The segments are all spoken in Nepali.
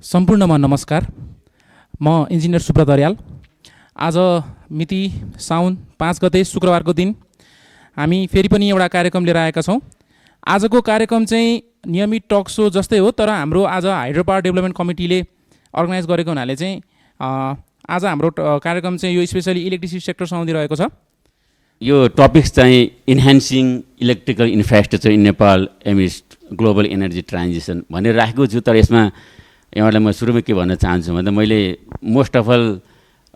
सम्पूर्णमा नमस्कार। म इन्जिनियर सुब्रत अर्याल। आज मिति साउन 5 गते शुक्रबारको दिन हामी फेरि पनि एउटा कार्यक्रम लिएर आएका छौँ। आजको कार्यक्रम चाहिँ नियमित टक सो जस्तै हो, तर हाम्रो आज हाइड्रो पावर डेभलपमेन्ट कमिटीले अर्गनाइज गरेको हुनाले चाहिँ आज हाम्रो कार्यक्रम चाहिँ यो स्पेसली इलेक्ट्रिसिटी सेक्टर सम्बन्धी रहेको छ। यो टपिक चाहिँ enhancing electrical infrastructure in Nepal amidst global energy transition भनेर राखेको छु। तर यसमा यहाँलाई म सुरुमै के भन्न चाहन्छु भन्दा मैले most of all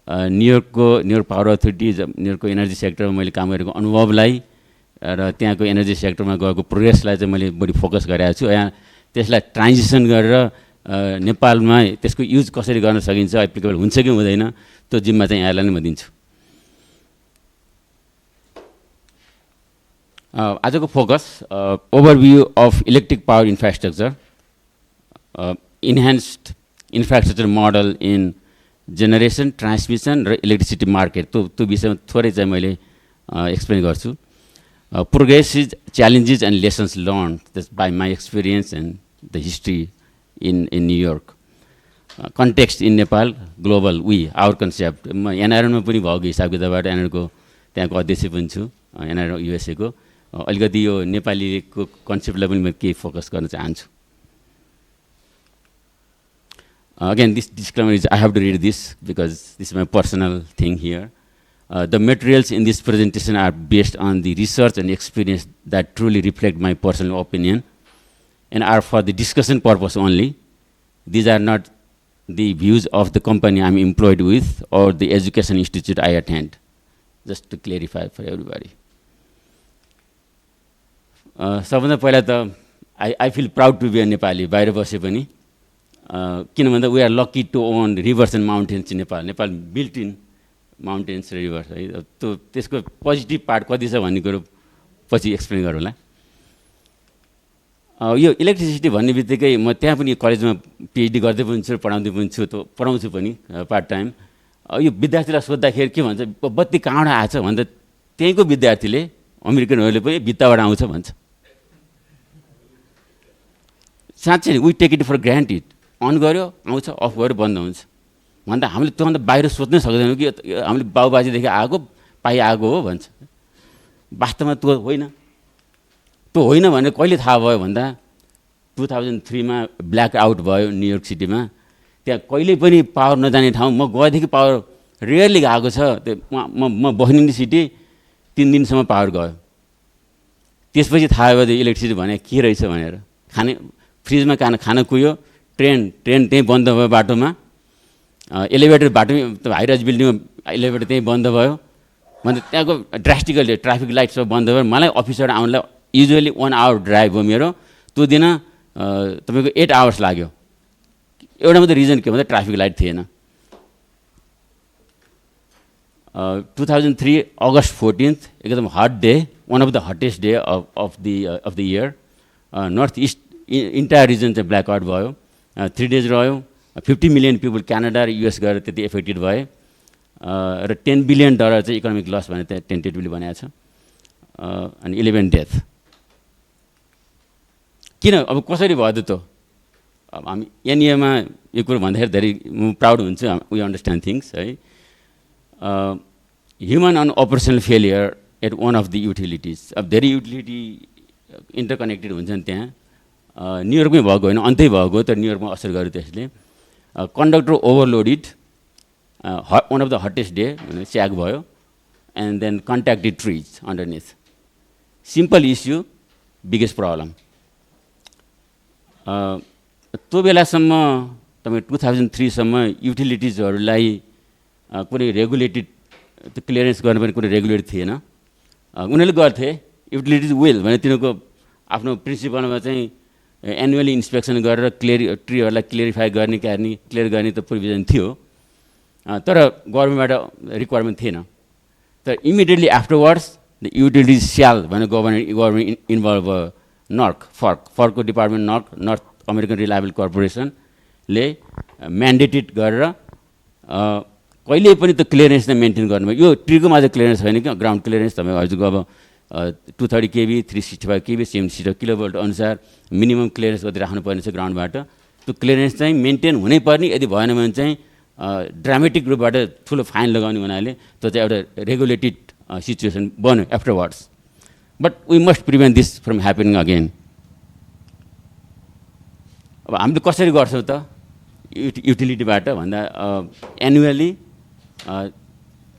New York power authority, न्युयोर्कको एनर्जी सेक्टरमा मैले काम गरेको अनुभवलाई र त्यहाँको एनर्जी सेक्टरमा गएको प्रोग्रेसलाई चाहिँ मैले बढी फोकस गरेको छु। यहाँ त्यसलाई ट्रान्जिसन गरेर नेपालमा त्यसको युज कसरी गर्न सकिन्छ, एप्लिकेबल हुन्छ कि हुँदैन, त्यो जिम्मा चाहिँ यहाँलाई नै म दिन्छु। आजको focus overview of electric power infrastructure, enhanced infrastructure model in generation, transmission र इलेक्ट्रिसिटी मार्केट, त्यो विषयमा थोरै चाहिँ मैले एक्सप्लेन गर्छु। Progresses, challenges and lessons learn by my experience and the history in New York, context in Nepal, global we our concept. म एनआरएनमा पनि भएको हिसाब किताबबाट एनआरको त्यहाँको अध्यक्ष पनि छु, एनआर युएसएको। अलिकति यो नेपालीको कन्सेप्टलाई पनि म केही फोकस गर्न चाहन्छु। Again, this disclaimer is I have to read this because this is my personal thing here. The materials in this presentation are based on the research and experience that truly reflect my personal opinion and are for the discussion purpose only. These are not the views of the company I'm employed with or the education institute I attend. Just to clarify for everybody. सबभन्दा पहिला त I feel proud to be a Nepali, बाहिर बसे पनि। किन भन्दा we are lucky to own rivers and mountains in Nepal. Nepal built in mountains र रिभर्स है। त्यो त्यसको पोजिटिभ पार्ट कति छ भन्ने कुरो पछि एक्सप्लेन गरौँला। यो इलेक्ट्रिसिटी भन्ने बित्तिकै म त्यहाँ पनि कलेजमा पिएचडी गर्दै पनि छु, पढाउँदै पनि छु, पढाउँछु पनि पार्ट टाइम। यो विद्यार्थीलाई सोद्धाखेरि के भन्छ, बत्ती कहाँबाट आएछ भन्दा त्यहीँको विद्यार्थीले, अमेरिकनहरूले पनि भित्ताबाट आउँछ भन्छ। साँच्चै we take it for granted. अन गर्यो आउँछ, अफ गर्यो बन्द हुन्छ भन्दा हामीले त्योभन्दा बाहिर सोच्नै सक्दैनौँ कि हामीले बाबुबाजेदेखि आएको पाइआएको हो भन्छ। वास्तवमा त्यो होइन। त्यो होइन भनेर कहिले थाहा भयो भन्दा 2003 मा ब्ल्याक आउट भयो न्युयोर्क सिटीमा। त्यहाँ कहिले पनि पावर नजाने ठाउँ, म गएदेखि पावर रेयरली गएको छ। त्यो म बस्ने सिटी 3 दिनसम्म पावर गयो। त्यसपछि थाहा भयो इलेक्ट्रिसिटी भने के रहेछ भनेर। फ्रिजमा खाना कुह्यो, ट्रेन त्यहीँ बन्द भयो बाटोमा, एलिभेटर बाटोमै हाइराइज बिल्डिङमा एलिभेटर त्यहीँ बन्द भयो भन्दा त्यहाँको ड्रास्टिकली ट्राफिक लाइट सब बन्द भयो। मलाई अफिसबाट आउनलाई युजुअली 1 आवर ड्राइभ हो मेरो। त्यो दिन तपाईँको 8 आवर्स लाग्यो। एउटा मात्रै रिजन के भन्दा ट्राफिक लाइट थिएन। 2003 अगस्त 14 एकदम hot day, one of the hottest day of the year. North east entire region चाहिँ ब्ल्याक आउट भयो। 3 डेज रह्यो। 50 मिलियन पिपल क्यानाडा र युएस गएर त्यति एफेक्टेड भए र $10 बिलियन चाहिँ इकोनोमिक लस भने त्यहाँ टेन्टेटिभली भनेको छ। अनि 11 डेथ। किन अब कसरी भयो त? अब हामी एनइएमा यो कुरो भन्दाखेरि धेरै म प्राउड हुन्छु। वी अन्डरस्ट्यान्ड थिङ्स है। Human and operational failure at one of the utilities. अब धेरै युटिलिटी इन्टरकनेक्टेड हुन्छन् त्यहाँ। न्युयोर्कमै भएको होइन, अन्तै भएको, तर न्युयोर्कमा असर गर्यो त्यसले। Conductor overloaded, one of the hottest day, sag भयो। And then contacted trees underneath. Simple issue, biggest problem. त्यो बेलासम्म तपाईँ 2003 सम्म युटिलिटिजहरूलाई कुनै रेगुलेटेड त्यो क्लियरेन्स गर्नुपर्ने कुनै रेगुलेटेड थिएन। उनीहरूले गर्थे युटिलिटिज विल भने तिनीहरूको आफ्नो प्रिन्सिपलमा चाहिँ एनुअली इन्सपेक्सन गरेर ट्रीहरूलाई क्लियरिफाई गर्ने क्लियर गर्ने त प्रोभिजन थियो, तर गभर्मेन्टबाट रिक्वायरमेन्ट थिएन। तर immediately afterwards the utilities shall भने गभर्मेन्ट इन्भल्भ फर्कको डिपार्टमेन्ट नर्थ अमेरिकन रिलायबल कर्पोरेसनले म्यान्डेटेड गरेर कहिले पनि त क्लियरेन्स नै मेन्टेन गर्नुभयो। यो ट्रीको मात्रै क्लियरेन्स छैन कि, ग्राउन्ड क्लियरेन्स तपाईँ हजुरको अब 230 kV, 365 kV, 760 किलोभोल्ट अनुसार मिनिमम क्लियरेन्स कति राख्नुपर्ने छ ग्राउन्डबाट, त्यो क्लियरेन्स चाहिँ मेन्टेन हुनैपर्ने, यदि भएन भने चाहिँ ड्रामेटिक रूपबाट ठुलो फाइन लगाउने हुनाले त्यो चाहिँ एउटा रेगुलेटेड सिचुएसन बन्यो afterwards. But we must prevent this from happening again. अब हामीले कसरी गर्छौँ त युटिलिटीबाट भन्दा annually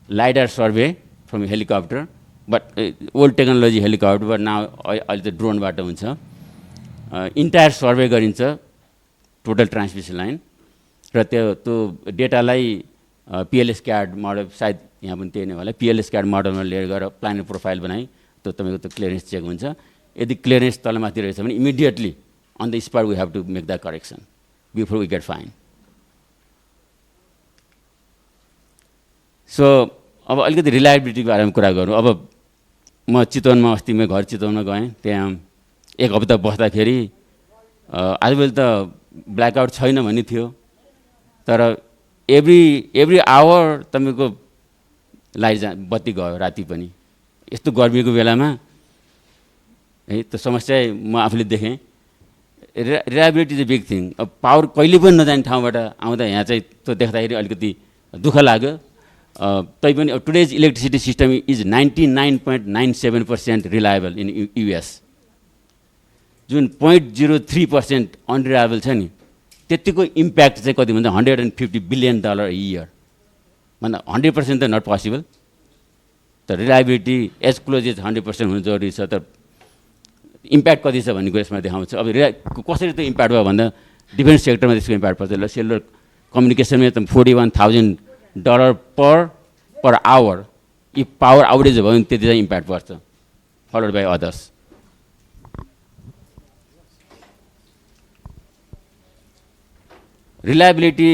lidar survey from helicopter, but old technology helicopter, but now अहिले त ड्रोनबाट हुन्छ। इन्टायर सर्वे गरिन्छ टोटल ट्रान्समिसन लाइन, र त्यो डेटालाई पिएलएस क्याड मोडल, सायद यहाँ पनि त्यही नै होला, पिएलएस क्याड मोडलमा लिएर गएर प्लानर प्रोफाइल बनाइ त्यो तपाईँको त्यो क्लियरेन्स चेक हुन्छ। यदि क्लियरेन्स तलमाथि रहेछ भने immediately on the spot we have to make the correction before we get fine. So अब अलिकति रिलायबिलिटीको बारेमा कुरा गरौँ। अब म चितवनमा अस्ति मेरो घर चितवनमा गएँ, त्यहाँ एक हप्ता बस्दाखेरि आजभोलि त ब्ल्याकआउट छैन भन्ने थियो, तर एभ्री आवर तपाईँको लाइट बत्ती गयो राति पनि। यस्तो गर्मीको बेलामा है त्यो समस्या म आफूले देखेँ। Reliability is a big thing. अब पावर कहिले पनि नजाने ठाउँबाट आउँदा यहाँ चाहिँ त्यो देख्दाखेरि अलिकति दुःख लाग्यो। तैपनि today's electricity system is 99.97% reliable in US. जुन 0.03% अनरिलायबल छ नि, त्यतिको इम्प्याक्ट चाहिँ कति भन्दा $150 बिलियन a year भन्दा 100% त नट पोसिबल। तर रिलायबिलिटी एज क्लोज एज 100% हुनु जरुरी छ। तर इम्प्याक्ट कति छ भन्ने कुरा यसमा देखाउँछ। अब कसरी त्यो इम्प्याक्ट भयो भन्दा डिफेन्स सेक्टरमा त्यसको इम्प्याक्ट पर्छ। ल सेलुलर कम्युनिकेसनमा त $41,000 पर आवर यी पावर आउटेज भयो भने त्यति चाहिँ इम्प्याक्ट पर्छ, followed by others. Reliability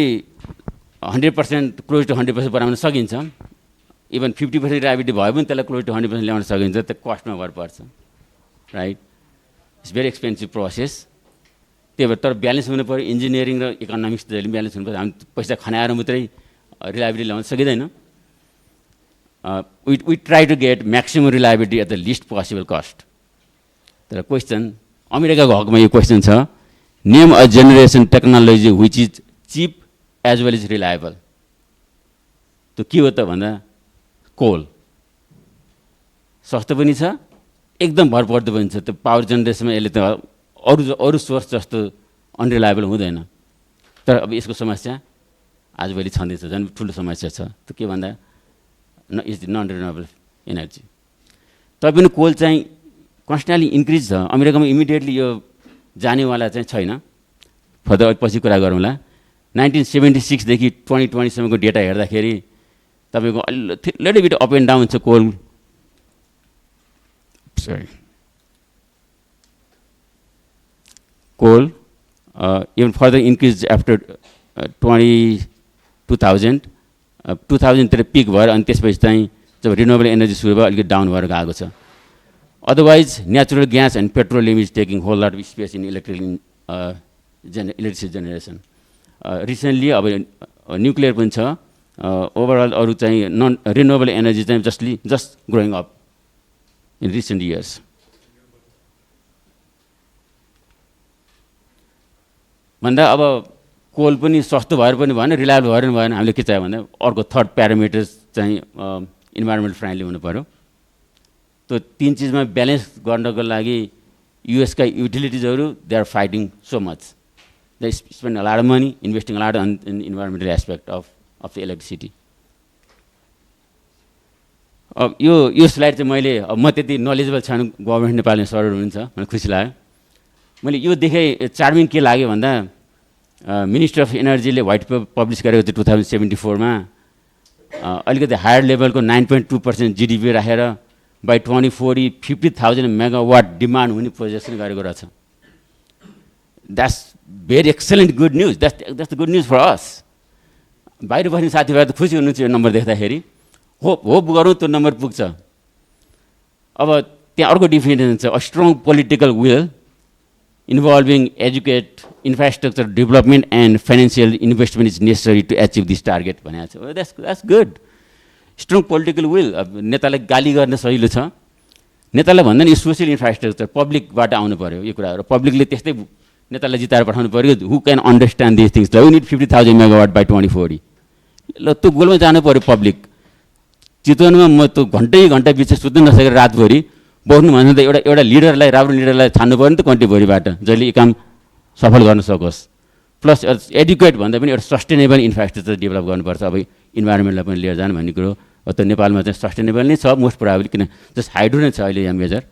100% close to 100% बनाउन सकिन्छ। इभन 50% रिलायबिलिटी भयो भने त्यसलाई क्लोज टु 100% ल्याउन सकिन्छ। त्यो कस्टमा भर पर्छ, right? It's very expensive process. त्यही भएर तर ब्यालेन्स हुनु पऱ्यो। इन्जिनियरिङ र इकोनोमिक्स जहिले ब्यालेन्स हुनु पर्छ। हामी पैसा खनाएर मात्रै रिलायबिलिटी ल्याउन सकिँदैन। We try to get maximum reliability at the least possible cost. तर क्वेसन अमेरिकाको हकमा यो क्वेसन छ, name a generation technology which is cheap as well is reliable. त्यो के हो त भन्दा कोल। सस्तो पनि छ, एकदम भरपर्दो पनि छ। त्यो पावर जेनेरेसनमा यसले त अरू सोर्स जस्तो अनरिलायबल हुँदैन। तर अब यसको समस्या आजभोलि छँदैछ, झन् ठुलो समस्या छ। त्यो के भन्दा इज नन रिन्युएबल एनर्जी। तैपनि कोल चाहिँ कन्स्ट्यान्टली इन्क्रिज छ। अमेरिकामा इमिडिएटली यो जानेवाला चाहिँ छैन। फर्दर पछि कुरा गरौँला। 1976 देखि 2020 सम्मको डेटा हेर्दाखेरि तपाईँको little beet up and down छ कोल। कोल इभन फर्दर इन्क्रिज आफ्टर 2000 तिर पिक भएर अनि त्यसपछि चाहिँ जब रिन्युएबल एनर्जी सुरु भयो अलिकति डाउन भएर गएको छ। Otherwise natural gas and petroleum is taking whole lot of space in electricity generation. Recently अब न्युक्लियर पनि छ। ओभरअल अरू चाहिँ नन रिन्युएबल एनर्जी चाहिँ just growing up in recent years. भन्दा अब कोल पनि सस्तो भएर पनि भएन, रिलायबल भएर पनि भएन। हामीले के चाहियो भन्दा अर्को थर्ड प्यारामिटर्स चाहिँ इन्भाइरोमेन्ट फ्रेन्डली हुनु पऱ्यो। त्यो तीन चिजमा ब्यालेन्स गर्नको लागि युएसका युटिलिटिजहरू they are fighting so much. They spend a lot of money investing a lot in environmental aspect of the electricity. अब यो स्लाइड चाहिँ मैले म त्यति नलेजेबल छैन, गभर्मेन्ट नेपालमा सरर हुनुहुन्छ मलाई खुसी लाग्यो। मैले यो देखेँ चार्मिङ के लाग्यो भन्दा मिनिस्ट्री अफ एनर्जीले व्हाइट पेपर पब्लिस गरेको थियो 2074 मा। अलिकति हायर लेभलको 9.2% जिडिपी राखेर बाई 2040 50,000 मेगावाट डिमान्ड हुने प्रोजेक्सन गरेको रहेछ। That's very excellent good news. That's the good news for us. बाहिर बस्ने साथीभाइ त खुसी हुनुहुन्छ यो नम्बर देख्दाखेरि। होप गरौँ त्यो नम्बर पुग्छ। अब त्यहाँ अर्को डिफिनेसन छ, a strong political will involving educate infrastructure development and financial investment is necessary to achieve this target भनेको छ। That's good. Strong political will. अब नेतालाई गाली गर्न सजिलो छ, नेतालाई भन्दा नि सोसियल इन्फ्रास्ट्रक्चर पब्लिकबाट आउनु पऱ्यो यो कुराहरू। पब्लिकले त्यस्तै नेतालाई जिताएर पठाउनु पऱ्यो who can understand this things we need 50,000 megawatt by 2040 ल त्यो गोलमा जानु पऱ्यो पब्लिक चितवनमा म त्यो घन्टा बिच सुत्नु नसकेर रातभरि बस्नु भन्दा त एउटा लिडरलाई राम्रो लिडरलाई छान्नु पऱ्यो नि त कन्ट्रीभरिबाट जसले यो काम सफल गर्न सकोस् प्लस एडुकेट भन्दा पनि एउटा सस्टेनेबल इन्फ्रास्ट्रक्चर डेभलप गर्नुपर्छ अब इन्भाइरोमेन्टलाई पनि लिएर जानु भन्ने कुरो त नेपालमा चाहिँ सस्टेनेबल नै छ मोस्ट प्रोबेबली किन जस्ट हाइड्रो नै छ अहिले यहाँ मेजर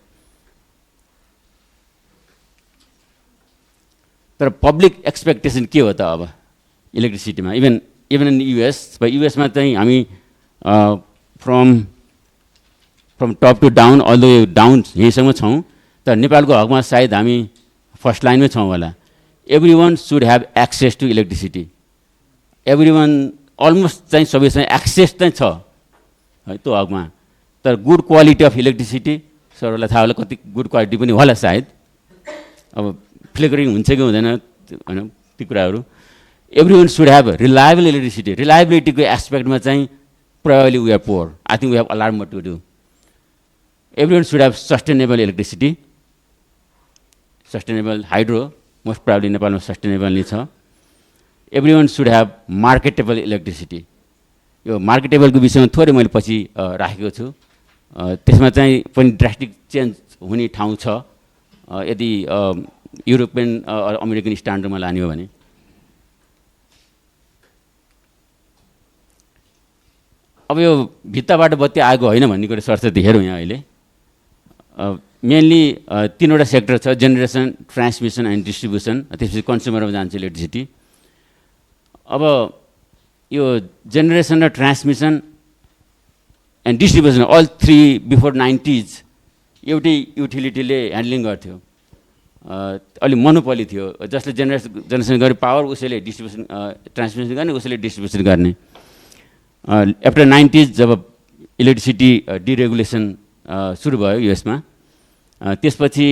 तर पब्लिक एक्सपेक्टेसन के हो त अब इलेक्ट्रिसिटीमा इभन इन युएसमा चाहिँ हामी from top to down all the way down यहीँसम्म छौँ तर नेपालको हकमा सायद हामी फर्स्ट लाइनमै छौँ होला every should have access to electricity every almost चाहिँ सबैसँग एक्सेस चाहिँ छ है त्यो हकमा तर गुड क्वालिटी अफ इलेक्ट्रिसिटी सरहरूलाई थाहा होला कति गुड क्वालिटी पनि होला सायद अब फ्लिकरिङ हुन्छ कि हुँदैन होइन ती कुराहरू every should have reliable electricity रिलायबिलिटीको एस्पेक्टमा चाहिँ probably we are poor. I think we have a lot more to do. Everyone should have sustainable electricity, sustainable hydro, most probably Nepal sustainable needs. Everyone should have marketable electricity. यो मार्केटेबलको विषयमा थोरै मैले पछि राखेको छु त्यसमा चाहिँ पनि ड्रास्टिक चेन्ज हुने ठाउँ छ यदि युरोपियन अमेरिकन स्ट्यान्डर्डमा लाने हो भने अब यो भित्ताबाट बत्ती आएको होइन भन्ने कुरा सरस्वती हेरौँ यहाँ अहिले मेनली तीनवटा सेक्टर छ जेनेरेसन ट्रान्समिसन एन्ड डिस्ट्रिब्युसन त्यसपछि कन्ज्युमरमा जान्छ इलेक्ट्रिसिटी अब यो जेनेरेसन र transmission and distribution all three before 90s एउटै युटिलिटीले ह्यान्डलिङ गर्थ्यो अलि मोनोपोली थियो जसले जेनेरेसन गरे पावर उसैले डिस्ट्रिब्युसन ट्रान्समिसन गर्ने उसैले डिस्ट्रिब्युसन गर्ने आफ्टर 90s जब इलेक्ट्रिसिटी डिरेगुलेसन सुरु भयो युएसमा त्यसपछि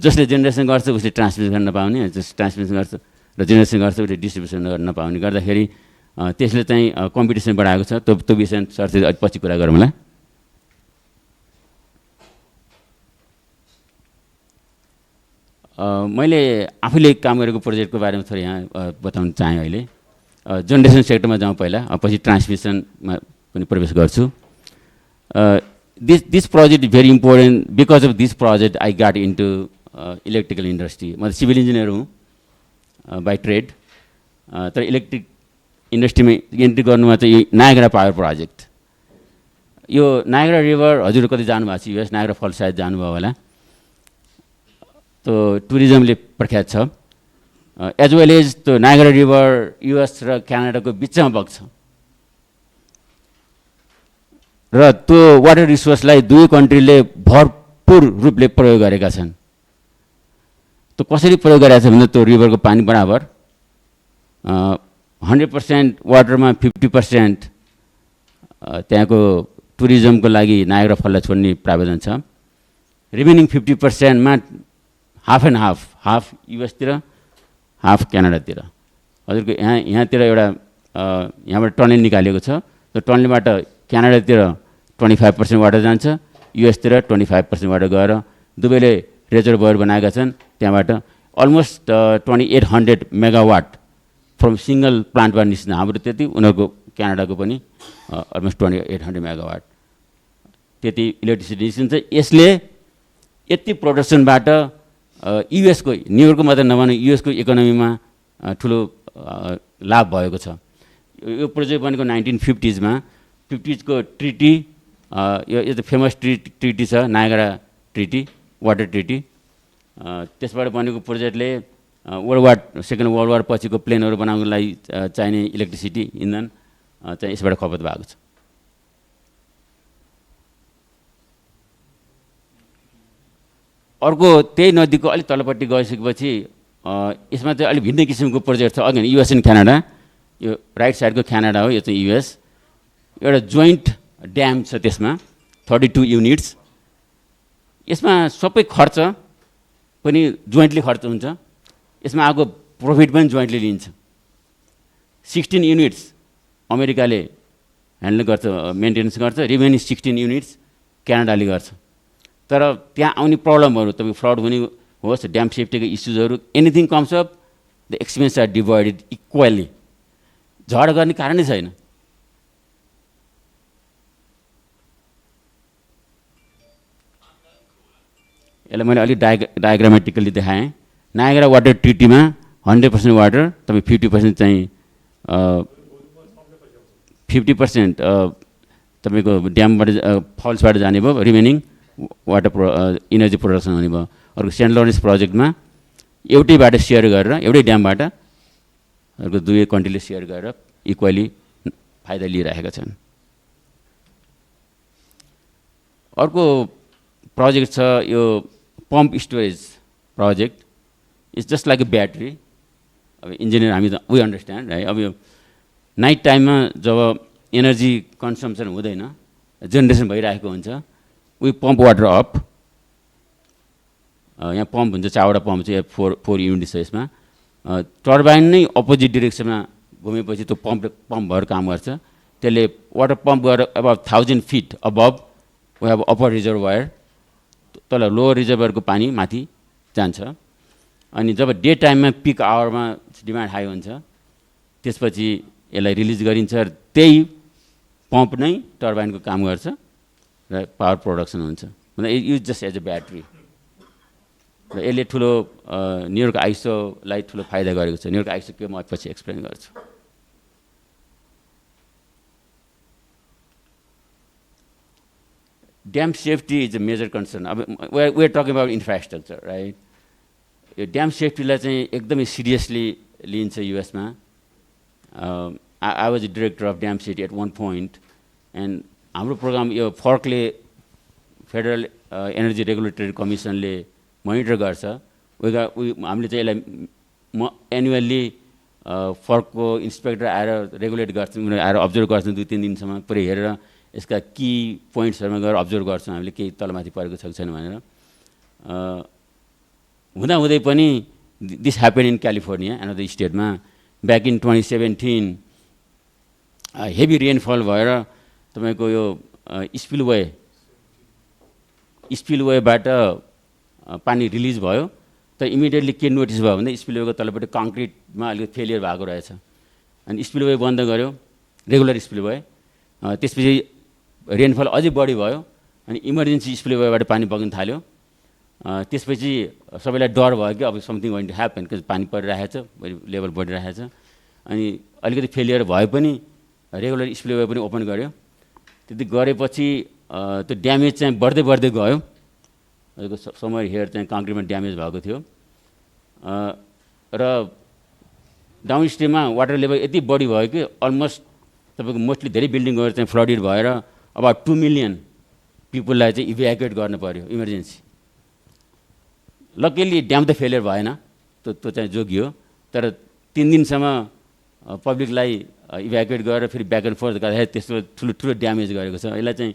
जसले जेनेरेसन गर्छ उसले ट्रान्समिसन गर्न नपाउने जसले ट्रान्समिसन गर्छ र जेनेरेसन गर्छ उसले डिस्ट्रिब्युसन गर्न नपाउने गर्दाखेरि त्यसले चाहिँ कम्पिटिसन बढाएको छ त्यो विषय सरले अलि पछि कुरा गरौँ होला मैले आफूले काम गरेको प्रोजेक्टको बारेमा थोरै यहाँ बताउन चाहेँ अहिले जेनेरेसन सेक्टरमा जाउँ पहिला पछि ट्रान्समिसनमा पनि प्रवेश गर्छु this project is very important because of this project I got into electrical industry म सिभिल इन्जिनियर हुँ बाई ट्रेड तर इलेक्ट्रिक इन्डस्ट्रीमा इन्ट्री गर्नुमा चाहिँ यो नायग्रा पावर प्रोजेक्ट यो नायग्रा रिभर हजुर कति जानुभएको छ युएस नायग्रा फल सायद जानुभयो होला त्यो टुरिज्मले प्रख्यात छ एज वेल एज त्यो नायग्रा रिभर युएस र क्यानाडाको बिचमा बग्छ र त्यो वाटर रिसोर्सलाई दुवै कन्ट्रीले भरपुर रूपले प्रयोग गरेका छन् त्यो कसरी प्रयोग गरेका छ भने त्यो रिभरको पानी बराबर 100% वाटरमा 50% त्यहाँको टुरिज्मको लागि नायग्रा फललाई छोड्ने प्रावधान छ रिमेनिङ 50%मा हाफ एन्ड हाफ युएसतिर हाफ क्यानाडातिर हजुरको यहाँतिर एउटा यहाँबाट टनल निकालेको छ त्यो टनलबाट क्यानाडातिर 25% वाटर जान्छ युएसतिर 25% वाटर गएर दुवैले रिजर्भर बनाएका छन् त्यहाँबाट अलमोस्ट 2800 मेगावाट फ्रम सिङ्गल प्लान्टबाट निस्किन्छ हाम्रो त्यति उनीहरूको क्यानाडाको पनि अलमोस्ट 2800 मेगावाट त्यति इलेक्ट्रिसिटी निस्किन्छ यसले यति प्रोडक्सनबाट युएसको न्युयोर्कको मात्र नभने युएसको इकोनोमीमा ठुलो लाभ भएको छ यो प्रोजेक्ट बनेको 1950s मा 50s को ट्रिटी यो त फेमस ट्रिटी छ नायग्रा ट्रिटी वाटर ट्रिटी त्यसबाट बनेको प्रोजेक्टले सेकेन्ड वर्ल्ड वार पछिको प्लेनहरू बनाउनको लागि चाहिने इलेक्ट्रिसिटी इन्धन चाहिँ यसबाट खपत भएको छ अर्को त्यही नदीको अलि तलपट्टि गइसकेपछि यसमा चाहिँ अलि भिन्नै किसिमको प्रोजेक्ट छ अघि युएस एन्ड क्यानाडा यो राइट साइडको क्यानाडा हो यो चाहिँ युएस एउटा जोइन्ट ड्याम छ त्यसमा 32 युनिट्स यसमा सबै खर्च पनि जोइन्टली खर्च हुन्छ यसमा आएको प्रफिट पनि जोइन्टली लिन्छ 16 युनिट्स अमेरिकाले ह्यान्डल गर्छ मेन्टेनेन्स गर्छ रिमेनिङ 16 युनिट्स क्यानाडाले गर्छ तर त्यहाँ आउने प्रब्लमहरू तपाईँ फ्लड हुने होस् ड्याम सेफ्टीको इस्युजहरू anything comes up the expense are divided equally झगडा गर्ने कारणै छैन यसलाई मैले अलिक डायग्रामेटिकली देखाएँ नायगरा वाटर ट्रिटीमा 100% वाटर तपाईँ 50% चाहिँ 50% तपाईँको ड्यामबाट फल्सबाट जाने भयो रिमेनिङ वाटर इनर्जी प्रोडक्सन हुने भयो अर्को सेन्ट लरेन्स प्रोजेक्टमा एउटै बाटो सेयर गरेर एउटै ड्यामबाट अर्को दुवै कन्ट्रीले सेयर गरेर इक्वली फाइदा लिइरहेका छन् अर्को प्रोजेक्ट छ यो pump storage project it's just like a battery अब इन्जिनियर हामी त वी अन्डरस्ट्यान्ड है अब यो नाइट टाइममा जब एनर्जी कन्सम्सन हुँदैन जेनेरेसन भइरहेको हुन्छ वी पम्प वाटर अप यहाँ पम्प हुन्छ 4वटा पम्प चाहिँ 4 युनिट छ यसमा टर्बाइन नै अपोजिट डिरेक्सनमा घुमेपछि त्यो पम्प भएर काम गर्छ त्यसले वाटर पम्प गरेर about 1000 feet above we have upper reservoir तल लोवर रिजर्भरको पानी माथि जान्छ अनि जब डे टाइममा पिक आवरमा डिमान्ड हाई हुन्छ त्यसपछि यसलाई रिलिज गरिन्छ र त्यही पम्प नै टर्बाइनको काम गर्छ र पावर प्रोडक्सन हुन्छ मतलब use just as a battery र यसले ठुलो न्युयोर्क आइसोलाई ठुलो फाइदा गरेको छ न्युयोर्क आइसो के म पछि एक्सप्लेन गर्छु dam safety is a major concern अब we are talking about infrastructure right यो ड्याम सेफ्टीलाई चाहिँ एकदमै सिरियसली लिन्छ युएसमा I was the director of dam safety at one point and हाम्रो प्रोग्राम यो फर्कले फेडरल एनर्जी रेगुलेटरी कमिसनले मोनिटर गर्छ हामीले चाहिँ यसलाई एनुअल्ली फर्कको इन्सपेक्टर आएर रेगुलेट गर्छौँ उनीहरू आएर अब्जर्भ गर्छौँ 2-3 दिनसम्म पुरै हेरेर यसका की पोइन्ट्सहरूमा गएर अब्जर्भ गर्छौँ हामीले केही तलमाथि परेको छ कि छैन भनेर हुँदाहुँदै पनि this happen in California and the स्टेटमा ब्याक इन 2017 हेभी रेनफल भएर तपाईँको यो स्पिलवेबाट पानी रिलिज भयो त इमिडिएटली के नोटिस भयो भन्दा स्पिलवेको तलपट्टि कङ्क्रिटमा अलिकति फेलियर भएको रहेछ अनि स्पिलवे बन्द गर्यो रेगुलर स्पिलवे त्यसपछि रेनफल अझै बढी भयो अनि इमर्जेन्सी स्पिलवेबाट पानी बग्न थाल्यो त्यसपछि सबैलाई डर भयो कि अब समथिङ गोइङ टु ह्यापन कि पानी परिरहेछ लेभल बढिरहेछ अनि अलिकति फेलियर भए पनि रेगुलर स्पिलवे पनि ओपन गर्यो त्यति गरेपछि त्यो ड्यामेज चाहिँ बढ्दै बढ्दै गयो समर हेयर चाहिँ कङ्क्रिटमा ड्यामेज भएको थियो र डाउन स्ट्रिममा वाटर लेभल यति बढी भयो कि अलमोस्ट तपाईँको मोस्टली धेरै बिल्डिङहरू चाहिँ फ्लडेड भएर अबाउट 2 मिलियन पिपुललाई चाहिँ इभ्याकुएट गर्नु पर्यो इमर्जेन्सी लकिली ड्याम त फेलियर भएन त्यो चाहिँ जोगियो तर 3 दिनसम्म पब्लिकलाई इभ्याकुएट गरेर फेरि ब्याक एन्ड फोर्थ गर्दाखेरि त्यस्तो ठुलो ड्यामेज गरेको छ यसलाई चाहिँ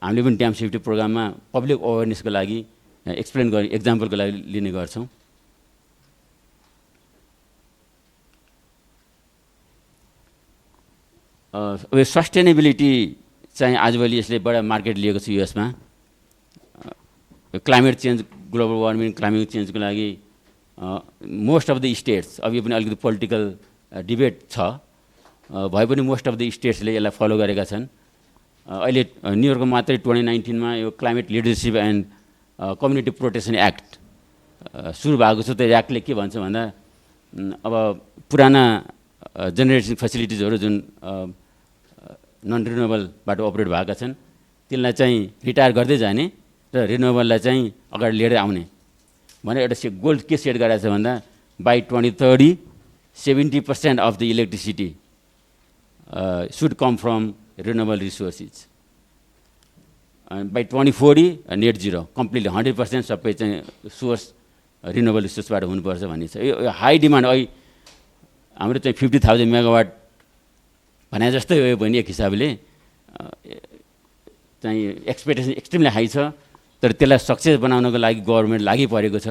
हामीले पनि ड्याम सेफ्टी प्रोग्राममा पब्लिक अवेरनेसको लागि एक्सप्लेन गर्ने एक्जाम्पलको लागि लिने गर्छौँ अब सस्टेनेबिलिटी चाहिँ आजभोलि यसले बडा मार्केट लिएको छ युएसमा climate change global warming climate चेन्जको लागि मोस्ट अफ द स्टेट्स अब यो पनि अलिकति पोलिटिकल डिबेट छ भए पनि मोस्ट अफ द स्टेट्सले यसलाई फलो गरेका छन् अहिले न्युयोर्कमा मात्रै 2019मा यो climate leadership and community protection act सुरु भएको छ त्यो एक्टले के भन्छ भन्दा अब पुराना जेनेरेसन फेसिलिटिजहरू जुन नन रिन्युएबलबाट अपरेट भएका छन् त्यसलाई चाहिँ रिटायर गर्दै जाने र रिन्युएबललाई चाहिँ अगाडि लिएर आउने भनेर एउटा गोल के सेट गरेको छ भन्दा by 2030 70% of the electricity should come from renewable resources and by 2040 net zero completely 100% सबै चाहिँ सोर्स रिन्युएबल रिसोर्सबाट हुनुपर्छ भन्ने छ यो हाई डिमान्ड अहिले हाम्रो चाहिँ 50,000 मेगावाट भने जस्तै हो भने एक हिसाबले चाहिँ एक्सपेक्टेसन एक्सट्रिमली हाई छ तर त्यसलाई सक्सेस बनाउनको लागि गभर्नमेन्ट लागि परेको छ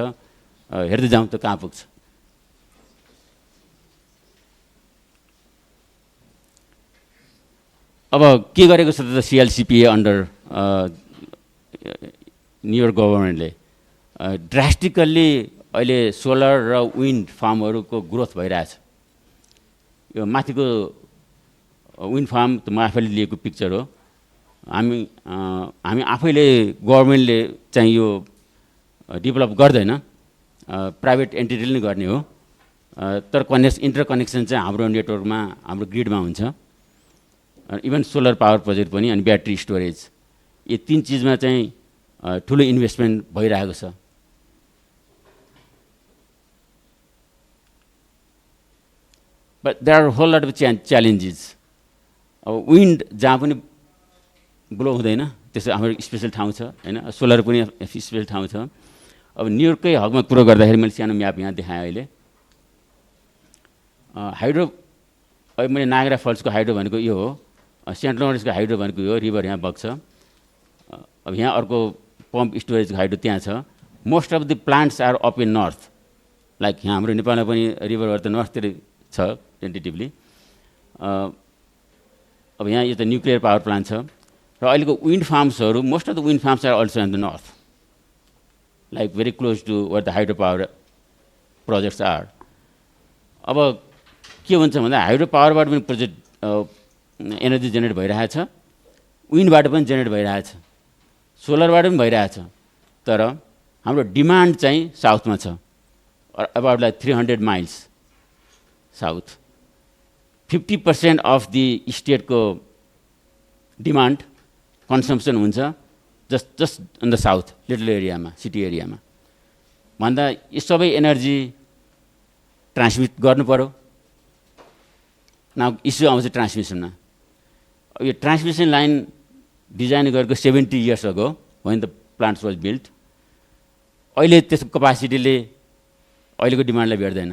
हेर्दै जाउँ त कहाँ पुग्छ अब के गरेको छ त सिएलसिपिए अन्डर न्युयोर्क गभर्नमेन्टले ड्रास्टिकल्ली अहिले सोलर र विन्ड फार्महरूको ग्रोथ भइरहेछ। यो माथिको विन्ड फार्म त म आफैले लिएको पिक्चर हो। हामी आफैले गभर्मेन्टले चाहिँ यो डेभलप गर्दैन, प्राइभेट एन्टिटीले नै गर्ने हो। तर इन्टरकनेक्सन चाहिँ हाम्रो नेटवर्कमा, हाम्रो ग्रिडमा हुन्छ। इभन सोलर पावर प्रोजेक्ट पनि अनि ब्याट्री स्टोरेज, यो 3 चिजमा चाहिँ ठुलो इन्भेस्टमेन्ट भइरहेको छ। But there are whole lot of challenges. अब विन्ड जहाँ पनि ब्लो हुँदैन, त्यसो हाम्रो स्पेसल ठाउँ छ होइन। सोलर पनि स्पेसल ठाउँ छ। अब न्युयोर्ककै हकमा कुरो गर्दाखेरि मैले सानो म्याप यहाँ देखाएँ अहिले। हाइड्रो, अब मैले नायग्रा फल्सको हाइड्रो भनेको यो हो, सेन्ट लरेन्सको हाइड्रो भनेको यो रिभर यहाँ बग्छ। अब यहाँ अर्को पम्प स्टोरेजको हाइड्रो त्यहाँ छ। Most of the plants are up in north, like यहाँ हाम्रो नेपालमा पनि रिभरहरू त नर्थतिर छ टेन्टेटिभली। अब यहाँ यो त न्युक्लियर पावर प्लान्ट छ। र अहिलेको विन्ड फार्म्सहरू, most of the wind farms are also in the north, like very close to what the hydro power projects are. अब के हुन्छ भन्दा हाइड्रो पावरबाट पनि प्रोजेक्ट एनर्जी जेनेरेट भइरहेछ, विन्डबाट पनि जेनेरेट भइरहेछ, सोलरबाट पनि भइरहेछ। तर हाम्रो डिमान्ड चाहिँ साउथमा छ, about like 300 miles south. 50% of the स्टेटको डिमान्ड कन्सम्पसन हुन्छ just in the south, little एरियामा, सिटी एरियामा। भन्दा यो सबै एनर्जी ट्रान्समिट गर्नु पर्यो। नाउ इस्यु आउँछ ट्रान्समिसनमा। यो ट्रान्समिसन लाइन डिजाइन गरेको 70 years ago when the plants was built। अहिले त्यसको कपासिटीले अहिलेको डिमान्डलाई भेट्दैन।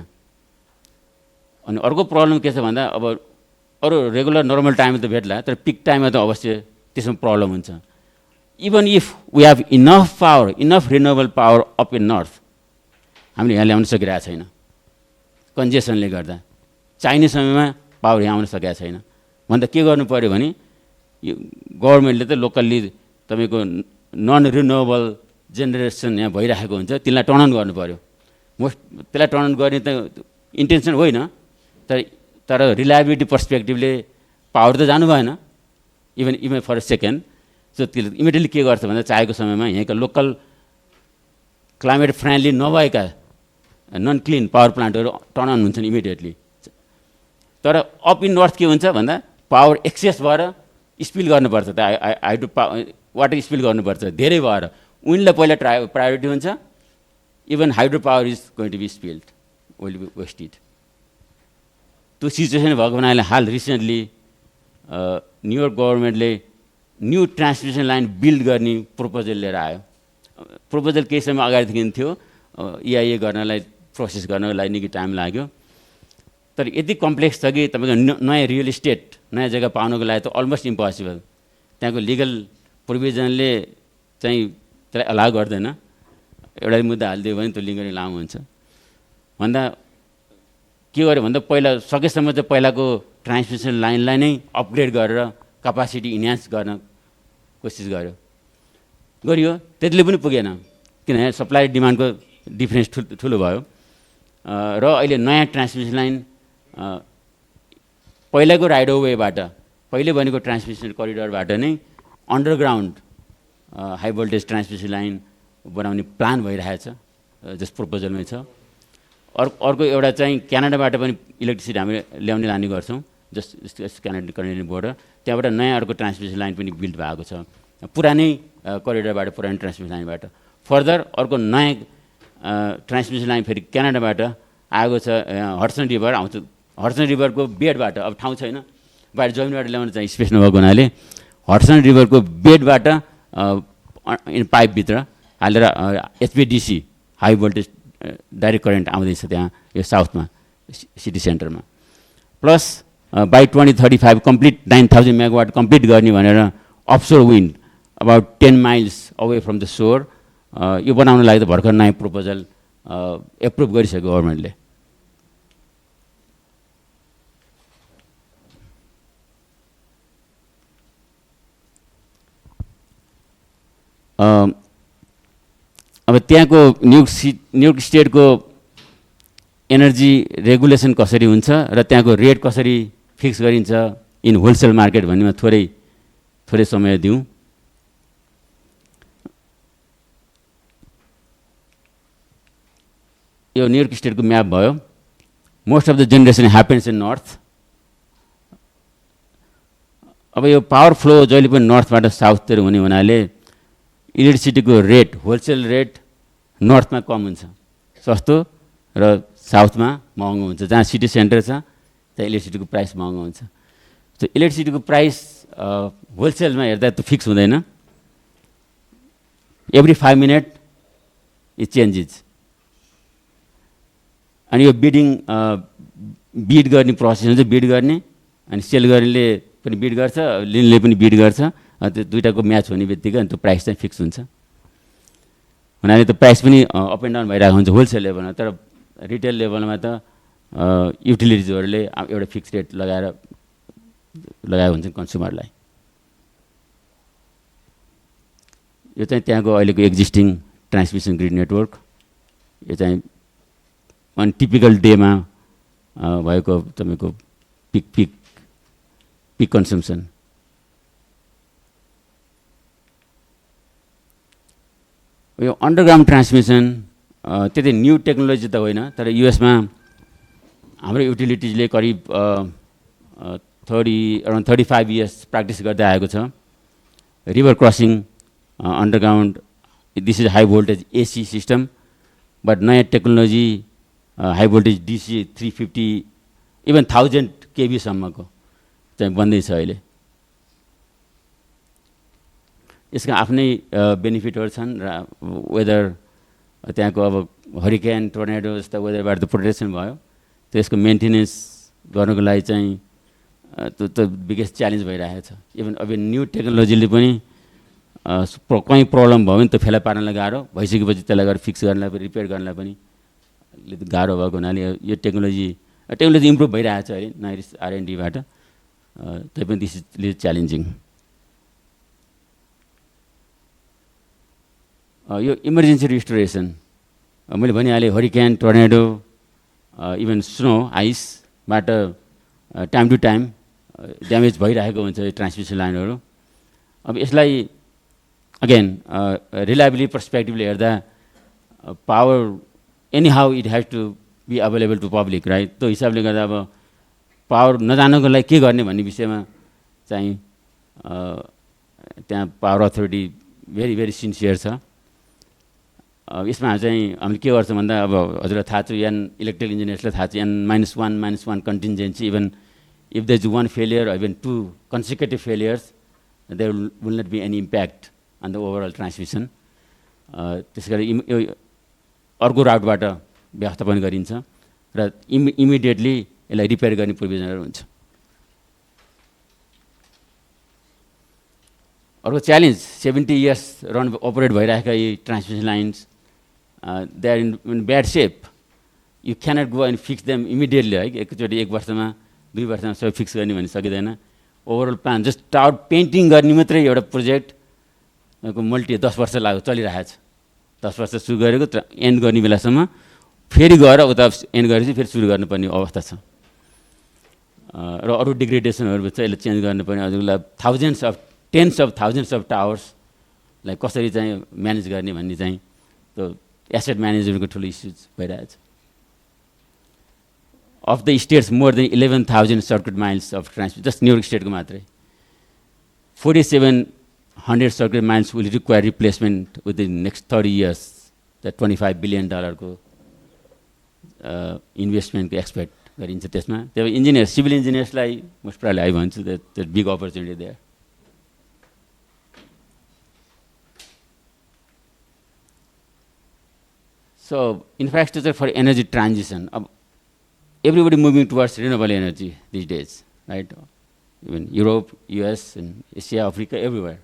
अनि अर्को प्रब्लम के छ भन्दा अब अरू रेगुलर नर्मल टाइममा त भेट्ला, तर पिक टाइममा त अवश्य त्यसमा प्रब्लम हुन्छ। Even if we have enough power, enough renewable power up in north, हामीले यहाँ ल्याउन सकिरहेको छैन कन्जेसनले गर्दा। चाहिने समयमा पावर यहाँ आउन सकेको छैन। भन्दा के गर्नु पऱ्यो भने यो गभर्मेन्टले त लोकल्ली तपाईँको नन रिन्युएबल जेनेरेसन यहाँ भइरहेको हुन्छ, त्यसलाई टर्न अन गर्नु पऱ्यो। त्यसलाई टर्न अन गर्ने त इन्टेन्सन होइन, तर रिलायबिलिटी पर्सपेक्टिभले पावर त जानु भएन even for a second. So त्यसले इमिडिएटली के गर्छ भन्दा चाहेको समयमा यहाँका लोकल क्लाइमेट फ्रेन्डली नभएका नन क्लिन पावर प्लान्टहरू टर्न अन हुन्छन् इमिडिएटली। तर अप इन नर्थ के हुन्छ भन्दा पावर एक्सेस भएर स्पिल गर्नुपर्छ, त हाइड्रो वाटर स्पिल गर्नुपर्छ धेरै भएर। विन्डलाई पहिला प्रायोरिटी हुन्छ, even hydro power is going to be spilled, will be wasted. त्यो सिचुएसन भएको हुनाले हाल रिसेन्टली न्युयोर्क गभर्मेन्टले न्यू ट्रान्समिसन लाइन बिल्ड गर्ने प्रपोजल लिएर आयो। प्रपोजल केही समय अगाडिदेखि थियो, EIA गर्नलाई, प्रोसेस गर्नलाई निकै टाइम लाग्यो। तर यति कम्प्लेक्स छ कि तपाईँको नयाँ रियल इस्टेट, नयाँ जग्गा पाउनको लागि त अलमोस्ट इम्पोसिबल। त्यहाँको लिगल प्रोभिजनले चाहिँ त्यसलाई अलाउ गर्दैन। एउटा मुद्दा हालिदियो भने त्यो लिगली लामो हुन्छ। भन्दा के गर्यो भन्दा पहिला सकेसम्म चाहिँ पहिलाको ट्रान्समिसन लाइनलाई नै अपग्रेड गरेर क्यापासिटी इन्हान्स गर्न कोसिस गरियो। त्यतिले पनि पुगेन, किनभने सप्लाई डिमान्डको डिफ्रेन्स ठुलो भयो। र अहिले नयाँ ट्रान्समिसन लाइन पहिलाको राइट अफ वेबाट, पहिले बनेको ट्रान्समिसन करिडोरबाट नै underground high voltage transmission line बनाउने प्लान भइरहेछ, जस प्रपोजलमै छ। अर्को एउटा चाहिँ क्यानाडाबाट पनि इलेक्ट्रिसिटी हामीले ल्याउने लाने गर्छौँ, जस्ट क्यानाडियन बोर्डर, त्यहाँबाट नयाँ अर्को ट्रान्समिसन लाइन पनि बिल्ड भएको छ पुरानै करिडोरबाट, पुरानो ट्रान्समिसन लाइनबाट। फर्दर अर्को नयाँ ट्रान्समिसन लाइन फेरि क्यानाडाबाट आएको छ, हडसन रिभर आउँछ। हडसन रिभरको बेडबाट, अब ठाउँ छैन, बाहिर जमिनबाट ल्याउन चाहिँ स्पेस नभएको हुनाले हडसन रिभरको बेडबाट पाइपभित्र हालेर HVDC high voltage direct current आउँदैछ त्यहाँ यो साउथमा सिटी सेन्टरमा। Plus by 2035 complete 9000 megawatt complete गर्ने भनेर offshore wind about 10 miles away from the shore, यो बनाउन लागि त भर्खर नयाँ प्रपोजल एप्रुभ गरिसक्यो गभर्मेन्टले। अब त्यहाँको न्युयोर्क स्टेटको एनर्जी रेगुलेसन कसरी हुन्छ र त्यहाँको रेट कसरी फिक्स गरिन्छ इन होलसेल मार्केट भन्नेमा थोरै समय दिउँ। यो न्युयोर्क स्टेटको म्याप भयो। Most of the generation happens in north. अब यो पावर फ्लो जहिले पनि नर्थबाट साउथतिर हुने हुनाले इलेक्ट्रिसिटीको रेट होलसेल रेट नर्थमा कम हुन्छ, सस्तो, र साउथमा महँगो हुन्छ। जहाँ सिटी सेन्टर छ त्यहाँ इलेक्ट्रिसिटीको प्राइस महँगो हुन्छ। त्यो इलेक्ट्रिसिटीको प्राइस होलसेलमा हेर्दा त्यो फिक्स हुँदैन। Every 5 minute it changes. अनि यो बिड गर्ने प्रोसेस हुन्छ, बिड गर्ने, अनि सेल गर्नेले पनि बिड गर्छ, लिनेले पनि बिड गर्छ। त्यो दुईटाको म्याच हुने बित्तिकै अनि त्यो प्राइस चाहिँ फिक्स हुन्छ। हुनाले त्यो प्राइस पनि अप एन्ड डाउन भइरहेको हुन्छ होलसेल लेभलमा। तर रिटेल लेभलमा त युटिलिटिजहरूले एउटा फिक्स रेट लगाएको हुन्छ कन्ज्युमरलाई। यो चाहिँ त्यहाँको अहिलेको एक्जिस्टिङ ट्रान्समिसन ग्रिड नेटवर्क। यो चाहिँ वान टिपिकल डेमा भएको तपाईँको पिक कन्जम्सन। यो अन्डरग्राउन्ड ट्रान्समिसन त्यति न्यू टेक्नोलोजी त होइन, तर युएसमा हाम्रो युटिलिटिजले करिब अराउन्ड 35 इयर्स प्र्याक्टिस गर्दै आएको छ। River crossing underground, this is high voltage AC system, but नयाँ technology high voltage DC 350 even 1000 केबीसम्मको चाहिँ बन्दैछ अहिले। यसका आफ्नै बेनिफिटहरू छन् र वेदर त्यहाँको अब हरिकेन टर्नेडो जस्ता वेदरबाट त प्रोटेक्सन भयो, त्यसको मेन्टेनेन्स गर्नको लागि चाहिँ त्यो बिगेस्ट च्यालेन्ज भइरहेको छ। इभन अब न्यू टेक्नोलोजीले पनि कहीँ प्रब्लम भयो भने त्यो फेला पार्नलाई गाह्रो, भइसकेपछि त्यसलाई गएर फिक्स गर्नलाई पनि रिपेयर गर्नलाई पनि गाह्रो भएको हुनाले यो टेक्नोलोजी इम्प्रुभ भइरहेको छ अहिले नयाँ R&Dबाट। त्यही पनि दिस इज च्यालेन्जिङ। यो इमर्जेन्सी रिस्टोरेसन मैले भनिहालेँ, हरिकेन टर्नेडो इभन स्नो आइसबाट टाइम टु टाइम ड्यामेज भइरहेको हुन्छ यो ट्रान्समिसन लाइनहरू। अब यसलाई अगेन रिलायबिलिटी पर्सपेक्टिभले हेर्दा power anyhow it has to be available to public, right. त्यो हिसाबले गर्दा अब पावर नजानको लागि के गर्ने भन्ने विषयमा चाहिँ त्यहाँ power authority very very sincere छ। यसमा चाहिँ हामीले के गर्छौँ भन्दा अब हजुरलाई थाहा छ, इलेक्ट्रिकल इन्जिनियर्सलाई थाहा छ, -1 contingency, even if there is 1 failure even 2 consecutive failures, there will not be any impact on the overall transmission. त्यसै गरी अर्को राउटबाट व्यवस्थापन गरिन्छ र इमिडिएटली यसलाई रिपेयर गर्ने प्रोभिजनहरू हुन्छ। अर्को च्यालेन्ज 70 इयर्स रन अपरेट भइरहेका यी transmission lines, they are in bad shape. You cannot go and fix them immediately, है। एकचोटि 1 वर्षमा 2 वर्षमा सबै फिक्स गर्ने भन्ने सकिँदैन। Overall plan just tower painting गर्ने मात्रै एउटा प्रोजेक्टको 10 वर्ष लाग्यो, चलिरहेको छ। 10 वर्ष सुरु गरेको एन्ड गर्ने बेलासम्म फेरि गएर उता एन्ड गरेपछि फेरि सुरु गर्नुपर्ने अवस्था छ। र अरू डिग्रेडेसनहरू चाहिँ यसलाई चेन्ज गर्नुपर्ने, हजुरलाई टेन्स अफ थाउजन्ड्स अफ टावर्सलाई कसरी चाहिँ म्यानेज गर्ने भन्ने चाहिँ त्यो एसेट म्यानेजमेन्टको ठुलो इस्युज भइरहेछ। Of the states more than 11,000 circuit miles of transmit, just New York स्टेटको मात्रै 4,700 circuit miles will require replacement within next 30 years. The $25 billion को इन्भेस्टमेन्टको एक्सपेक्ट गरिन्छ त्यसमा। त्यही इन्जिनियर, सिभिल इन्जिनियर्सलाई मोस्ट प्रायले आई भन्छु, that big opportunity there. So infrastructure for energy transition. Everybody moving towards renewable energy these days, right? Even Europe, US, and Asia, Africa, everywhere.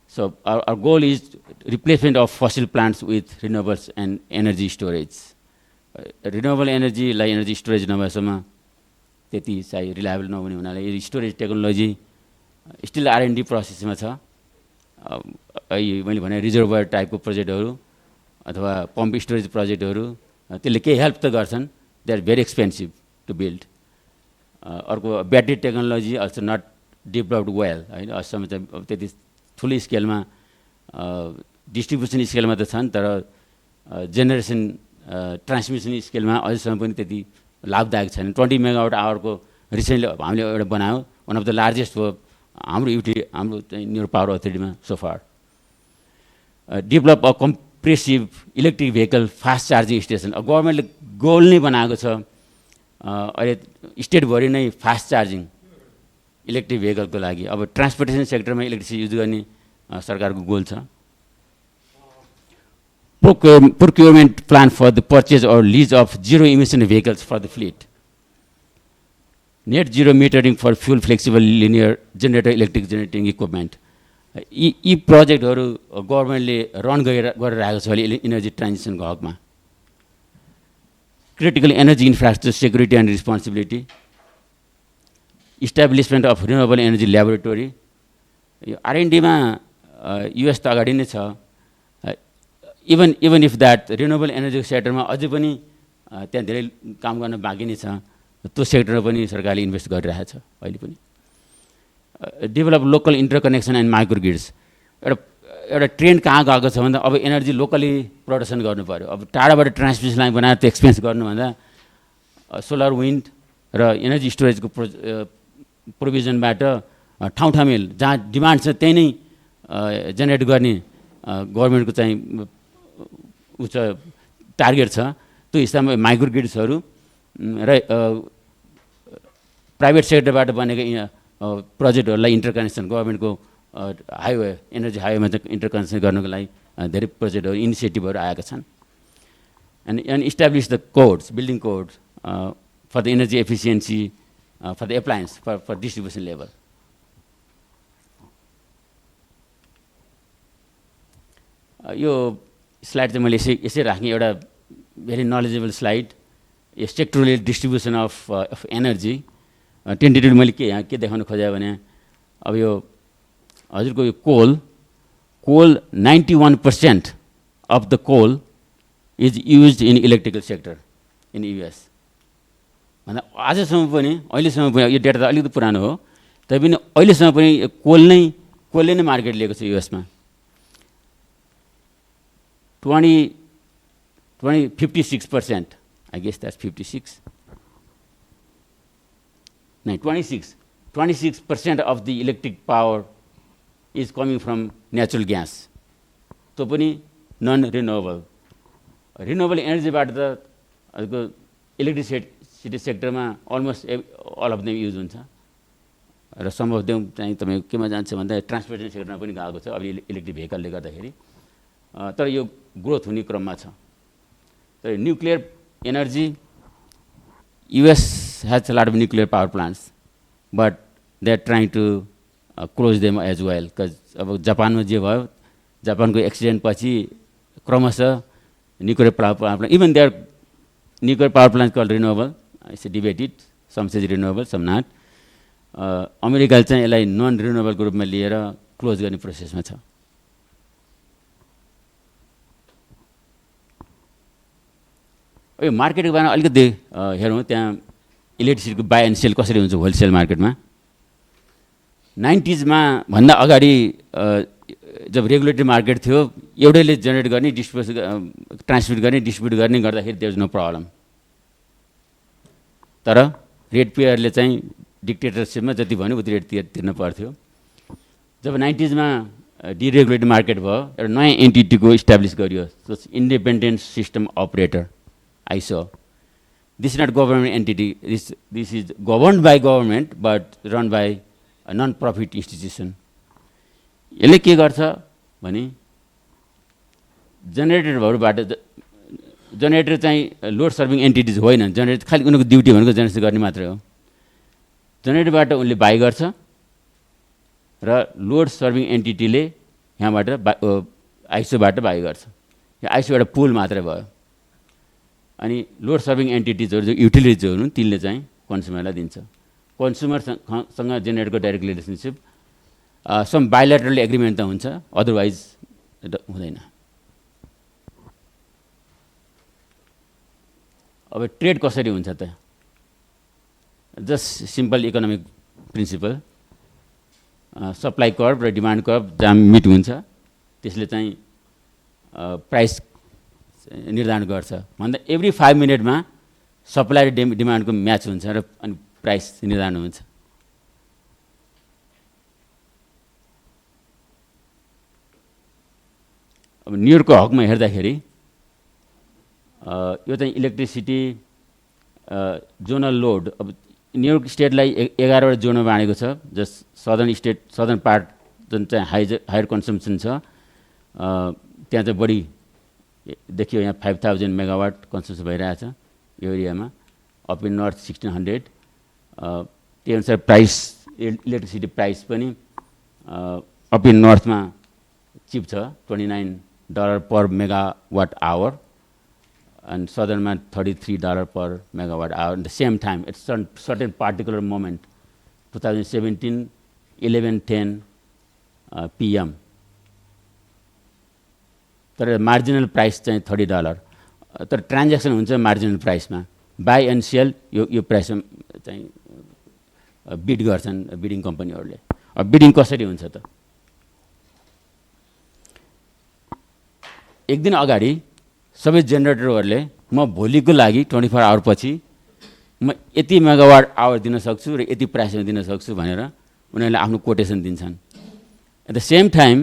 So our goal is replacement of fossil plants with renewables and energy storage. Renewable energy like energy storage नभएसम्म त्यति चाहिँ रिलायबल नहुने हुनाले यो स्टोरेज टेक्नोलोजी स्टिल R&D प्रोसेसमा छ। मैले भने रिजर्भर टाइपको प्रोजेक्टहरू अथवा पम्प स्टोरेज प्रोजेक्टहरू त्यसले केही हेल्प त गर्छन्, they are very expensive to build. अर्को battery technology also not developed well होइन, अहिलेसम्म चाहिँ त्यति ठुलो स्केलमा डिस्ट्रिब्युसन स्केलमा त छन्, तर जेनेरेसन ट्रान्समिसन स्केलमा अहिलेसम्म पनि त्यति लाभदायक छैन। 20 मेगावाट आवरको रिसेन्टली हामीले एउटा बनायौँ, वान अफ द लार्जेस्ट हो हाम्रो हाम्रो न्युरो पावर अथोरिटीमा so far. Develop a comprehensive electric vehicle fast charging station, गभर्मेन्टले गोल नै बनाएको छ अहिले स्टेटभरि नै फास्ट चार्जिङ इलेक्ट्रिक भेहिकलको लागि। अब ट्रान्सपोर्टेसन सेक्टरमा इलेक्ट्रिसिटी युज गर्ने सरकारको गोल छ। Procurement plan for the purchase or lease of zero emission vehicles for the fleet. Net zero metering for fuel flexible linear generator electric generating equipment. यी प्रोजेक्टहरू गभर्मेन्टले रन गरिरहेको छ अहिले इनर्जी ट्रान्जिसनको हकमा। Critical energy infrastructure security and responsibility, establishment of renewable energy laboratory. यो R&Dमा US त अगाडि नै छ। Even if that renewable energy सेक्टरमा अझै पनि त्यहाँ धेरै काम गर्न बाँकी नै छ, त्यो सेक्टरमा पनि सरकारले इन्भेस्ट गरिरहेको छ अहिले पनि। Develop local interconnection and micro grids, एउटा ट्रेन्ड कहाँ गएको छ भन्दा अब एनर्जी लोकली प्रडक्सन गर्नु पऱ्यो। अब टाढाबाट ट्रान्समिसन लाइन बनाएर त्यो एक्सपेन्स गर्नुभन्दा सोलर विन्ड र एनर्जी स्टोरेजको प्रोभिजनबाट ठाउँ ठाउँमै जहाँ डिमान्ड छ त्यही नै जेनेरेट गर्ने गभर्मेन्टको चाहिँ उच्च टार्गेट छ। त्यो हिसाबमा माइक्रो ग्रिड्सहरू र प्राइभेट सेक्टरबाट बनेको प्रोजेक्टहरूलाई इन्टरकनेक्सन गभर्मेन्टको हाइवे एनर्जी हाइवेमा चाहिँ इन्टरकनेक्सन गर्नको लागि धेरै प्रोजेक्टहरू इनिसिएटिभहरू आएका छन्। And establish the codes building codes for the energy efficiency for the appliance for distribution level. यो स्लाइड चाहिँ मैले यसै राखेँ, एउटा भेरी नलेजेबल स्लाइड। यो sectoral distribution of energy tentative मैले यहाँ के देखाउन खोजेँ भने अब यो हजुरको यो coal 91% of the coal is used in electrical sector in US। भन्दा आजसम्म पनि अहिलेसम्म पनि यो डेटा त अलिकति पुरानो हो, तैपनि अहिलेसम्म पनि कोलले नै मार्केट लिएको छ US मा। 56%, I guess that's 56. No, 26% of the electric power is coming from natural gas. तो पनि non-renewable. Renewable energy बाट त इलेक्ट्रिसिटी सेक्टरमा almost all of them use हुन्छ र some of them चाहिँ तपाईँ केमा जान्छ भन्दा ट्रान्सपोर्टेसन सेक्टरमा पनि गएको छ अब इलेक्ट्रिक भेहिकलले गर्दाखेरि। तर यो ग्रोथ हुने क्रममा छ। तर nuclear energy US has a lot of nuclear power plants, but they are trying to close them as well. Because अब जापानमा जे भयो, जापानको एक्सिडेन्ट पछि क्रमशः nuclear power plant, even their nuclear power plants called renewable, it's debated, some say renewable, some not. अमेरिकाले चाहिँ यसलाई नन रिन्युएबलको रूपमा लिएर क्लोज गर्ने प्रोसेसमा छ। यो मार्केटको बारेमा अलिकति हेरौँ, त्यहाँ इलेक्ट्रिसिटीको बाई एन्ड सेल कसरी हुन्छ होलसेल मार्केटमा। 90s मा भन्दा अगाडि जब रेगुलेटरी मार्केट थियो, एउटैले जेनेरेट गर्ने ट्रान्समिट गर्ने डिस्ट्रिब्युट गर्ने गर्दाखेरि देयर इज नो प्रब्लम। तर रेट पेयरले चाहिँ डिक्टेटरसिपमा जति भन्यो उति रेट तिर्न पर्थ्यो। जब 90s मा डिरेगुलेटेड मार्केट भयो, एउटा नयाँ एन्टिटीको इस्टाब्लिस गरियो, independent system operator ISO. This is not government entity. This is governed by government but run by a non-profit institution. यसले के गर्छ भने जेनेरेटर चाहिँ लोड सर्भिङ एन्टिटिज होइन, जेनेरेटर खालि उनीहरूको ड्युटी भनेको जेनेरेट गर्ने मात्रै हो। जेनेरेटरबाट उनले बाई गर्छ र लोड सर्भिङ एन्टिटीले यहाँबाट ISOबाट बाई गर्छ। यो ISO एउटा पुल मात्रै भयो। अनि लोड सर्भिङ एन्टिटिजहरू जो युटिलिटिजहरू हुन् तिनले चाहिँ कन्ज्युमरलाई दिन्छ। कन्ज्युमरसँग जेनेरेटरको direct relationship some bilateral agreement त हुन्छ, अदरवाइज हुँदैन। अब ट्रेड कसरी हुन्छ त? Just simple economic principle, supply curve र डिमान्ड कर्भ जहाँ मिट हुन्छ त्यसले चाहिँ प्राइस निर्धारण गर्छ भन्दा एभ्री 5 मिनटमा सप्लाई र डिमान्डको म्याच हुन्छ र अनि प्राइस निर्धारण हुन्छ। अब न्युयोर्कको हकमा हेर्दाखेरि यो चाहिँ इलेक्ट्रिसिटी जोनल लोड, अब न्युयोर्क स्टेटलाई 11वटा जोनमा बाँडेको छ, जस सदर्न पार्ट जुन चाहिँ हायर कन्सम्सन छ त्यहाँ चाहिँ बढी देखियो, यहाँ 5000 मेगावाट कन्सम्सन भइरहेछ यो एरियामा, अप इन नर्थ 1600। त्यही अनुसार प्राइस इलेक्ट्रिसिटी प्राइस पनि अप इन नर्थमा चिप छ, $29 पर megawatt our, and southern $33 per megawatt hour. At the same time, at certain particular moment, 2017, 11:10 PM. तर मार्जिनल प्राइस चाहिँ $30, तर ट्रान्ज्याक्सन हुन्छ मार्जिनल प्राइसमा, बाई एन्ड सेल यो प्राइसमा चाहिँ बिड गर्छन् बिडिङ कम्पनीहरूले। अब बिडिङ कसरी हुन्छ त? एक दिन अगाडि सबै जेनेरेटरहरूले म भोलिको लागि 24 आवर पछि म यति मेगावाट आवर दिन सक्छु र यति प्राइसमा दिन सक्छु भनेर उनीहरूले आफ्नो कोटेसन दिन्छन्। एट द सेम टाइम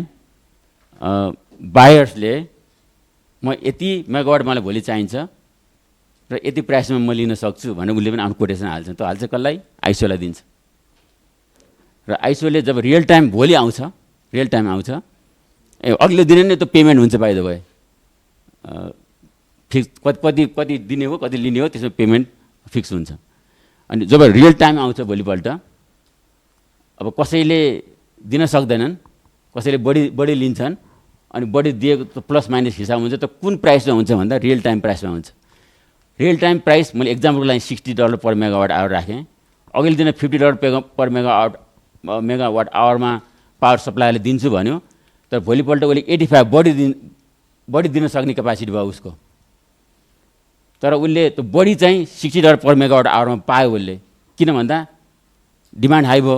बायर्सले म यति मेगावाट मलाई भोलि चाहिन्छ र यति प्राइसमा म लिन सक्छु भनेर उसले पनि आफ्नो कोटेसन हाल्छ। त्यो हाल्छ कसलाई? आइसोलाई दिन्छ। र आइसोले जब रियल टाइम भोलि आउँछ, रियल टाइम आउँछ, अघिल्लो दिन नै त्यो पेमेन्ट हुन्छ बाइ द वे, फिक्स कति दिने हो कति लिने हो त्यसमा पेमेन्ट फिक्स हुन्छ। अनि जब रियल टाइम आउँछ भोलिपल्ट, अब कसैले दिन सक्दैनन्, कसैले बढी लिन्छन्, अनि बढी दिएको प्लस माइनस हिसाब हुन्छ, त कुन प्राइसमा हुन्छ भन्दा रियल टाइम प्राइसमा हुन्छ। रियल टाइम प्राइस मैले एक्जाम्पलको लागि $60 पर मेगावाट आवर राखेँ, अघिल्लो दिन $50 पर मेगावाट आवरमा पावर सप्लाईले दिन्छु भन्यो, तर भोलिपल्ट उसले 85 बढी दिन सक्ने क्यापासिटी भयो उसको, तर उसले त्यो बढी चाहिँ $60 पर मेगावाट आवरमा पायो उसले। किन भन्दा डिमान्ड हाई भयो,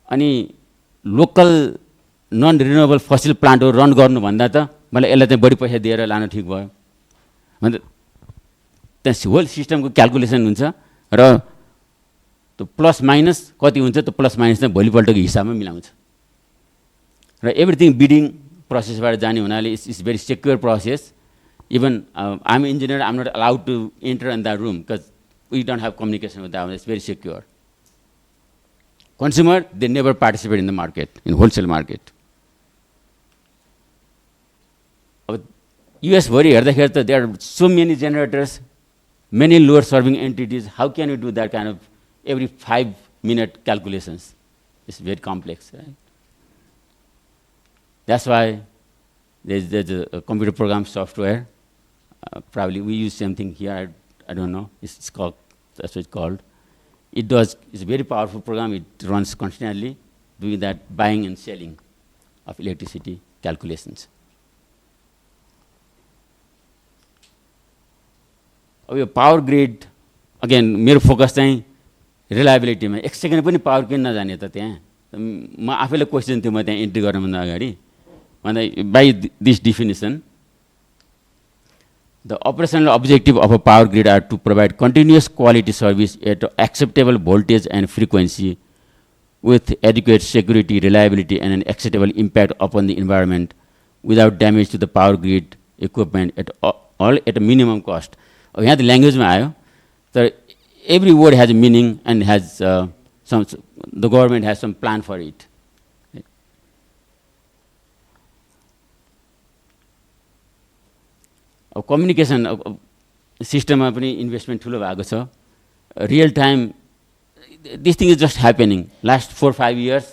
अनि लोकल नन रिन्युएबल फसिल प्लान्टहरू रन गर्नुभन्दा त मलाई यसलाई चाहिँ बढी पैसा दिएर लानु ठिक भयो भन्दा त्यहाँ होल सिस्टमको क्यालकुलेसन हुन्छ र त्यो प्लस माइनस कति हुन्छ, त्यो प्लस माइनस चाहिँ भोलिपल्टको हिसाबमा मिलाउँछ। र एभ्रिथिङ बिडिङ प्रोसेसबाट जाने हुनाले it's very secure process. Even I am engineer, I am not allowed to enter in that room because we don't have communication with that, it's very secure. Consumer, they never participate in the market, in wholesale market. US भरि हेर्दाखेरि त there are so many generators, many lower serving entities. How can you do that kind of every 5-minute calculations? It's very complex, right? That's why there's a computer program software. Probably we use same thing here. I don't know. It's called, that's what it's called. It's a very powerful program. It runs constantly, doing that buying and selling of electricity calculations. अब यो पावर ग्रिड अगेन मेरो फोकस चाहिँ रिलायबिलिटीमा, एक सेकेन्ड पनि पावर किन नजाने त त्यहाँ, म आफैले क्वेसन थियो म त्यहाँ एन्ट्री गर्नुभन्दा अगाडि भन्दा by this definition the operational objective of a power grid are to provide continuous quality service at acceptable voltage and frequency with adequate security, reliability, and an acceptable impact upon the environment without damage to the power grid equipment at all at a minimum cost. यहाँ त ल्याङ्ग्वेजमा आयो, तर every word has a meaning and has the government has some plan for it. अब कम्युनिकेसन सिस्टममा पनि इन्भेस्टमेन्ट ठुलो भएको छ। Real time this thing is just happening last 4-5 years।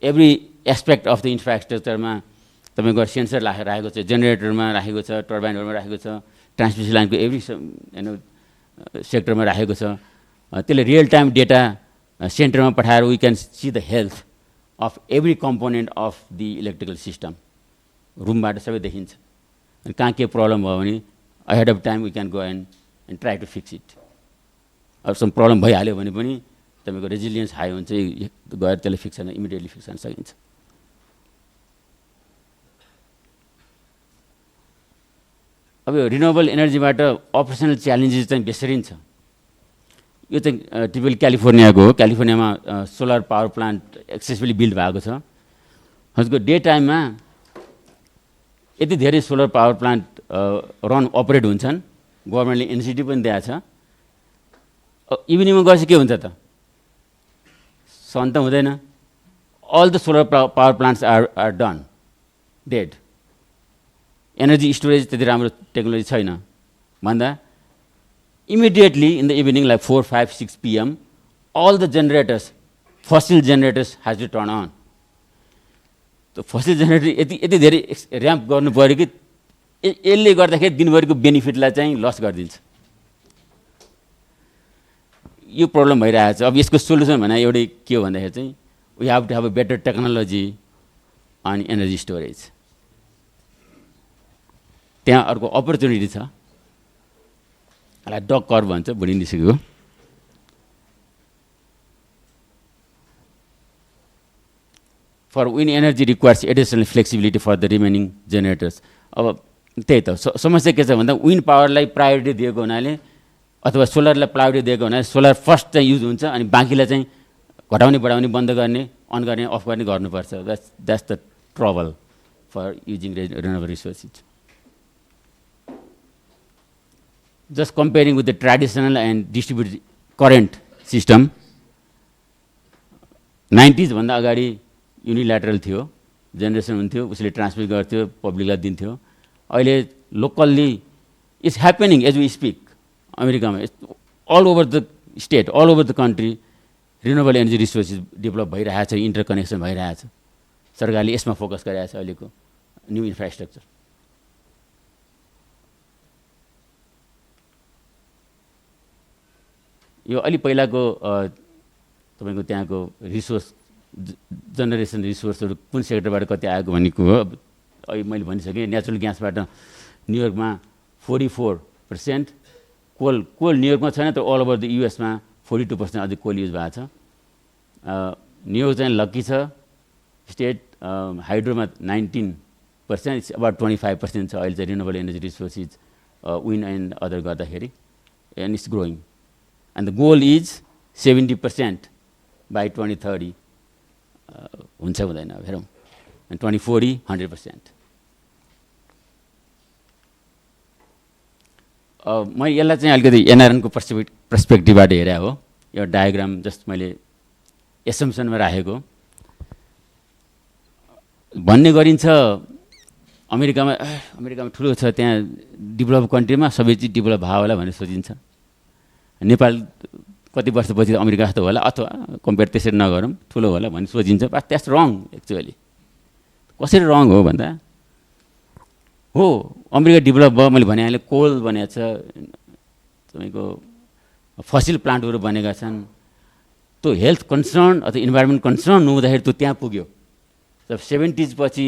Every aspect of the इन्फ्रास्ट्रक्चरमा तपाईँको सेन्सर राखेको छ, जेनेरेटरमा राखेको छ, टर्बाइनहरूमा राखेको छ, ट्रान्समिसन लाइनको एभ्री सेक्टरमा राखेको छ। त्यसले रियल टाइम डेटा सेन्टरमा पठाएर we can see the health of every component of the electrical system, रुमबाट सबै देखिन्छ। अनि कहाँ के प्रब्लम भयो भने ahead of time we can go and try to fix it. अब some problem भइहाल्यो भने पनि तपाईको रेजिलियन्स हाई हुन्छ, गएर त्यसले फिक्स गर्न इमिडिएटली फिक्स गर्न सकिन्छ। अब यो रिन्युएबल एनर्जीबाट अपरेसनल च्यालेन्जेस चाहिँ बेसरी छ। यो चाहिँ टिपिकल क्यालिफोर्नियाको हो। क्यालिफोर्नियामा solar power plant successfully build भएको छ। हजुरको डे टाइममा यति धेरै solar power plant run operate हुन्छन्, गभर्मेन्टले इनिसिएटिभ पनि दिएको छ। इभिनिङमा गएपछि के हुन्छ त? सन त हुँदैन। All the solar power plants are done, dead. Energy storage त्यति राम्रो टेक्नोलोजी छैन भन्दा immediately in the evening like 4, 5, 6 p.m. all the generators, fossil generators has to turn on. So fossil generator यति धेरै र्याम्प गर्नु पर्यो कि यसले गर्दाखेरि दिनभरिको बेनिफिटलाई चाहिँ लस गरिदिन्छ। यो प्रब्लम भइरहेको छ। अब यसको सोल्युसन भने एउटै के हो भन्दाखेरि चाहिँ we have to have a better technology on energy storage. त्यहाँ अर्को अपर्च्युनिटी छ, डग कर्भ भन्छ, भुलिनिसकेको। For wind energy requires additional flexibility for the remaining generators. अब त्यही त समस्या के छ भन्दा विन्ड पावरलाई प्रायोरिटी दिएको हुनाले अथवा सोलरलाई प्रायोरिटी दिएको हुनाले सोलर फर्स्ट चाहिँ युज हुन्छ अनि बाँकीलाई चाहिँ घटाउने बढाउने बन्द गर्ने अन गर्ने अफ गर्ने गर्नुपर्छ। That's the trouble for using renewable resources. Just comparing with the traditional and distributed current system, 90s भन्दा अगाडि युनिल्याटरल थियो, जेनेरेसन हुन्थ्यो, उसले ट्रान्समिट गर्थ्यो, पब्लिकलाई दिन्थ्यो। अहिले locally it's happening as we speak. अमेरिकामा all over the state, all over the country renewable energy resources develop भइरहेछ, इन्टरकनेक्सन भइरहेछ। सरकारले यसमा फोकस गरिरहेछ अहिलेको न्यू इन्फ्रास्ट्रक्चर। यो अलि पहिलाको तपाईको त्यहाँको रिसोर्स जेनेरेसन रिसोर्सहरू कुन सेक्टरबाट कति आएको भनेको हो। अहिले मैले भनिसकेँ नेचुरल ग्यासबाट न्युयोर्कमा 44%, कोल न्युयोर्कमा छैन तर अल ओभर द युएसमा 42% अझै कोल युज भएको छ। न्युयोर्क चाहिँ लक्की छ स्टेट। हाइड्रोमा 19%, इट्स अबाउट 25% छ अहिले चाहिँ renewable energy resources wind and other गर्दाखेरि, and it's growing. And the goal is 70% by 2030. हुन्छ हुँदैन हेरौँ, and 2040 100%. मैले यसलाई चाहिँ अलिकति एनआरएनको पर्सपेक्टिभबाट हेरे हो। यो डायग्राम जस्ट मैले एसम्पसनमा राखेको। भन्ने गरिन्छ अमेरिकामा ठुलो छ, त्यहाँ डेभलप कन्ट्रीमा सबै चिज डेभलप भयो होला भनेर सोचिन्छ। नेपाल कति वर्षपछि अमेरिका जस्तो होला अथवा कम्पेयर त्यसरी नगरौँ ठुलो होला भन्ने सोचिन्छ। But that's wrong actually. कसरी रङ हो भन्दा हो अमेरिका डेभलप भयो, मैले भने कोल बनेको छ, तपाईँको फसिल प्लान्टहरू बनेका छन्। त्यो हेल्थ कन्सर्न अथवा इन्भाइरोमेन्ट कन्सर्न नहुँदाखेरि त्यो त्यहाँ पुग्यो। जब 70s पछि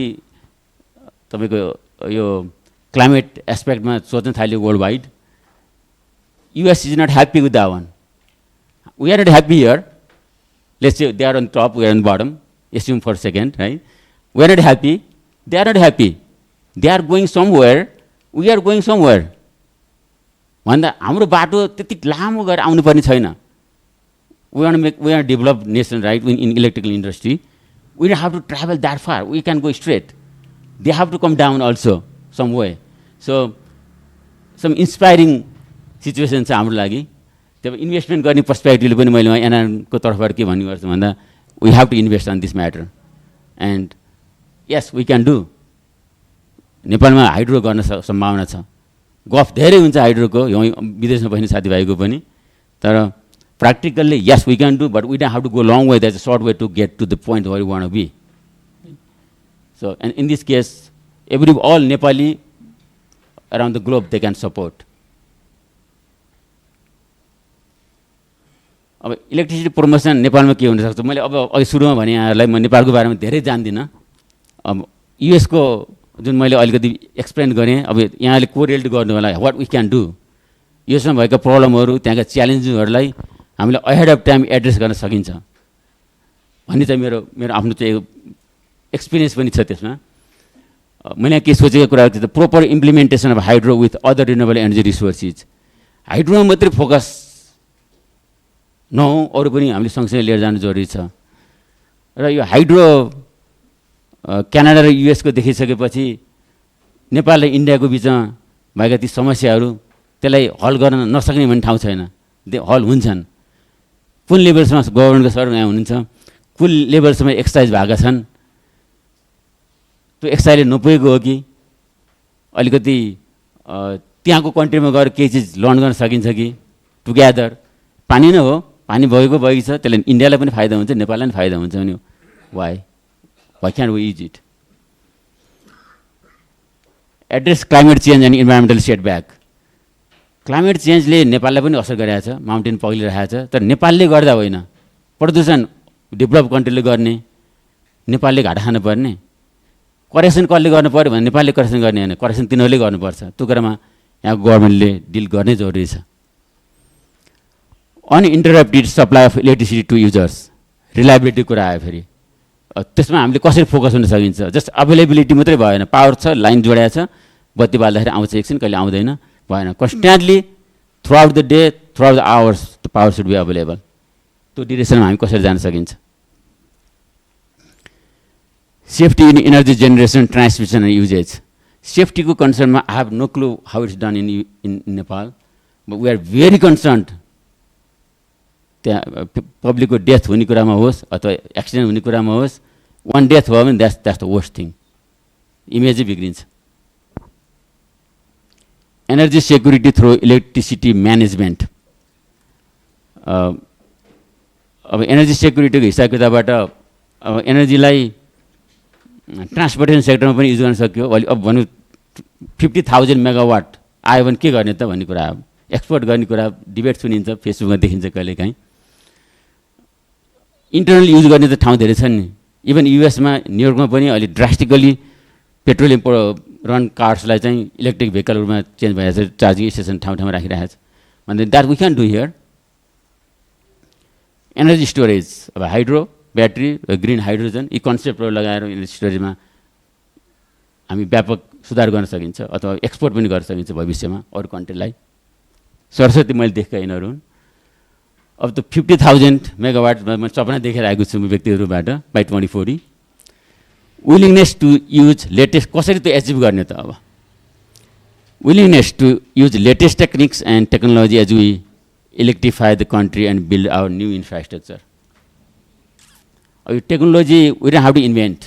तपाईँको यो क्लाइमेट एस्पेक्टमा सोच्न थाल्यो world wide. US is not happy with that one. We are not happy here. Let's say they are on top, we are on bottom. Assume for a second, right? We are not happy. They are not happy. They are going somewhere. We are going somewhere. भन्दा हाम्रो बाटो त्यति लामो गएर आउनुपर्ने छैन। We are a developed nation, right? In electrical industry, we don't have to travel that far. We can go straight. They have to come down also some way. So, some inspiring situation छ हाम्रो लागि। त्यही इन्भेस्टमेन्ट गर्ने पर्सपेक्टिभले पनि मैले एनआरएनको तर्फबाट के भन्ने गर्छु भन्दा we have to invest on this matter and yes we can do. नेपालमा हाइड्रो गर्न सम्भावना छ। गफ धेरै हुन्छ हाइड्रोको, यो विदेशमा बस्ने साथीभाइको पनि, तर practically yes we can do but we don't have to go long way, that's a short way to get to the point where we want to be. So and in this case all Nepali around the globe they can support. अब इलेक्ट्रिसिटी प्रमोसन नेपालमा के हुनसक्छ, मैले अब अघि सुरुमा भने यहाँहरूलाई म नेपालको बारेमा धेरै जान्दिनँ। अब युएसको जुन मैले अलिकति एक्सप्लेन गरेँ, अब यहाँले कोरिलेट गर्नु होला व्हाट वी क्यान डु, यसमा भएका प्रब्लमहरू, त्यहाँका च्यालेन्जेसहरूलाई हामीले अहेड अफ टाइम एड्रेस गर्न सकिन्छ भन्ने चाहिँ मेरो आफ्नो चाहिँ एक्सपिरियन्स पनि छ त्यसमा। मैले के सोचेको कुरा चाहिँ proper implementation of hydro with other renewable energy resources, हाइड्रोमा मात्रै फोकस नहो, अरू पनि हामीले सँगसँगै लिएर जानु जरुरी छ। र यो हाइड्रो क्यानाडा र युएसको देखिसकेपछि नेपाल र इन्डियाको बिचमा भएका ती समस्याहरू त्यसलाई हल गर्न नसक्ने भन्ने ठाउँ छैन, हल हुन्छन्। कुन लेभलसम्म गभर्मेन्टको सर यहाँ हुनुहुन्छ, कुन लेभलसम्म एक्सर्साइज भएका छन्, त्यो एक्सर्साइजले नपुगेको हो कि अलिकति त्यहाँको कन्ट्रीमा गएर केही चिज लर्न गर्न सकिन्छ कि टुगेदर। पानी नै हो, पानी बगेको बगेको छ, त्यसले इन्डियालाई पनि फाइदा हुन्छ, नेपाललाई पनि फाइदा हुन्छ भने why can we use it. Address climate change and environmental setback. Climate चेन्जले नेपाललाई पनि असर गरिरहेछ, माउन्टेन पग्लिरहेको छ, तर नेपालले गर्दा होइन, प्रदूषण डेभलप कन्ट्रीले गर्ने, नेपालले घाटा खानुपर्ने। करेक्सन कसले गर्नु पऱ्यो भने नेपालले करेक्सन गर्ने होइन, करेक्सन तिनीहरूले गर्नुपर्छ। त्यो कुरामा यहाँको गभर्मेन्टले डिल गर्नै जरुरी छ। Uninterrupted supply of electricity to users, reliability कुरा आयो फेरि, त्यसमा हामीले कसरी फोकस हुन सकिन्छ। जस्ट अभाइलेबिलिटी मात्रै भएन, पावर छ, लाइन जोडिएको छ, बत्ती बाल्दाखेरि आउँछ एकछिन, कहिले आउँदैन, भएन। Constantly throughout the day, throughout the hours the power should be available. त्यो डिरेक्सनमा हामी कसरी जान सकिन्छ। Safety in energy generation, transmission and uses. सेफ्टीको कन्सर्नमा I have no clue how it's done in Nepal, but we are very concerned. त्यहाँ पब्लिकको डेथ हुने कुरामा होस् अथवा एक्सिडेन्ट हुने कुरामा होस्, वान डेथ भयो भने द्याट्स द वर्स्ट थिङ, इमेजै बिग्रिन्छ। Energy security through electricity management. अब एनर्जी सेक्युरिटीको हिसाब किताबबाट अब एनर्जीलाई ट्रान्सपोर्टेसन सेक्टरमा पनि युज गर्न सक्यो। अब भनौँ 50,000 मेगावाट आयो भने के गर्ने त भन्ने कुरा, एक्सपोर्ट गर्ने कुरा डिबेट सुनिन्छ, फेसबुकमा देखिन्छ कहिलेकाहीँ। इन्टरनल युज गर्ने त ठाउँ धेरै छन् नि। इभन युएसमा, न्युयोर्कमा पनि अहिले ड्रास्टिकली पेट्रोलियम रन कार्सलाई चाहिँ इलेक्ट्रिक भेहिकलहरूमा चेन्ज भइरहेछ, चार्जिङ स्टेसन ठाउँ ठाउँमा राखिरहेको छ। भने that we can do here. Energy storage, अब हाइड्रो, ब्याट्री, ग्रिन हाइड्रोजन, यी कन्सेप्टहरू लगाएर एनर्जी स्टोरेजमा हामी व्यापक सुधार गर्न सकिन्छ अथवा एक्सपोर्ट पनि गर्न सकिन्छ भविष्यमा अरू कन्ट्रीलाई। सरस्वती मैले देखेका यिनीहरू हुन्। अब त 50,000 मेगावाट म सपना देखिरहेको छु व्यक्तिगत रूपबाट by 2040। Willingness to use latest, कसरी त्यो एचिभ गर्ने त। अब willingness to use latest techniques and technology as we electrify the country and build our new infrastructure. अब यो technology we don't have to invent,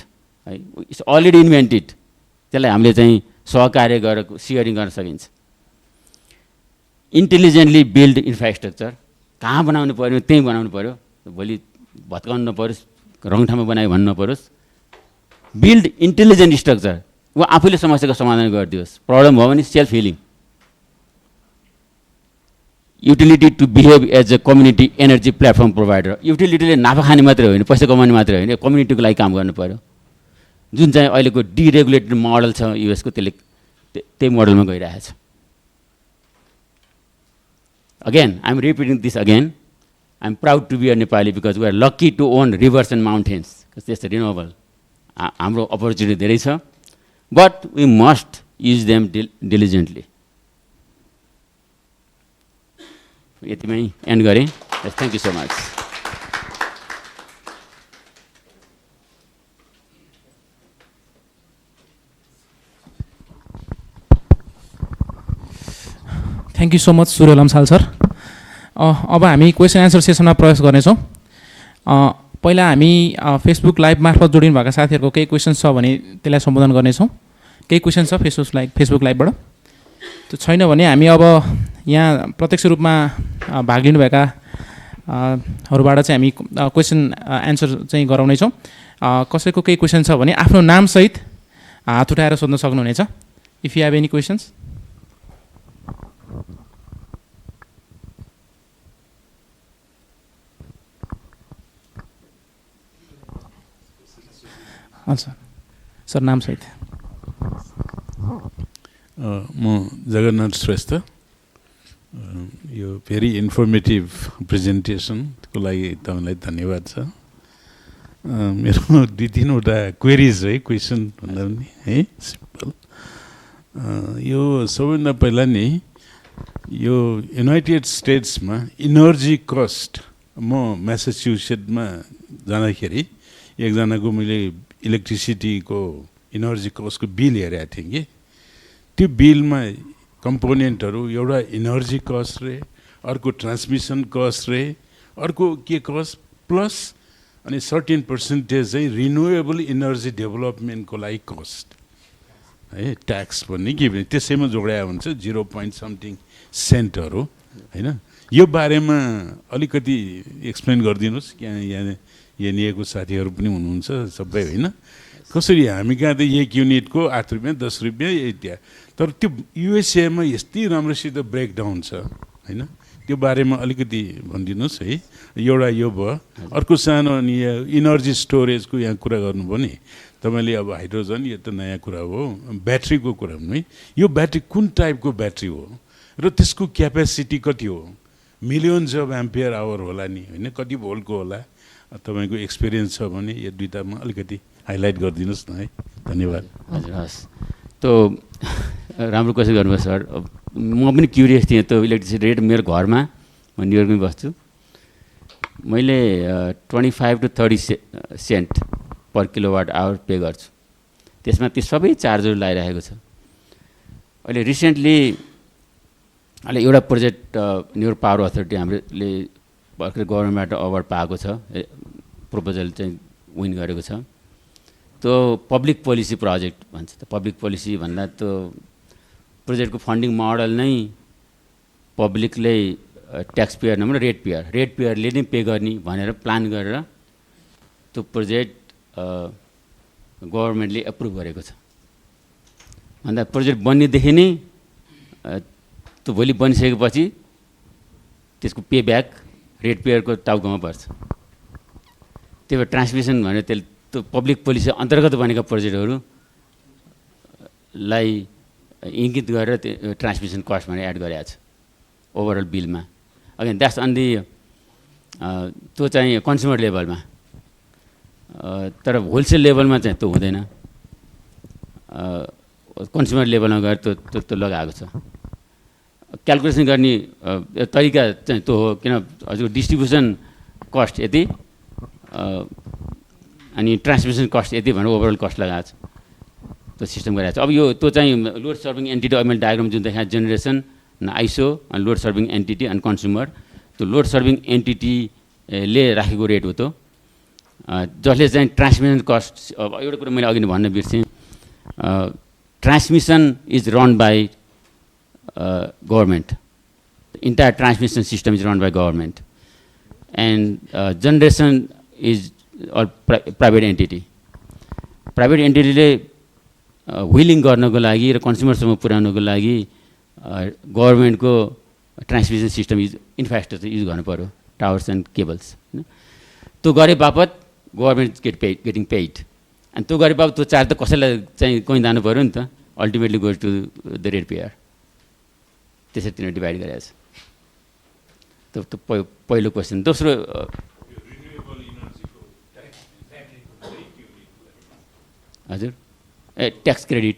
है, इट्स अलरेडी इन्भेन्टेड। त्यसलाई हामीले चाहिँ सहकार्य गरेर सेयरिङ गर्न सकिन्छ। इन्टेलिजेन्टली बिल्ड इन्फ्रास्ट्रक्चर, कहाँ बनाउनु पऱ्यो त्यहीँ बनाउनु पऱ्यो, भोलि भत्काउनु नपरोस्, रङठाउँमा बनायो भन्नु नपरोस्। बिल्ड इन्टेलिजेन्ट स्ट्रक्चर, ऊ आफूले समस्याको समाधान गरिदियोस्। प्रब्लम भयो भने self healing. Utility to behave as a community energy platform provider. युटिलिटीले नाफा खाने मात्रै होइन, पैसा कमाउने मात्रै होइन, कम्युनिटीको लागि काम गर्नु पऱ्यो। जुन चाहिँ अहिलेको डिरेगुलेटेड मोडल छ युएसको, त्यसले त्यही मोडलमा गइरहेछ। Again, I am repeating this again. I am proud to be a Nepali because we are lucky to own rivers and mountains because that's renewable. हाम्रो opportunity धेरै छ, but we must use them diligently. यतिमै एन्ड गरेँ। Thank you so much. Thank you so much Surya Lamsal sir. अब हामी क्वेसन एन्सर सेसनमा प्रवेश गर्नेछौँ। पहिला हामी फेसबुक लाइभ मार्फत जोडिनु भएका साथीहरूको केही क्वेसन्स छ भने त्यसलाई सम्बोधन गर्नेछौँ। केही क्वेसन छ फेसबुक लाइभबाट? त्यो छैन भने हामी अब यहाँ प्रत्यक्ष रूपमा भाग लिनुभएका हरूबाट चाहिँ हामी क्वेसन एन्सर चाहिँ गराउनेछौँ। कसैको केही क्वेसन छ भने आफ्नो नामसहित हात उठाएर सोध्न सक्नुहुनेछ। If you have any questions. अच्छा सर, नाम सहित। म जगन्नाथ श्रेष्ठ यो भेरी इन्फर्मेटिभ प्रेजेन्टेसनको लागि तपाईँलाई धन्यवाद छ। मेरो 2-3वटा क्वेरिज है, क्वेसन भन्दा पनि है, सिम्पल। यो सबैभन्दा पहिला नि यो युनाइटेड स्टेट्समा इनर्जी कस्ट, म म्यासाचुसेट्समा जाँदाखेरि एकजनाको मैले इलेक्ट्रिसिटीको इनर्जी कस्टको बिल हेरेको थिएँ कि त्यो बिलमा कम्पोनेन्टहरू एउटा इनर्जी कस्ट रे, अर्को ट्रान्समिसन कस्ट रे, अर्को के कस्ट प्लस अनि सर्टेन पर्सेन्टेज चाहिँ रिन्युएबल इनर्जी डेभलपमेन्टको लागि कस्ट है, ट्याक्स भन्ने के भने त्यसैमा जोड्या हुन्छ 0.something सेन्टहरू होइन। यो बारेमा अलिकति एक्सप्लेन गरिदिनुहोस्। यहाँ NEA को साथीहरू पनि हुनुहुन्छ सबै होइन, कसरी हामी कहाँ त 1 युनिटको 8 रुपियाँ 10 रुपियाँ इत्यादि, तर त्यो युएसएमा यस्तै राम्रोसित ब्रेकडाउन छ होइन, त्यो बारेमा अलिकति भनिदिनुहोस् है। एउटा यो भयो। अर्को सानो अनि इनर्जी स्टोरेजको यहाँ कुरा गर्नुभयो नि तपाईँले, अब हाइड्रोजन यो त नयाँ कुरा हो, ब्याट्रीको कुरा हुनु है। यो ब्याट्री कुन टाइपको ब्याट्री हो र त्यसको क्यापेसिटी कति हो? मिलियन्स अफ एम्पियर आवर होला नि होइन, कति भोल्टको होला? तपाईँको एक्सपिरियन्स छ भने यो दुईटामा अलिकति हाइलाइट गरिदिनुहोस् न है। धन्यवाद। हजुर, हस्। त राम्रो क्वेसन गर्नुभयो सर। म पनि क्युरियस थिएँ। त इलेक्ट्रिसिटी रेट मेरो घरमा, म न्युयोर्कमै बस्छु, मैले 25 to 30 cent per kilowatt hour pay गर्छु। त्यसमा त्यो सबै चार्जहरू लगाइरहेको छ। अहिले रिसेन्टली अहिले एउटा प्रोजेक्ट न्युयोर्क पावर अथोरिटी हाम्रोले भर्खर गभर्मेन्टबाट अवार्ड पाएको छ, प्रपोजल चाहिँ विन गरेको छ। त्यो पब्लिक पोलिसी प्रोजेक्ट भन्छ। त पब्लिक पोलिसी भन्दा त्यो प्रोजेक्टको फन्डिङ मोडल नै पब्लिकले ट्याक्स पेयर नभएर रेट पेयरले नै पे गर्ने भनेर प्लान गरेर त्यो प्रोजेक्ट गभर्मेन्टले एप्रुभ गरेको छ। भन्दा प्रोजेक्ट बन्नेदेखि नै त्यो भोलि बनिसकेपछि त्यसको पे ब्याक रेट पेयरको टाउकोमा पर्छ। त्यही भएर ट्रान्समिसन भनेर त्यो पब्लिक पोलिसी अन्तर्गत बनेका प्रोजेक्टहरूलाई इङ्गित गरेर त्यो ट्रान्समिसन कस्ट भनेर एड गरेको छ ओभरअल बिलमा। अगेन द्याट्स अन दि त्यो चाहिँ कन्ज्युमर लेभलमा, तर होलसेल लेभलमा चाहिँ त्यो हुँदैन। कन्ज्युमर लेभलमा गएर त्यो लगाएको छ। क्यालकुलेसन गर्ने तरिका चाहिँ त्यो हो, किन हजुरको डिस्ट्रिब्युसन कस्ट यति अनि ट्रान्समिसन कस्ट यति भनेर ओभरअल कस्ट लगाएको छ, त्यो सिस्टम गरिरहेको छ। अब यो त्यो चाहिँ लोड सर्भिङ एन्टिटी, मैले डायग्राम जुन देखाएँ, जेनेरेसन आइसो अनि लोड सर्भिङ एन्टिटी अनि कन्ज्युमर। त्यो लोड सर्भिङ एन्टिटीले राखेको रेट हो त्यो, जसले चाहिँ ट्रान्समिसन कस्ट। अब एउटा कुरा मैले अघि नै भन्न बिर्सेँ, transmission is run by government, entire transmission system is run by government, and generation is private entity. Private एन्टिटीले व्हिलिङ गर्नको लागि र कन्ज्युमरसम्म पुर्याउनको लागि गभर्मेन्टको ट्रान्समिसन सिस्टम इन्फ्रास्ट्रक्चर युज गर्नु पऱ्यो, टावर्स एन्ड केबल्स होइन। त्यो गरे बापत गभर्मेन्ट गेटिङ पेइड, अनि त्यो गरे बापत त्यो चार्ज त कसैलाई चाहिँ कहीँ जानु पऱ्यो नि त, ultimately goes to the rate payer. त्यसरी तिनीहरू डिभाइड गरेको छ। त्यो पहिलो क्वेसन। दोस्रो हजुर, ट्याक्स क्रेडिट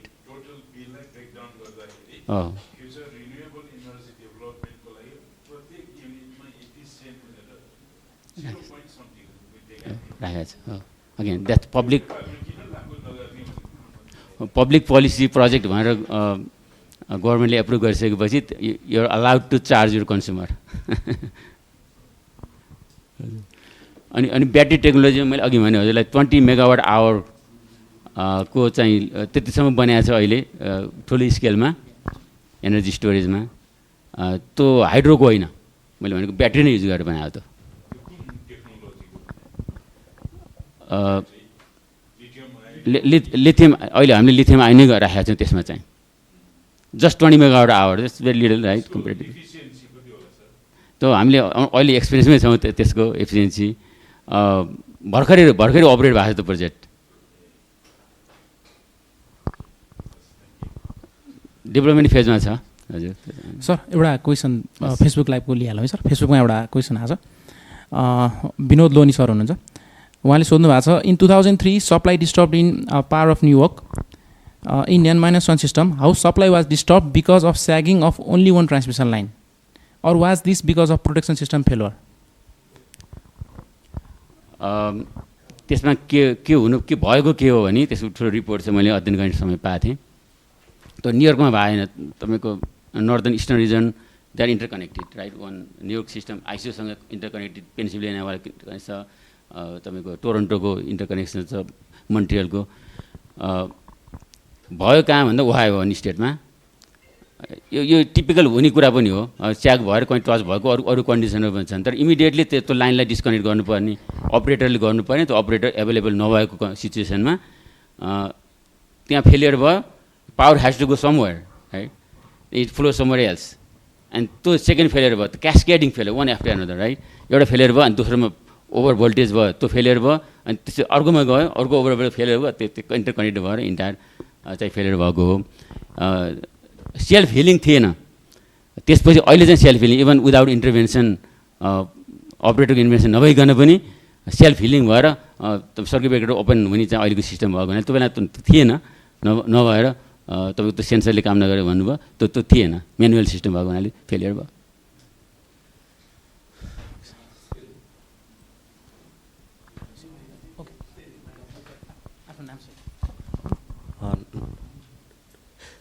राखेको छ। Again that public policy project भनेर गभर्मेन्टले एप्रुभ गरिसकेपछि you are allowed to charge your consumer. अनि ब्याट्री टेक्नोलोजीमा मैले अघि भने हजुरलाई 20 मेगावाट आवर को चाहिँ त्यतिसम्म बनाएको छ अहिले ठुलो स्केलमा एनर्जी स्टोरेजमा। त्यो हाइड्रोको होइन, मैले भनेको ब्याट्री नै युज गरेर बनाएको त। लिथियम, अहिले हामीले लिथियम आइन नै राखेका छौँ त्यसमा चाहिँ, just 20 megawatt hour, just very little right comparative. त्यो हामीले अहिले एक्सपिरियन्समै छौँ त्यसको एफिसियन्सी। भर्खरै अपग्रेड भएको छ त्यो प्रोजेक्ट। डेभलपमेन्ट फेजमा छ हजुर सर एउटा क्वेसन फेसबुक लाइभको लिइहालौँ है सर फेसबुकमा एउटा क्वेसन आएको छ विनोद लोनी सर हुनुहुन्छ उहाँले सोध्नु भएको छ in 2003 supply disturb in power of New York in N-1 system, how supply was disturbed because of sagging of only one transmission line? Or was this because of protection system failure? त्यसमा के हुनु के भएको के हो भने त्यसको ठुलो रिपोर्ट चाहिँ मैले अध्ययन गर्ने समय पाएको थिएँ त्यो न्युयोर्कमा भएन तपाईँको northern eastern region they are interconnected right one New York system आइसिओसँग इन्टरकनेक्टेड पेन्सिल्भेनियाबाट कनेक्ट छ तपाईँको टोरन्टोको इन्टरकनेक्सन छ मोन्ट्रियलको भयो कहाँ भन्दा ओहायो भन्ने स्टेटमा यो टिपिकल हुने कुरा पनि हो च्याक भएर कहीँ टच भएको अरू कन्डिसनहरू पनि छन् तर इमिडिएटली त्यो लाइनलाई डिस्कनेक्ट गर्नुपर्ने अपरेटरले गर्नुपर्ने त्यो अपरेटर एभाइलेबल नभएको सिचुएसनमा त्यहाँ फेलियर भयो power has to go somewhere right it flow somewhere else and त्यो सेकेन्ड फेलियर भयो cascading failure one after another right एउटा फेलियर भयो अनि दोस्रोमा ओभर भोल्टेज भयो त्यो फेलियर भयो अनि त्यसपछि अर्कोमा गयो अर्को ओभर फेलियर भयो त्यो इन्टरकनेक्ट भएर इन्टायर चाहिँ फेलियर भएको हो सेल्फ हिलिङ थिएन त्यसपछि अहिले चाहिँ self healing even without intervention अपरेटरको इन्टरभेन्सन नभइकन पनि सेल्फ हिलिङ भएर सर्किट ब्रेकर ओपन हुने चाहिँ अहिलेको सिस्टम भएको भने त्यो बेला थिएन नभएर तपाईँको त्यो सेन्सरले काम नगरेर भन्नुभयो त्यो थिएन म्यानुअल सिस्टम भएको हुनाले फेलियर भयो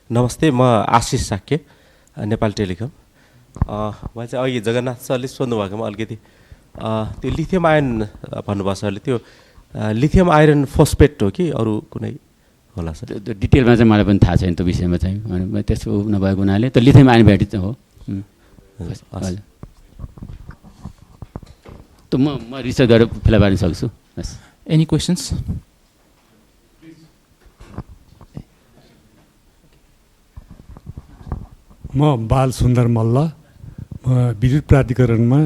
नमस्ते म आशिष साक्य नेपाल टेलिकम म चाहिँ अघि जगन्नाथ सरले सोध्नु भएकोमा अलिकति त्यो लिथियम आयन भन्नुभयो सरले त्यो लिथियम आइरन फोस्फेट हो कि अरू कुनै होला सर त्यो डिटेलमा चाहिँ मलाई पनि थाहा छैन त्यो विषयमा चाहिँ त्यसो नभएको हुनाले त्यो लिथियम आयन ब्याट्री चाहिँ हो हजुर त म रिसर्च गरेर फेला पार्न सक्छु एनी क्वेसन्स म बाल सुन्दर मल्ल म विद्युत प्राधिकरणमा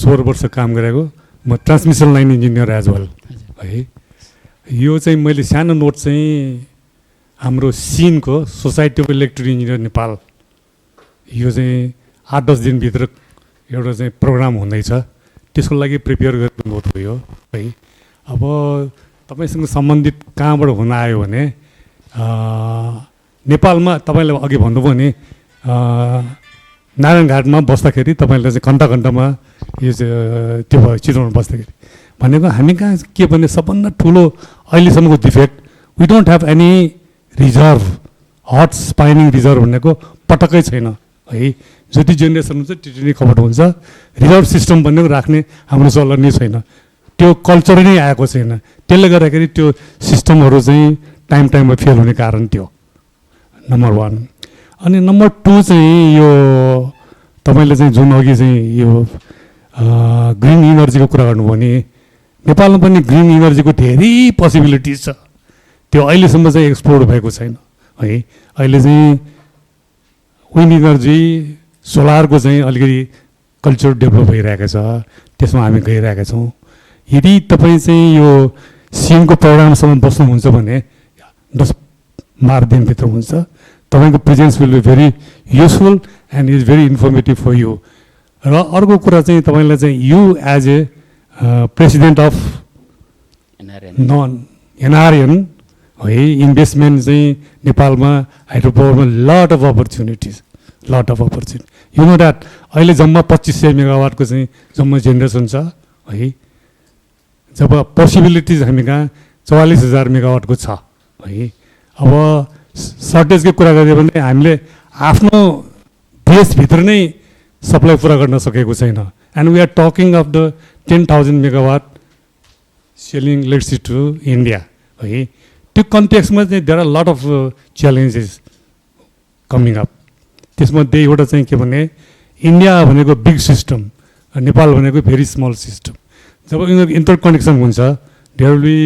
16 वर्ष काम गरेको म transmission line engineer as well है यो चाहिँ मैले सानो नोट चाहिँ हाम्रो सिनको society of electric engineer Nepal यो चाहिँ 8-10 दिनभित्र एउटा चाहिँ प्रोग्राम हुँदैछ त्यसको लागि प्रिपेयर गरेको नोट हो यो है अब तपाईँसँग सम्बन्धित कहाँबाट हुन आयो भने नेपालमा तपाईँले अघि भन्नुभयो नि नारायणघाटमा बस्दाखेरि तपाईँलाई चाहिँ घन्टा घन्टामा यो चाहिँ त्यो भयो चितवनमा बस्दाखेरि भनेको हामी कहाँ के भने सबभन्दा ठुलो अहिलेसम्मको defect we don't have any reserve hot spinning reserve भनेको पटक्कै छैन है जति जेनेरेसन हुन्छ त्यति नै खपत हुन्छ रिजर्भ सिस्टम भनेको राख्ने हाम्रो चलन नै छैन त्यो कल्चर नै आएको छैन त्यसले गर्दाखेरि त्यो सिस्टमहरू चाहिँ टाइममा फेल हुने कारण त्यो नम्बर 1 अनि नम्बर 2 चाहिँ यो तपाईँले चाहिँ जुन अघि चाहिँ यो ग्रिन इनर्जीको कुरा गर्नुभयो नि नेपालमा पनि ग्रिन इनर्जीको धेरै पोसिबिलिटिज छ त्यो अहिलेसम्म चाहिँ एक्सप्लोर भएको छैन है अहिले चाहिँ विन्ड इनर्जी सोलरको चाहिँ अलिकति कल्चर डेभलप भइरहेको छ त्यसमा हामी गइरहेका छौँ यदि तपाईँ चाहिँ यो सिएमको प्रोग्रामसम्म बस्नुहुन्छ भने 10-12 दिनभित्र हुन्छ तपाईँको presence will be very useful and is very informative for you र अर्को कुरा चाहिँ तपाईँलाई चाहिँ you as a president of NRN है इन्भेस्टमेन्ट चाहिँ नेपालमा हाइड्रो पावरमा lot of opportunities you know that अहिले जम्मा 2500 मेगावाटको चाहिँ जम्मा जेनेरेसन छ है जब पोसिबिलिटिज हामी कहाँ 44,000 मेगावाटको छ है अब सर्टेजको कुरा गऱ्यो भने हामीले आफ्नो देशभित्र नै सप्लाई पुरा गर्न सकेको छैन and we are talking of the 10,000 megawatt selling electricity to India है त्यो कन्टेक्समा चाहिँ there are lot of challenges coming up त्यसमध्ये एउटा चाहिँ के भने इन्डिया भनेको बिग सिस्टम नेपाल भनेको भेरी स्मल सिस्टम जब यिनीहरू इन्टरकनेक्सन हुन्छ there will be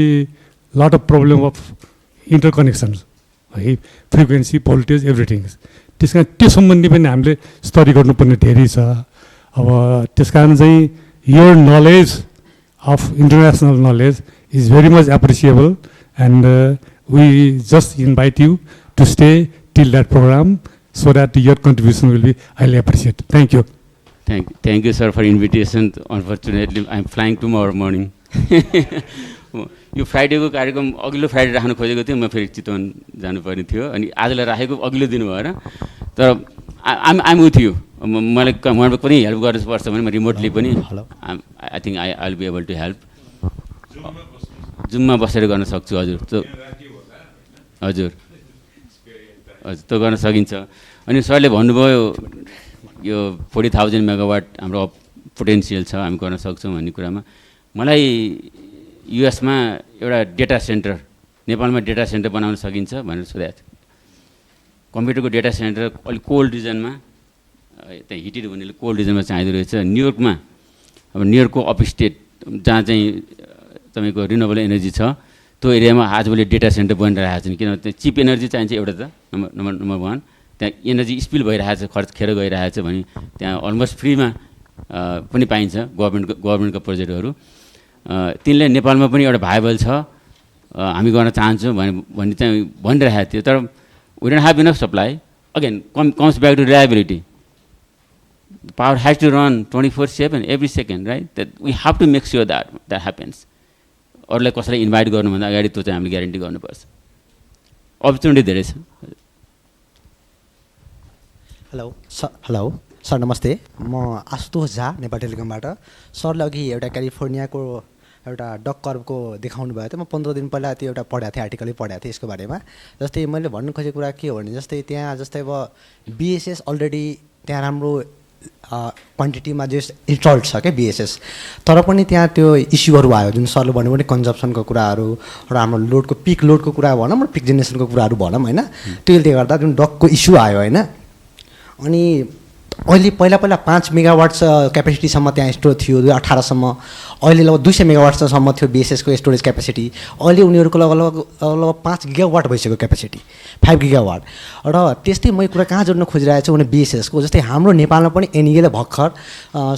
lot of problem of interconnection है फ्रिक्वेन्सी भोल्टेज एभ्रिथिङ त्यस कारण त्यो सम्बन्धी पनि हामीले स्टडी गर्नुपर्ने धेरै छ अब त्यस कारण चाहिँ यो knowledge of international knowledge is very much appreciable and we just invite you to stay till that program so that your contribution will be highly appreciated. Thank you. Thank you, sir, for invitation. Unfortunately, I'm flying tomorrow morning. यो फ्राइडेको कार्यक्रम अघिल्लो फ्राइडे राख्नु खोजेको थिएँ, म फेरि चितवन जानुपर्ने थियो अनि आजलाई राखेको अघिल्लो दिन भएर तर आइम विथ यु मलाई उहाँबाट पनि हेल्प गर्नुपर्छ भने म रिमोटली पनि I think I will be able to help जुममा बसेर गर्न सक्छु हजुर हजुर हजुर त्यो गर्न सकिन्छ अनि सरले भन्नुभयो यो 40,000 मेगावाट हाम्रो पोटेन्सियल छ हामी गर्न सक्छौँ भन्ने कुरामा मलाई युएसमा एउटा डेटा सेन्टर नेपालमा डेटा सेन्टर बनाउन सकिन्छ भनेर सोधेको थियो कम्प्युटरको डेटा सेन्टर अलिक कोल्ड रिजनमा त्यहाँ हिटेड हुनेले कोल्ड रिजनमा चाहिँदो रहेछ न्युयोर्कमा अब न्युयोर्कको अप स्टेट जहाँ चाहिँ तपाईँको रिन्युएबल एनर्जी छ त्यो एरियामा आजभोलि डेटा सेन्टर बनिरहेको छन् किनभने त्यहाँ चिप एनर्जी चाहिन्छ एउटा त नम्बर वान त्यहाँ एनर्जी स्पिल भइरहेको छ खर्च खेर गइरहेको छ भने त्यहाँ अलमोस्ट फ्रीमा पनि पाइन्छ गभर्मेन्टको प्रोजेक्टहरू तिनले नेपालमा पनि एउटा भाइबल छ हामी गर्न चाहन्छौँ भन्ने चाहिँ भनिरहेको थियो तर we don't have enough supply again comes back to reliability power has to run 24/7 every second right that we have to make sure that happens अरूलाई कसैलाई इन्भाइट गर्नुभन्दा अगाडि त्यो चाहिँ हामीले ग्यारेन्टी गर्नुपर्छ अपर्च्युनिटी धेरै छ हेलो सर नमस्ते म आशुतोष झा नेपाल टेलिकमबाट सरले अघि एउटा क्यालिफोर्नियाको एउटा डक कर्भको देखाउनु भएको थियो म 15 दिन पहिला त्यो एउटा पढाएको थिएँ आर्टिकलै पढाएको थिएँ यसको बारेमा जस्तै मैले भन्नु खोजेको कुरा के हो भने जस्तै त्यहाँ जस्तै अब बिएसएस अलरेडी त्यहाँ राम्रो क्वान्टिटीमा जो इन्स्टल्ड छ क्या बिएसएस तर पनि त्यहाँ त्यो इस्युहरू आयो जुन सरले भन्नुभयो नि कन्जम्सनको कुराहरू र हाम्रो लोडको पिक लोडको कुरा भनौँ र पिक जेनेरेसनको कुराहरू भनौँ होइन त्यसले गर्दा जुन डकको इस्यु आयो होइन अनि अहिले पहिला 5 मेगावाट क्यापेसिटीसम्म त्यहाँ स्टोर थियो 2018सम्म अहिले लगभग 200 मेगावाटसम्म थियो बिएसएसको स्टोरेज क्यापेसिटी अहिले उनीहरूको लगभग 5 गिगावाट भइसक्यो क्यापेसिटी 5 गिगावाट र त्यस्तै म कुरा कहाँ जोड्न खोजिरहेको छु भने बिएसएसको जस्तै हाम्रो नेपालमा पनि एनइएले भर्खर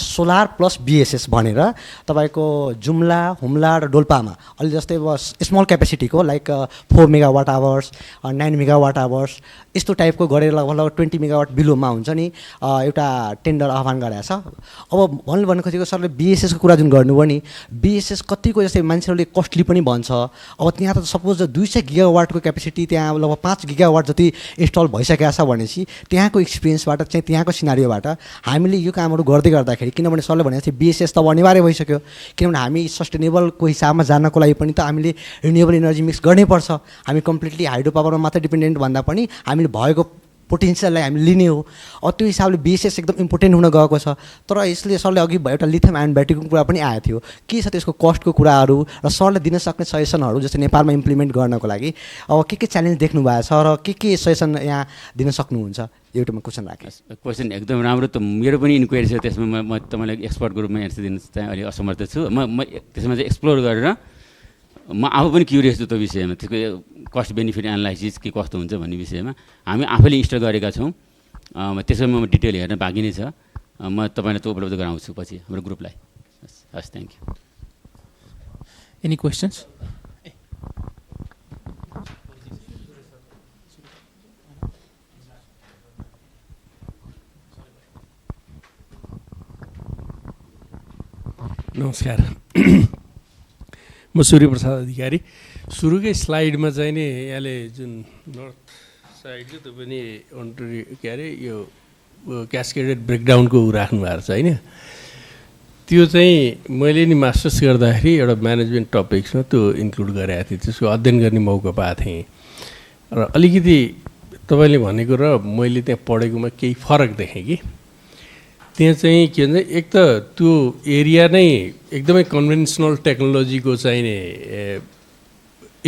सोलर प्लस बिएसएस भनेर तपाईँको जुम्ला हुम्ला र डोल्पामा अहिले जस्तै अब स्मल क्यापेसिटीको like 4 megawatt hours 9 megawatt hours यस्तो टाइपको गरेर लगभग 20 मेगावाट बिलोमा हुन्छ नि एउटा टेन्डर आह्वान गरेको छ अब भन्नु खोजेको सरले बिएसएसको कुरा जुन गर्नुभयो नि बिएसएस कतिको जस्तै मान्छेहरूले कस्टली पनि भन्छ अब त्यहाँ त सपोज 200 गिगावाटको क्यापेसिटी त्यहाँ लगभग 5 गिगावाट जति इन्स्टल भइसकेको छ भनेपछि त्यहाँको एक्सपिरियन्सबाट चाहिँ त्यहाँको सिनारियोबाट हामीले यो कामहरू गर्दै गर्दाखेरि किनभने सरले भने जस्तै बिएसएस त अब अनिवार्य भइसक्यो किनभने हामी सस्टेनेबलको हिसाबमा जानको लागि पनि त हामीले रिन्युएबल एनर्जी मिक्स गर्नैपर्छ हामी कम्प्लिटली हाइड्रो पावरमा मात्र डिपेन्डेन्ट भन्दा पनि हामीले भएको पोटेन्सियललाई हामीले लिने हो अब त्यो हिसाबले बिएसएस एकदम इम्पोर्टेन्ट हुन गएको छ तर यसले सरले अघि एउटा लिथियम आयन ब्याट्रीको कुरा पनि आएको थियो के छ त्यसको कस्टको कुराहरू र सरले दिन सक्ने सजेसनहरू जस्तै नेपालमा इम्प्लिमेन्ट गर्नको लागि अब के च्यालेन्ज देख्नु भएको छ र के सजेसन यहाँ दिन सक्नुहुन्छ एउटा म क्वेसन राखेँ क्वेसन एकदम राम्रो त मेरो पनि इन्क्वायरी छ त्यसमा म तपाईँलाई एक्सपर्टको रूपमा एन्सर दिन चाहिँ अलिक असमर्थ छु म त्यसमा चाहिँ एक्सप्लोर गरेर म आफू पनि क्युरियस छु त्यो विषयमा त्यसको कस्ट बेनिफिट एनालाइसिस के कस्तो हुन्छ भन्ने विषयमा हामी आफैले इन्स्टल गरेका छौँ त्यसमा म डिटेल हेर्न बाँकी नै छ म तपाईँलाई त्यो उपलब्ध गराउँछु पछि हाम्रो ग्रुपलाई हस् थ्याङ्क यू एनी क्वेसन्स नमस्कार म सूर्य प्रसाद अधिकारी सुरुकै स्लाइडमा चाहिँ नि यहाँले जुन नर्थ साइड त्यो पनि के अरे यो क्यास्केडेड ब्रेकडाउनको राख्नु भएको छ होइन त्यो चाहिँ मैले नि मास्टर्स गर्दाखेरि एउटा म्यानेजमेन्ट टपिक्समा त्यो इन्क्लुड गरेको थिएँ त्यसको अध्ययन गर्ने मौका पाएको थिएँ र अलिकति तपाईँले भनेको र मैले त्यहाँ पढेकोमा केही फरक देखेँ कि त्यहाँ चाहिँ के भन्छ एक त त्यो एरिया नै एकदमै कन्भेन्सनल टेक्नोलोजीको चाहिँ नि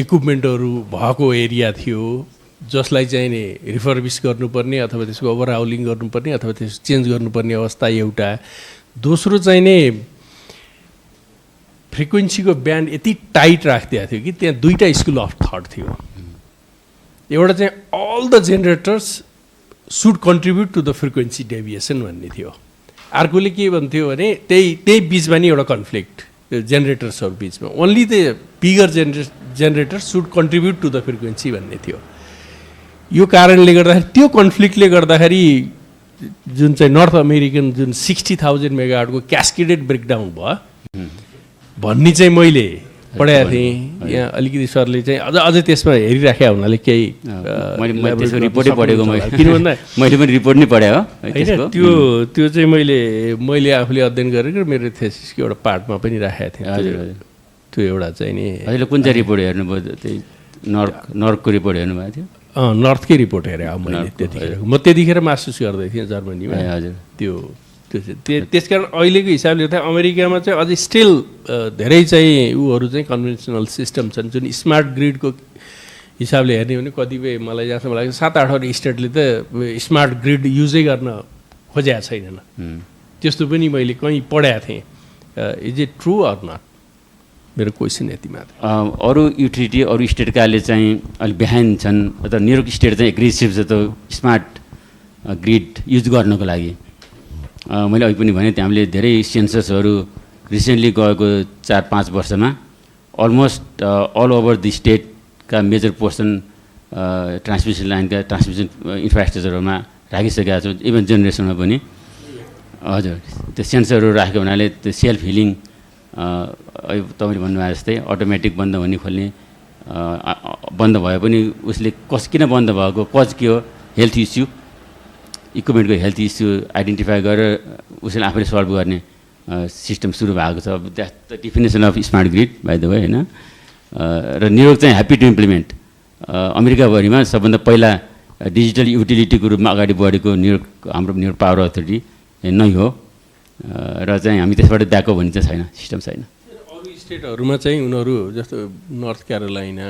इक्विपमेन्टहरू भएको एरिया थियो जसलाई चाहिँ नि रिफर्बिस गर्नुपर्ने अथवा त्यसको ओभरहाउलिङ गर्नुपर्ने अथवा त्यस चेन्ज गर्नुपर्ने अवस्था एउटा दोस्रो चाहिँ नि फ्रिक्वेन्सीको ब्यान्ड यति टाइट राखिदिएको थियो कि त्यहाँ दुईवटा स्कुल अफ थट थियो एउटा चाहिँ all the generators should contribute to the frequency deviation भन्ने थियो अर्कोले के भन्थ्यो भने त्यही बिचमा नि एउटा कन्फ्लिक्ट जेनेरेटर्सहरू बिचमा only the bigger generator should contribute to the frequency भन्ने थियो यो कारणले गर्दाखेरि त्यो कन्फ्लिक्टले गर्दाखेरि जुन चाहिँ नर्थ अमेरिकन जुन 60,000 मेगावाटको क्यास्केडेड ब्रेकडाउन भयो भन्ने चाहिँ मैले पढाएको थिएँ। यहाँ अलिकति सरले चाहिँ अझै त्यसमा हेरिराखेका हुनाले केही मैले त्यसको रिपोर्टै पढेको किन भन्दा मैले पनि रिपोर्ट नै पढेँ हो होइन त्यो चाहिँ मैले आफूले अध्ययन गरेर मेरो थेसिसको एउटा पार्टमा पनि राखेको थिएँ। हजुर त्यो एउटा चाहिँ नि हजुरले कुन चाहिँ रिपोर्ट हेर्नुभयो त्यही नर्कको रिपोर्ट हेर्नुभएको थियो? नर्थकै रिपोर्ट हेरेँ अब मैले त्यतिखेर। म त्यतिखेर मास्टर्स गर्दै थिएँ जर्मनीमा। हजुर त्यसकारण अहिलेको हिसाबले हेर्दा अमेरिकामा चाहिँ अझै स्टिल धेरै चाहिँ ऊहरू चाहिँ कन्भेन्सनल सिस्टम छन् जुन स्मार्ट ग्रिडको हिसाबले हेर्ने भने कतिपय मलाई जहाँसम्म लाग्छ 7-8 स्टेटले त स्मार्ट ग्रिड युजै गर्न खोजेका छैनन्। त्यस्तो पनि मैले कहीँ पढाएको थिएँ। Is it true or not? मेरो क्वेसन यति मात्र। अरू युटिलिटी अरू स्टेटकाले चाहिँ अलिक बिहाइन्ड छन् अथवा न्युयोर्क स्टेट चाहिँ एग्रेसिभ छ त स्मार्ट ग्रिड युज गर्नको लागि। मैले अघि पनि भने हामीले धेरै सेन्ससहरू रिसेन्टली गएको 4-5 वर्षमा अलमोस्ट अल ओभर द स्टेटका मेजर पोर्सन ट्रान्समिसन लाइनका ट्रान्समिसन इन्फ्रास्ट्रक्चरहरूमा राखिसकेका छौँ। इभन जेनेरेसनमा पनि हजुर त्यो सेन्सरहरू राखेको हुनाले त्यो सेल्फ हिलिङ तपाईँले भन्नुभयो जस्तै अटोमेटिक बन्द भन्ने खोल्ने बन्द भए पनि उसले किन बन्द भएको कज के हो हेल्थ इस्यु इक्विपमेन्टको हेल्थ इस्यु आइडेन्टिफाई गरेर उसले आफैले सल्भ गर्ने सिस्टम सुरु भएको छ। That's the definition of smart grid by the way होइन। र न्युयोर्क चाहिँ ह्याप्पी टु इम्प्लिमेन्ट। अमेरिकाभरिमा सबभन्दा पहिला डिजिटल युटिलिटीको रूपमा अगाडि बढेको हाम्रो न्युयोर्क पावर अथोरिटी नै हो र चाहिँ हामी त्यसबाट ब्याकअप भन्ने चाहिँ छैन, सिस्टम छैन। अरू स्टेटहरूमा चाहिँ उनीहरू जस्तो नर्थ क्यारोलाइना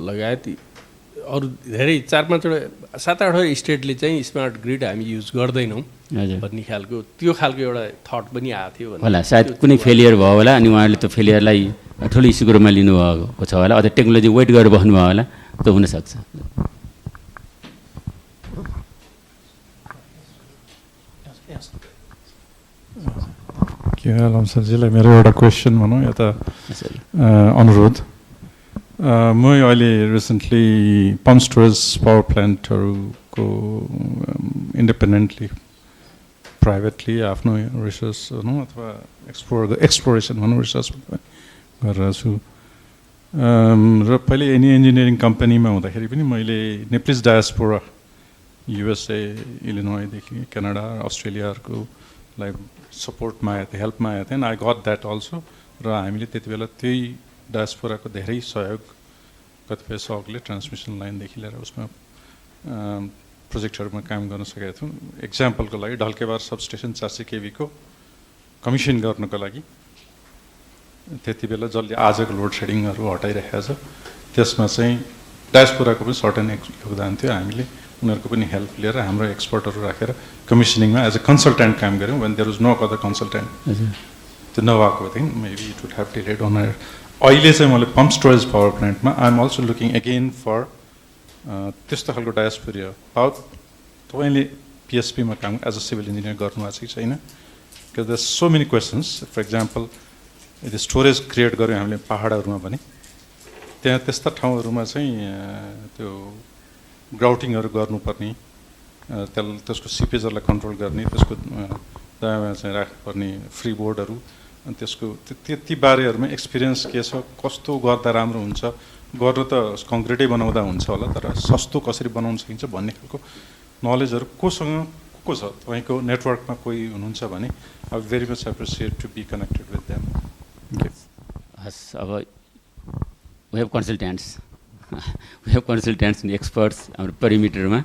लगायत अरू धेरै 4-5 7-8 स्टेटले चाहिँ स्मार्ट ग्रिड हामी युज गर्दैनौँ भन्ने खालको त्यो खालको एउटा थट पनि आएको थियो होला। सायद कुनै फेलियर भयो होला अनि उहाँहरूले त्यो फेलियरलाई ठुलो इस्युको रूपमा लिनुभएको छ होला अथवा टेक्नोलोजी वेट गरेर बस्नुभयो होला, त्यो हुनसक्छ। के हाल सरजीलाई मेरो एउटा क्वेसन भनौँ या त अनुरोध। म अहिले रिसेन्टली पम्प स्टोरेज पावर प्लान्टहरूको इन्डिपेन्डेन्टली प्राइभेटली आफ्नो रिसर्च भनौँ अथवा एक्सप्लोरेसन भनौँ रिसर्च गरेर छु। र पहिले NEA इन्जिनियरिङ कम्पनीमा हुँदाखेरि पनि मैले नेप्लिस डायस्पोरा USA इलिनोयदेखि क्यानाडा अस्ट्रेलियाहरूको लाइक सपोर्टमा आएको थियो, हेल्पमा आएको थियो। And I got that also. र हामीले त्यति बेला त्यही डायस्पोराको धेरै सहयोग कतिपय सहयोगले ट्रान्समिसन लाइनदेखि लिएर उसमा प्रोजेक्टहरूमा काम गर्न सकेका थियौँ। एक्जाम्पलको लागि ढल्केबार सबस्टेसन 400 kV को कमिसन गर्नको लागि त्यति बेला जसले आजको लोड सेडिङहरू हटाइरहेको छ त्यसमा चाहिँ डायस्पोराको पनि सर्टेन योगदान थियो। हामीले उनीहरूको पनि हेल्प लिएर हाम्रो एक्सपर्टहरू राखेर कमिसनिङमा एज अ कन्सल्टेन्ट काम गऱ्यौँ। When there was no other consultant त्यो नभएको थिएँ maybe it would have delayed on hour. अहिले चाहिँ मैले पम्प स्टोरेज पावर प्लान्टमा I am also looking again for त्यस्तो खालको डायस्पोरिया पावर। तपाईँले PSPमा काम एज अ सिभिल इन्जिनियर गर्नुभएको छ कि छैन? Because there so many questions. For example यदि स्टोरेज क्रिएट गऱ्यौँ हामीले पहाडहरूमा पनि त्यहाँ त्यस्ता ठाउँहरूमा चाहिँ त्यो ग्राउटिङहरू गर्नुपर्ने त्यसको सिपेजहरूलाई कन्ट्रोल गर्ने त्यसको दायाँमा चाहिँ राख्नुपर्ने फ्री बोर्डहरू अनि त्यसको त्यति बारेहरूमा एक्सपिरियन्स के छ, कस्तो गर्दा राम्रो हुन्छ, गर्नु त कङ्क्रिटै बनाउँदा हुन्छ होला तर सस्तो कसरी बनाउन सकिन्छ भन्ने खालको नलेजहरू कोसँग को छ? तपाईँको नेटवर्कमा कोही हुनुहुन्छ भने I very much appreciate to be connected with them. हस्, अब we have consultants and experts हाम्रो पेरिमिटरमा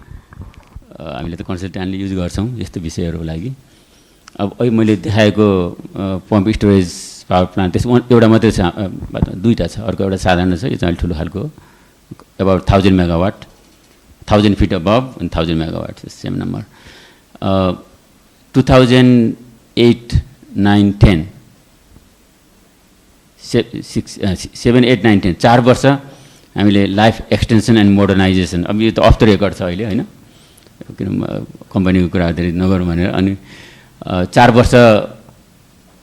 हामीले त कन्सल्टेन्टले युज गर्छौँ यस्तो विषयहरूको लागि। अब अहिले मैले देखाएको पम्प स्टोरेज पावर प्लान्ट त्यसमा एउटा मात्रै छ, दुईवटा छ, अर्को एउटा साधारण छ, यो चाहिँ अलिक ठुलो खालको about 1000 megawatt, 1000 feet अबभ and 1000 megawatt same number. 2008, 9, 10 7, 8, 9, 10 4 वर्ष हामीले लाइफ एक्सटेन्सन एन्ड मोडर्नाइजेसन। अब यो त अफ द रेकर्ड छ अहिले होइन, किन कम्पनीको कुरा धेरै नगरौँ भनेर। अनि 4 वर्ष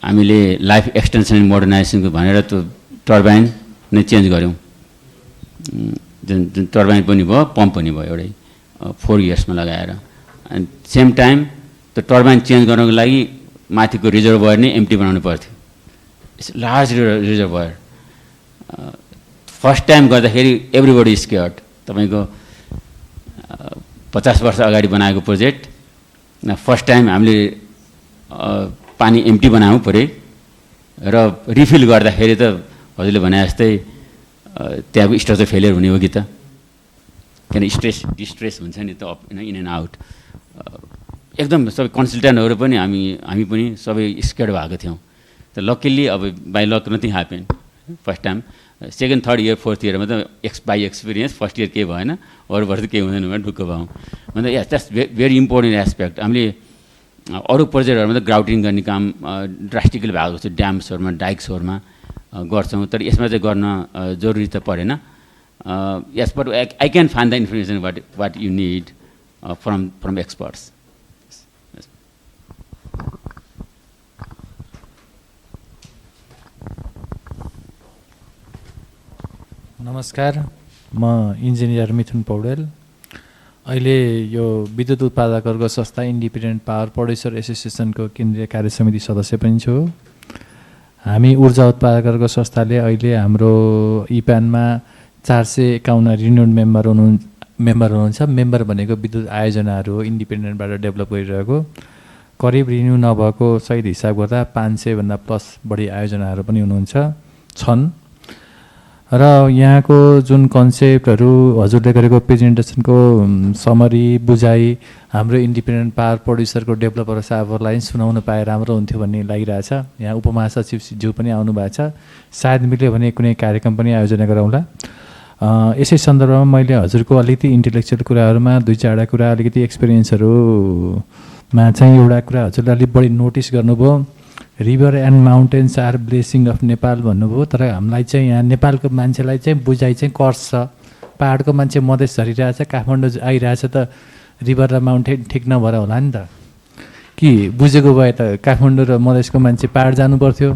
हामीले लाइफ एक्सटेन्सन एन्ड मोडर्नाइजेसनको भनेर त्यो टर्बाइन नै चेन्ज गऱ्यौँ। जुन टर्बाइन पनि भयो पम्प पनि भयो एउटै 4 इयर्समा लगाएर एन्ड सेम टाइम त्यो टर्बाइन चेन्ज गर्नको लागि माथिको रिजर्भर नै एम्प्टी बनाउनु पर्थ्यो it's large reservoir first time गर्दाखेरि एभ्रिबडी स्केयर्ड तपाईँको 50 वर्ष अगाडि बनाएको प्रोजेक्ट फर्स्ट टाइम हामीले पानी एम्प्टी बनाउनु पऱ्यो र रिफिल गर्दाखेरि त हजुरले भने जस्तै त्यहाँको स्ट्रक्चर फेलियर हुने हो कि त किन डिस्ट्रेस हुन्छ नि त इन एन्ड आउट एकदम सबै कन्सल्टेन्टहरू पनि हामी पनि सबै स्केयर्ड भएको थियौँ त लकिली अब by lock nothing happen first time second third year fourth इयरमा त बाई एक्सपिरियन्स फर्स्ट इयर केही भएन अरू वर्ष केही हुँदैन भने ढुक्क भयौँ अन्त या द्याट्स भेरी इम्पोर्टेन्ट एस्पेक्ट हामीले अरू प्रोजेक्टहरूमा त ग्राउटिङ गर्ने काम ड्रास्टिकली भएको छ ड्याम्सहरूमा डाइक्सहरूमा गर्छौँ तर यसमा चाहिँ गर्न जरुरी त परेन yes but I can find the information what you need from experts नमस्कार म इन्जिनियर मिथुन पौडेल अहिले यो विद्युत उत्पादकहरूको संस्था इन्डिपेन्डेन्ट पावर प्रड्युसर एसोसिएसनको केन्द्रीय कार्य समिति सदस्य पनि छु हामी ऊर्जा उत्पादकहरूको संस्थाले अहिले हाम्रो इप्यानमा 451 रिन्युड मेम्बर हुनुहुन्छ मेम्बर भनेको विद्युत आयोजनाहरू हो इन्डिपेन्डेन्टबाट डेभलप गरिरहेको करिब रिन्यू नभएको सहित हिसाब गर्दा 500 भन्दा प्लस बढी आयोजनाहरू पनि हुनुहुन्छ छन् र यहाँको जुन कन्सेप्टहरू हजुरले गरेको प्रेजेन्टेसनको समरी बुझाइ हाम्रो इन्डिपेन्डेन्ट पावर प्रड्युसरको डेभलपर साहबहरूलाई सुनाउन पाए राम्रो हुन्थ्यो भन्ने लागिरहेछ यहाँ उपमहासचिवज्यू पनि आउनु भएको छ सायद मिल्यो भने कुनै कार्यक्रम पनि आयोजना गरौँला यसै सन्दर्भमा मैले हजुरको अलिकति इन्टेलेक्चुअल कुराहरूमा 2-4 कुरा अलिकति एक्सपिरियन्सहरूमा चाहिँ एउटा कुरा हजुरले अलिक बढी नोटिस गर्नुभयो river and mountains are blessing of Nepal भन्नुभयो तर हामीलाई चाहिँ यहाँ नेपालको मान्छेलाई चाहिँ बुझाइ चाहिँ कर्स छ पाहाडको मान्छे मधेस झरिरहेछ काठमाडौँ आइरहेछ त रिभर र माउन्टेन ठिक नभएर होला नि त कि बुझेको भए त काठमाडौँ र मधेसको मान्छे पाहाड जानु पर्थ्यो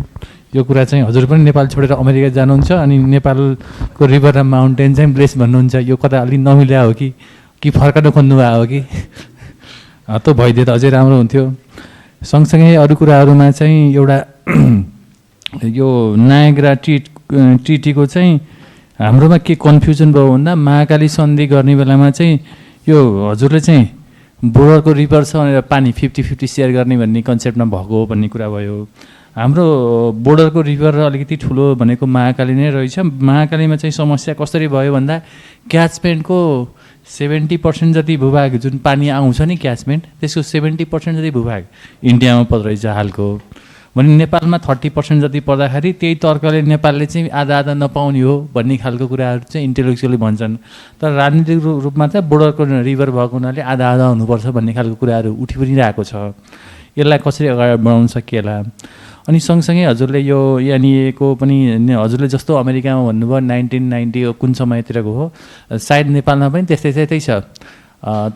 यो कुरा चाहिँ हजुर पनि नेपाल छोडेर अमेरिका जानुहुन्छ अनि नेपालको रिभर र माउन्टेन चाहिँ ब्लेस भन्नुहुन्छ यो कता अलिक नमिल्या हो कि फर्कन खोज्नु भएको हो कि त्यो भइदिए त अझै राम्रो हुन्थ्यो सँगसँगै अरू कुराहरूमा चाहिँ एउटा यो नायग्रा ट्रिटीको चाहिँ हाम्रोमा के कन्फ्युजन भयो भन्दा महाकाली सन्धि गर्ने बेलामा चाहिँ यो हजुरले चाहिँ बोर्डरको रिभर छ भनेर पानी 50-50 सेयर गर्ने भन्ने कन्सेप्टमा भएको हो भन्ने कुरा भयो हाम्रो बोर्डरको रिभर अलिकति ठुलो भनेको महाकाली नै रहेछ महाकालीमा चाहिँ समस्या कसरी भयो भन्दा क्याचमेन्टको 70% जति भूभाग जुन पानी आउँछ नि क्याचमेन्ट त्यसको 70% जति भूभाग इन्डियामा पर्दो रहेछ हालको भने नेपालमा 30% जति पर्दाखेरि त्यही तर्कले नेपालले चाहिँ आधा नपाउने हो भन्ने खालको कुराहरू चाहिँ इन्टेलेक्चुअली भन्छन् तर राजनीतिक रूपमा चाहिँ बोर्डरको रिभर भएको हुनाले आधा हुनुपर्छ भन्ने खालको कुराहरू उठि पनि रहेको छ यसलाई कसरी अगाडि बढाउन सकिएला अनि सँगसँगै हजुरले यो एनइएको पनि हजुरले जस्तो अमेरिकामा भन्नुभयो 1990 कुन समयतिरको हो सायद नेपालमा पनि त्यस्तै छ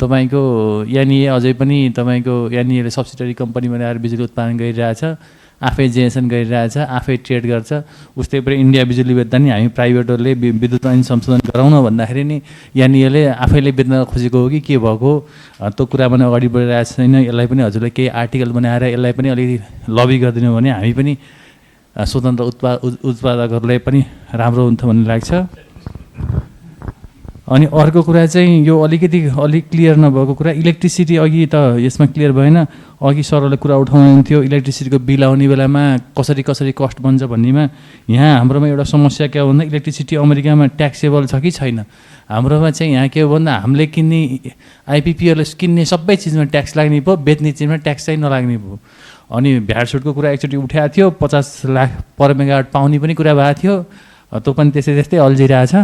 तपाईँको एनइए अझै पनि तपाईँको एनइएले सब्सिडरी कम्पनी बनाएर बिजुली उत्पादन गरिरहेछ आफै जेनेरेसन गरिरहेछ आफै ट्रेड गर्छ उस्तै पनि इन्डिया बिजुली बेच्दा नि हामी प्राइभेटहरूले विद्युत ऐन संशोधन गराउन भन्दाखेरि नि एनइएले आफैले बेच्न खोजेको हो कि के भएको त्यो कुरा पनि अगाडि बढिरहेको छैन यसलाई पनि हजुरले केही आर्टिकल बनाएर यसलाई पनि अलिकति लबी गरिदिनु भने हामी पनि स्वतन्त्र उत्पादकहरूलाई पनि राम्रो हुन्छ भन्ने लाग्छ अनि अर्को कुरा चाहिँ यो अलिक क्लियर नभएको कुरा इलेक्ट्रिसिटी अघि त यसमा क्लियर भएन अघि सरले कुरा उठाउनुहुन्थ्यो इलेक्ट्रिसिटीको बिल आउने बेलामा कसरी कस्ट बन्छ भन्नेमा यहाँ हाम्रोमा एउटा समस्या के हो भन्दा इलेक्ट्रिसिटी अमेरिकामा ट्याक्सेबल छ कि छैन हाम्रोमा चाहिँ यहाँ के हो भन्दा हामीले किन्ने आइपिपीहरूले किन्ने सबै चिजमा ट्याक्स लाग्ने भयो बेच्ने चिजमा ट्याक्स चाहिँ नलाग्ने भयो अनि भ्याट छुटको कुरा एकचोटि उठाएको थियो 50 लाख पर मेगावाट पाउने पनि कुरा भएको थियो त्यो पनि त्यस्तै अल्झिरहेछ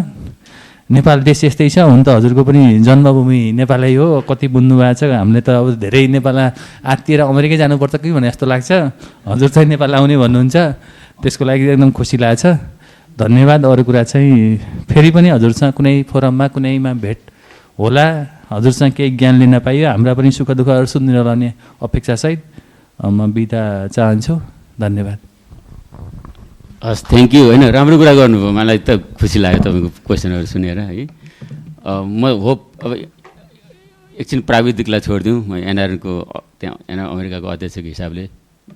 नेपाल देश यस्तै छ हुन त हजुरको पनि जन्मभूमि नेपालै हो कति बुझ्नु भएको छ हामीले त अब धेरै नेपाल आत्तिएर अमेरिकै जानुपर्छ कि भने जस्तो लाग्छ हजुर चाहिँ नेपाल आउने भन्नुहुन्छ त्यसको लागि एकदम खुसी लाग्छ धन्यवाद अरू कुरा चाहिँ फेरि पनि हजुरसँग कुनै फोरममा कुनैमा भेट होला हजुरसँग केही ज्ञान लिन पाइयो हाम्रा पनि सुख दुःखहरू सुनिदिनु रहने अपेक्षासहित म बिदा चाहन्छु धन्यवाद हस् थ्याङ्क यू होइन राम्रो कुरा गर्नुभयो मलाई त खुसी लाग्यो तपाईँको क्वेसनहरू सुनेर है म होप अब एकछिन प्राविधिकलाई छोडिदिउँ, म एनआरएनको त्यहाँ अमेरिकाको अध्यक्षको हिसाबले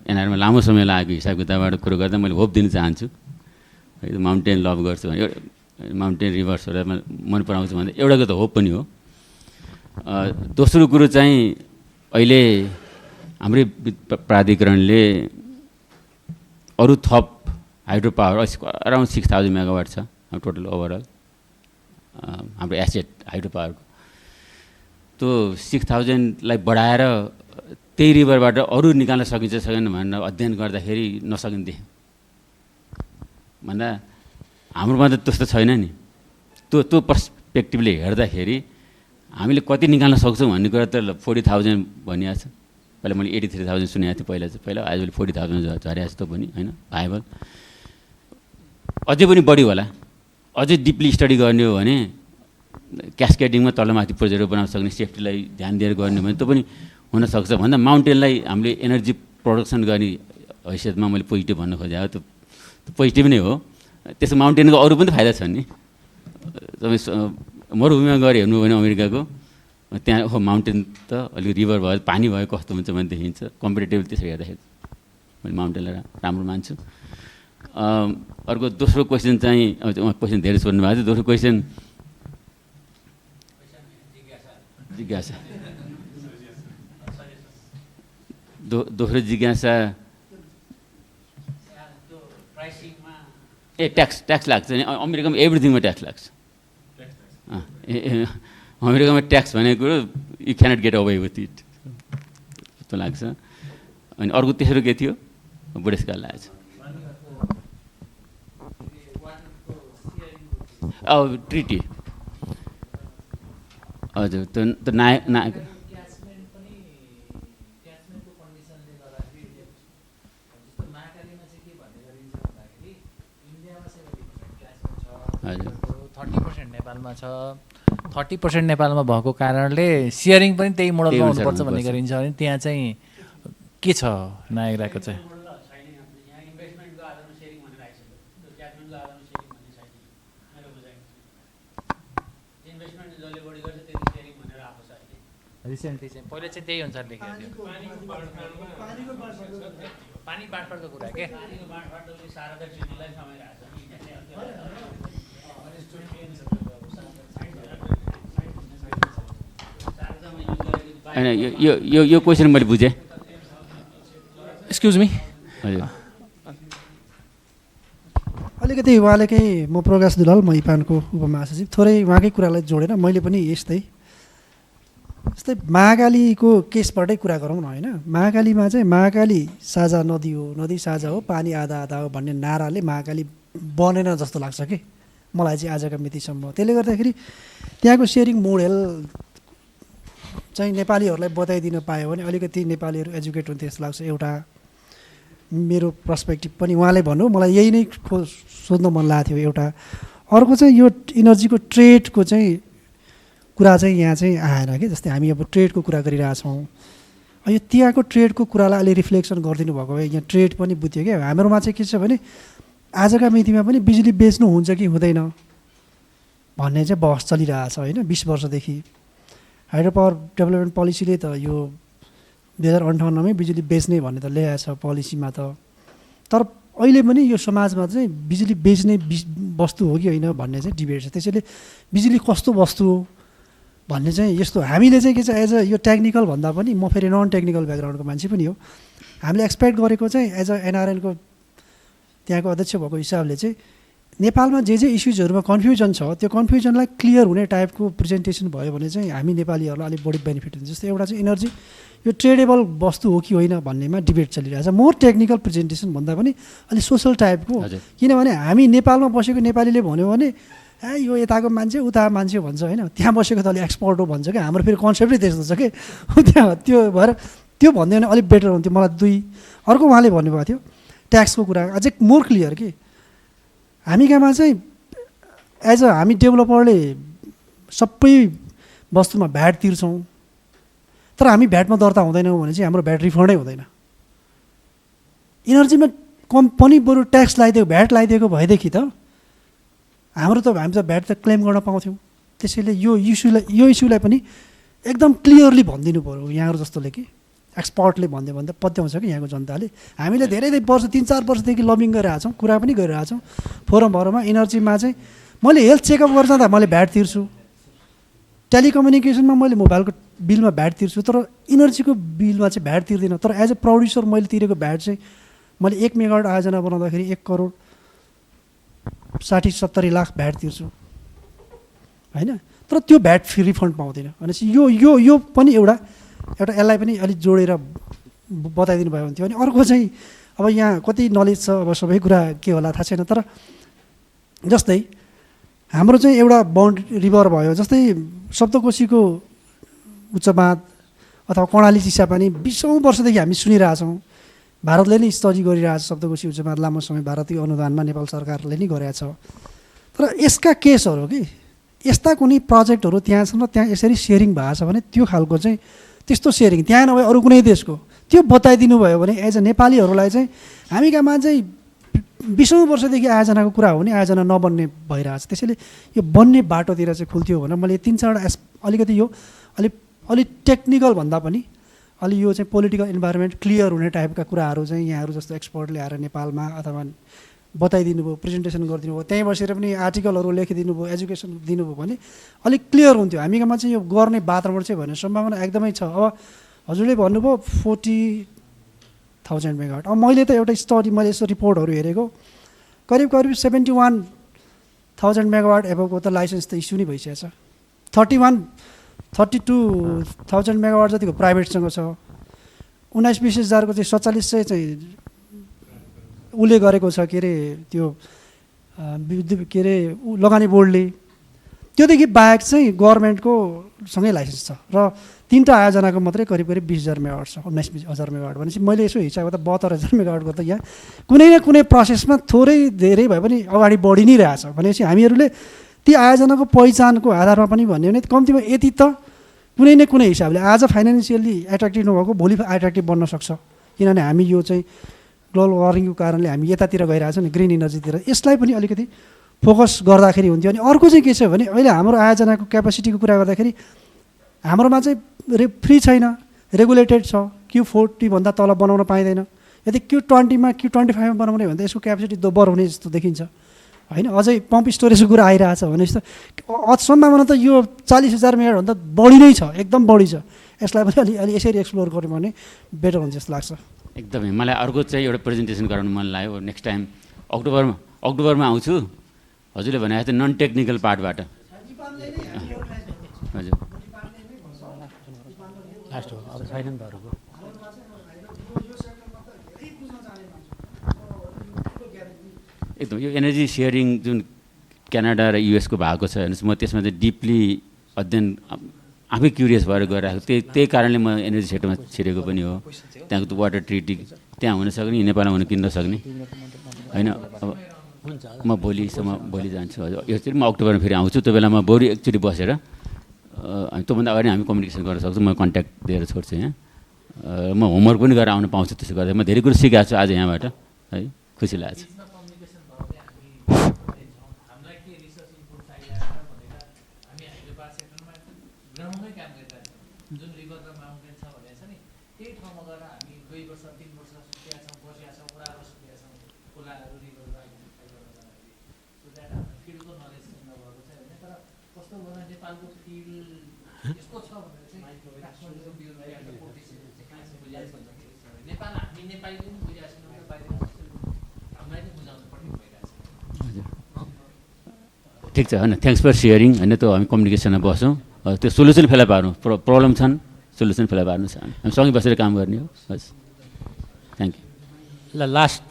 एनआरमा लामो समय लागेको हिसाब किताबबाट कुरो गर्दा मैले होप दिन चाहन्छु है। माउन्टेन लभ गर्छु भने माउन्टेन रिभर्सहरू मन पराउँछु भने एउटाको त होप पनि हो। दोस्रो कुरो चाहिँ अहिले हाम्रै प्राधिकरणले अरू थप हाइड्रो पावर अराउन्ड 6000 मेगावाट छ टोटल ओभरअल हाम्रो एसेट हाइड्रो पावरको। त्यो 6000लाई बढाएर त्यही रिभरबाट अरू निकाल्न सकिन्छ सकेन भनेर अध्ययन गर्दाखेरि नसकिन्थे भन्दा हाम्रोमा त त्यस्तो छैन नि। त्यो पर्सपेक्टिभले हेर्दाखेरि हामीले कति निकाल्न सक्छौँ भन्ने कुरा त 40,000 भनिएको छ। पहिला मैले 83,000 सुनेको थिएँ पहिला आजभोलि 40,000 झरेको छ त पनि होइन भाइबल। अझै पनि बढी होला, अझै डिपली स्टडी गर्ने हो भने क्यास्केडिङमा तलमाथि प्रोजेक्टहरू बनाउन सक्ने, सेफ्टीलाई ध्यान दिएर गर्ने भने त्यो पनि हुनसक्छ भन्दा माउन्टेनलाई हामीले एनर्जी प्रडक्सन गर्ने हैसियतमा मैले पोजिटिभ भन्न खोजेँ। त्यो पोजिटिभ नै हो। त्यसो माउन्टेनको अरू पनि फाइदा छन् नि। तपाईँ मरुभूमिमा गएर हेर्नु भने अमेरिकाको त्यहाँ माउन्टेन त अलिक रिभर भयो पानी भयो कस्तो हुन्छ भने देखिन्छ। कम्पेरिटिभ त्यसरी हेर्दाखेरि मैले माउन्टेनलाई राम्रो मान्छु। अर्को दोस्रो क्वेसन चाहिँ क्वेसन धेरै सोध्नु भएको थियो। दोस्रो क्वेसन जिज्ञासा दोस्रो जिज्ञासा ट्याक्स लाग्छ नि अमेरिकामा एभ्रिथिङमा ट्याक्स लाग्छ। अमेरिकामा ट्याक्स भनेको कुरो you cannot get away with it जस्तो लाग्छ। अनि अर्को तेस्रो के थियो बुढेसकाल लागेको छ। ट्रिटी हजुर त्यो नायक हजुर 30% नेपालमा छ। 30% नेपालमा भएको कारणले सेयरिङ पनि त्यही मोडलमा हुनुपर्छ भन्ने गरिन्छ भने त्यहाँ चाहिँ के छ नायकको चाहिँ रिसेन्टली चाहिँ पहिला चाहिँ त्यही अनुसार लेखेको थियो। पानी बाँडफाँडको कुरा के होइन यो क्वेसन मैले बुझेँ। एक्सक्युज मी हजुर अलिकति उहाँले केही म प्रकाश दुलाल म इपानको उपमहासचिव थोरै उहाँकै कुरालाई जोडेर मैले पनि जस्तै महाकालीको केसबाटै कुरा गरौँ न होइन। महाकालीमा चाहिँ महाकाली साझा नदी हो, नदी साझा हो, पानी आधा आधा हो भन्ने नाराले महाकाली बनेन जस्तो लाग्छ कि मलाई चाहिँ आजका मितिसम्म। त्यसले गर्दाखेरि त्यहाँको सेयरिङ मोडेल चाहिँ नेपालीहरूलाई बताइदिन पायो भने अलिकति नेपालीहरू एजुकेट हुन्थे जस्तो लाग्छ। एउटा मेरो पर्सपेक्टिभ पनि उहाँले भन्नु मलाई यही नै सोध्न मन लागेको थियो। एउटा अर्को चाहिँ यो इनर्जीको ट्रेडको चाहिँ कुरा चाहिँ यहाँ चाहिँ आएन कि जस्तै हामी अब ट्रेडको कुरा गरिरहेछौँ। यो त्यहाँको ट्रेडको कुरालाई अलि रिफ्लेक्सन गरिदिनु भएको भए यहाँ ट्रेड पनि बुझ्यो क्या। हाम्रोमा चाहिँ के छ भने आजका मितिमा पनि बिजुली बेच्नु हुन्छ कि हुँदैन भन्ने चाहिँ बहस चलिरहेछ होइन 20 वर्षदेखि। हाइड्रो पावर डेभलपमेन्ट पोलिसीले त यो 2058मै बिजुली बेच्ने भन्ने त ल्याएको छ पोलिसीमा त। तर अहिले पनि यो समाजमा चाहिँ बिजुली बेच्ने वस्तु हो कि होइन भन्ने चाहिँ डिबेट छ। त्यसैले बिजुली कस्तो वस्तु हो भन्ने चाहिँ यस्तो हामीले चाहिँ के छ एज अ यो टेक्निकल भन्दा पनि म फेरि नन टेक्निकल ब्याकग्राउन्डको मान्छे पनि हो। हामीले एक्सपेक्ट गरेको चाहिँ एज अ एनआरएनको त्यहाँको अध्यक्ष भएको हिसाबले चाहिँ नेपालमा जे इस्युजहरूमा कन्फ्युजन छ त्यो कन्फ्युजनलाई क्लियर हुने टाइपको प्रेजेन्टेसन भयो भने चाहिँ हामी नेपालीहरूलाई अलिक बढी बेनिफिट हुन्छ। जस्तै एउटा चाहिँ इनर्जी यो ट्रेडेबल वस्तु हो कि होइन भन्नेमा डिबेट चलिरहेछ। मोर टेक्निकल प्रेजेन्टेसन भन्दा पनि अलिक सोसल टाइपको। किनभने हामी नेपालमा बसेको नेपालीले भन्यो भने यो यताको मान्छे उता मान्छे भन्छ होइन, त्यहाँ बसेको त अलिक एक्सपर्ट हो भन्छ क्या। हाम्रो फेरि कन्सेप्टै त्यस्तो छ कि त्यहाँ त्यो भएर त्यो भन्यो भने अलिक बेटर हुन्थ्यो मलाई। दुई अर्को उहाँले भन्नुभएको थियो ट्याक्सको कुरा अझै मोर क्लियर कि हामी कहाँमा चाहिँ एज अ हामी डेभलपरले सबै वस्तुमा भ्याट तिर्छौँ तर हामी भ्याटमा दर्ता हुँदैनौँ भने चाहिँ हाम्रो भ्याट रिफन्डै हुँदैन। इनर्जीमा कम्पनी बरु ट्याक्स लगाइदिएको भ्याट लगाइदिएको भएदेखि त हामी त भ्याट त क्लेम गर्न पाउँथ्यौँ। त्यसैले यो इस्युलाई पनि एकदम क्लियरली भनिदिनु पऱ्यो यहाँहरू जस्तोले कि एक्सपर्टले भनिदियो भने त पत्याउँछ कि यहाँको जनताले। हामीले धेरै वर्ष 3-4 वर्षदेखि लबिङ गरिरहेको छौँ, कुरा पनि गरिरहेको छौँ फोरमहरूमा। इनर्जीमा चाहिँ मैले हेल्थ चेकअप गर्न जाँदा मैले भ्याट तिर्छु, टेलिकम्युनिकेसनमा मैले मोबाइलको बिलमा भ्याट तिर्छु, तर इनर्जीको बिलमा चाहिँ भ्याट तिर्दिनँ। तर एज अ प्रड्युसर मैले तिरेको भ्याट चाहिँ मैले 1 मेगावाट आयोजना बनाउँदाखेरि 1 करोड 60-70 लाख भ्याट तिर्छु होइन। तर त्यो भ्याट फ्री रिफन्ड पाउँदिनँ। भनेपछि यो पनि एउटा यसलाई पनि अलिक जोडेर बताइदिनु भयो भने थियो। अनि अर्को चाहिँ अब यहाँ कति नलेज छ, अब सबै कुरा के होला थाहा छैन, तर जस्तै हाम्रो चाहिँ एउटा बाउन्ड रिभर भयो, जस्तै सप्तकोशीको उच्च बाँध अथवा कर्णाली चिसापानी 20औं वर्षदेखि हामी सुनिरहेछौँ। भारतले नै स्टडी गरिरहेछ सप्तकोशी उच्च बाँध लामो समय भारतीय अनुदानमा नेपाल सरकारले नै गरेछ। तर यसका केसहरू कि यस्ता कुनै प्रोजेक्टहरू त्यहाँ छन् र त्यहाँ यसरी सेयरिङ भएको छ भने त्यो खालको चाहिँ त्यस्तो सेयरिङ त्यहाँ नभए अरू कुनै देशको त्यो बताइदिनु भयो भने एज अ नेपालीहरूलाई चाहिँ हामी कहाँ चाहिँ 20औं वर्षदेखि आयोजनाको कुरा हो भने आयोजना नबन्ने भइरहेछ। त्यसैले यो बन्ने बाटोतिर चाहिँ खुल्थ्यो भनेर मैले 3-4वटा अलिकति यो अलिक टेक्निकल भन्दा पनि अलि यो चाहिँ पोलिटिकल इन्भाइरोमेन्ट क्लियर हुने टाइपका कुराहरू चाहिँ यहाँहरू जस्तो एक्सपर्टले आएर नेपालमा अथवा बताइदिनु भयो, प्रेजेन्टेसन गरिदिनु भयो, त्यहीँ बसेर पनि आर्टिकलहरू लेखिदिनु भयो, एजुकेसन दिनुभयो भने अलिक क्लियर हुन्थ्यो। हामीमा चाहिँ यो गर्ने वातावरण चाहिँ भन्ने सम्भावना एकदमै छ। अब हजुरले भन्नुभयो 40,000 मेगावाट। अब मैले त एउटा स्टडी मैले यसो रिपोर्टहरू हेरेको करिब 71,000 मेगावाट एभोको त लाइसेन्स त इस्यु नै भइसकेको छ। 32,000 मेगावाट जतिको प्राइभेटसँग छ। 19-20 हजारको चाहिँ 47 चाहिँ उसले गरेको छ के अरे त्यो के अरे लगानी बोर्डले। त्योदेखि बाहेक चाहिँ गभर्मेन्टको सँगै लाइसेन्स छ र 3टा आयोजनाको मात्रै करिब 20,000 मेगावाट छ। 19,000 मेगावाट भनेपछि मैले यसो हिसाब गर्दा 72,000 मेगावाटको त यहाँ कुनै न कुनै प्रोसेसमा थोरै धेरै भए पनि अगाडि बढी नै रहेछ। भनेपछि हामीहरूले ती आयोजनाको पहिचानको आधारमा पनि भन्यो भने कम्तीमा यति त कुनै न कुनै हिसाबले आज फाइनेन्सियली एट्र्याक्टिभ नभएको भोलि एट्र्याक्टिभ बन्न सक्छ। किनभने हामी यो चाहिँ ग्लोबल वार्मिङको कारणले हामी यतातिर गइरहेछौँ नि, ग्रिन इनर्जीतिर। यसलाई पनि अलिकति फोकस गर्दाखेरि हुन्थ्यो। अनि अर्को चाहिँ के छ भने अहिले हाम्रो आयोजनाको क्यापासिटीको कुरा गर्दाखेरि हाम्रोमा चाहिँ फ्री छैन, रेगुलेटेड छ। Q40 भन्दा तल बनाउन पाइँदैन। यदि Q20 मा Q25 मा बनाउने भने त यसको क्यापासिटी दोब्बर हुने जस्तो देखिन्छ होइन। अझै पम्प स्टोरेजको कुरा आइरहेछ भने जस्तो सम्भावना त यो 40,000 मेगावाटभन्दा बढी नै छ, एकदम बढी छ। यसलाई पनि अलि यसरी एक्सप्लोर गऱ्यो भने बेटर हुन्छ जस्तो लाग्छ। एकदमै मलाई अर्को चाहिँ एउटा प्रेजेन्टेसन गराउनु मन लाग्यो। नेक्स्ट टाइम अक्टोबरमा आउँछु। हजुरले भने जस्तो नन टेक्निकल पार्टबाट हजुर लास्ट हो अब छैन नि त अरूको। एकदम यो एनर्जी सेयरिङ जुन क्यानाडा र युएसको भएको छ हेर्नुहोस्, म त्यसमा चाहिँ डिपली अध्ययन आफै क्युरियस भएर गइरहेको। त्यही कारणले म एनर्जी सेक्टरमा छिरेको पनि हो। त्यहाँको वाटर ट्रिटी त्यहाँ हुन सक्ने, नेपालमा हुन किन्न सक्ने होइन। अब म भोलि जान्छु हजुर। यो चाहिँ म अक्टोबरमा फेरि आउँछु। त्यो बेला म बरु एकचोटि बसेर त्योभन्दा अगाडि हामी कम्युनिकेसन गर्न सक्छौँ। म कन्ट्याक्ट दिएर छोड्छु यहाँ। म होमवर्क पनि गरेर आउन पाउँछु। त्यसो गर्दा म धेरै कुरो सिकाएको छु आज यहाँबाट है, खुसी लाग्छ। ठिक छ होइन, थ्याङ्क्स फर सेयरिङ होइन। त्यो हामी कम्युनिकेसनमा बस्छौँ, त्यो सोल्युसन फेला पार्नु, प्रब्लम छन् सोल्युसन फेला पार्नु छ, हामी सँगै बसेर काम गर्ने हो। हस् थ्याङ्क यू। ल लास्ट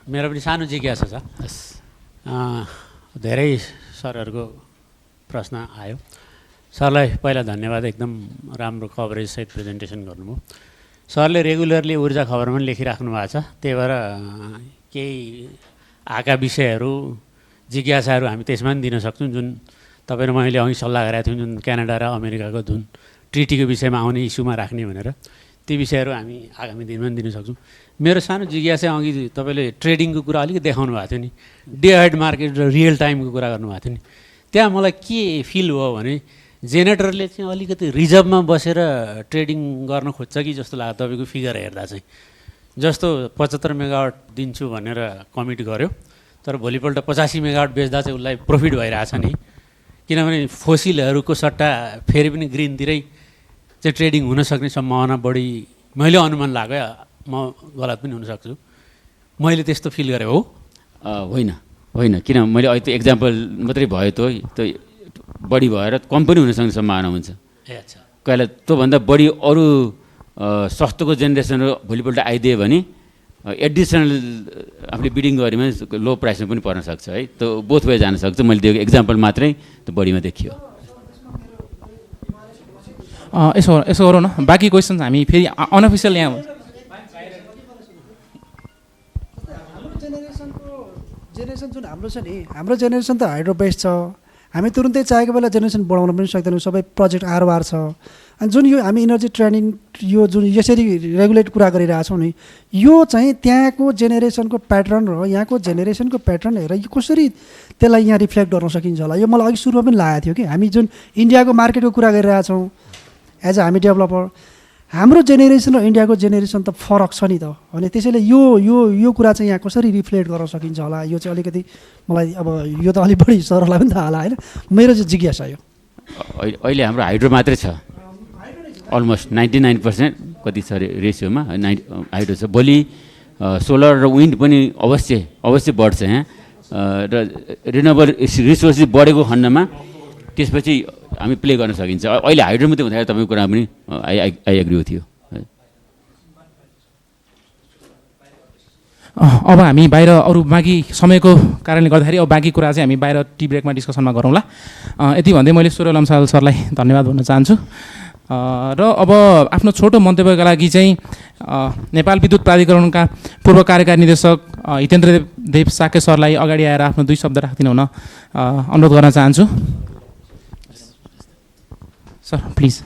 मेरो पनि सानो जिज्ञासा छ। धेरै सरहरूको प्रश्न आयो। सरलाई पहिला धन्यवाद, एकदम राम्रो कभरेजसहित प्रेजेन्टेसन गर्नुभयो। सरले रेगुलरली ऊर्जा खबरमा पनि लेखिराख्नु भएको छ। त्यही भएर केही आएका विषयहरू जिज्ञासाहरू हामी त्यसमा पनि दिन सक्छौँ। जुन तपाईँ र मैले अघि सल्लाह गरेका थियौँ, जुन क्यानाडा र अमेरिकाको जुन ट्रिटीको विषयमा आउने इस्युमा राख्ने भनेर, ती विषयहरू हामी आगामी दिनमा पनि दिन सक्छौँ। मेरो सानो जिज्ञासा, अघि तपाईँले ट्रेडिङको कुरा अलिकति देखाउनु भएको थियो नि, डे हेड मार्केट र रियल टाइमको कुरा गर्नुभएको थियो नि, त्यहाँ मलाई के फिल भयो भने जेनेरेटरले चाहिँ अलिकति रिजर्भमा बसेर ट्रेडिङ गर्न खोज्छ कि जस्तो लाग्यो तपाईँको फिगर हेर्दा चाहिँ। जस्तो 75 मेगावाट दिन्छु भनेर कमिट गर्यो, तर भोलिपल्ट 85 मेगावाट बेच्दा चाहिँ उसलाई प्रफिट भइरहेछ नि, किनभने फोसिलहरूको सट्टा फेरि पनि ग्रिनतिरै चाहिँ ट्रेडिङ हुनसक्ने सम्भावना बढी मैले अनुमान लाग्यो, म गलत पनि हुनसक्छु, मैले त्यस्तो फिल गरेँ हो? होइन होइन, किन मैले अहिले त्यो इक्जाम्पल मात्रै भयो त बढी भएर कम पनि हुनसक्ने सम्भावना हुन्छ। ए अच्छा, कहिले त्योभन्दा बढी अरू सस्तोको जेनेरेसनहरू भोलिपल्ट आइदियो भने एडिसनल आफूले बिडिङ गरेमा लो प्राइसमा पनि पर्न सक्छ है, त्यो बोथ वे जान सक्छ। मैले दिएको इक्जाम्पल मात्रै त्यो बढीमा देखियो। यसो गरौँ न, बाँकी क्वेसन्स हामी फेरि अनअफिसियल यहाँ जेनेरेसन जुन हाम्रो छ नि, हाम्रो जेनेरेसन त हाइड्रो बेस्ड छ, हामी तुरुन्तै चाहेको बेला जेनेरेसन बढाउन पनि सक्दैनौँ, सबै प्रोजेक्ट आरवार छ। अनि जुन यो हामी इनर्जी ट्रेनिङ यो जुन यसरी रेगुलेट कुरा गरिरहेछौँ नि, यो चाहिँ त्यहाँको जेनेरेसनको प्याटर्न र यहाँको जेनेरेसनको प्याटर्न हेरेर यो कसरी त्यसलाई यहाँ रिफ्लेक्ट गर्न सकिन्छ होला, यो मलाई अघि सुरुमा पनि लागेको थियो कि हामी जुन इन्डियाको मार्केटको कुरा गरिरहेछौँ एज अ हामी डेभलपर, हाम्रो जेनेरेसन र इन्डियाको जेनेरेसन त फरक छ नि त। अनि त्यसैले यो यो यो कुरा चाहिँ यहाँ कसरी रिफ्लेक्ट गर्न सकिन्छ होला, यो चाहिँ अलिकति मलाई अब यो त अलिक बढी सरलाई पनि थाहा होला होइन, मेरो चाहिँ जिज्ञासा यो। अहिले हाम्रो हाइड्रो मात्रै छ, अलमोस्ट 99% कति छ रेसियोमा हाइड्रो छ। भोलि सोलर र विन्ड पनि अवश्य बढ्छ यहाँ, र रिन्युएबल रिसोर्सेस बढेको खण्डमा त्यसपछि हामी प्ले गर्न सकिन्छ। अहिले हाइड्रो मात्रै हुँदाखेरि तपाईँको कुरा पनि आई एग्री विथ यू। अब हामी बाहिर अरू बाँकी समयको कारणले गर्दाखेरि अब बाँकी कुरा चाहिँ हामी बाहिर टी ब्रेकमा डिस्कसनमा गरौँला। यति भन्दै मैले सूर्य लम्साल सरलाई धन्यवाद भन्न चाहन्छु। र अब आफ्नो छोटो मन्तव्यका लागि चाहिँ नेपाल विद्युत प्राधिकरणका पूर्व कार्यकारी निर्देशक हितेन्द्र देव साके सरलाई अगाडि आएर आफ्नो 2 शब्द राखिदिनु हुन अनुरोध गर्न चाहन्छु। Sir please.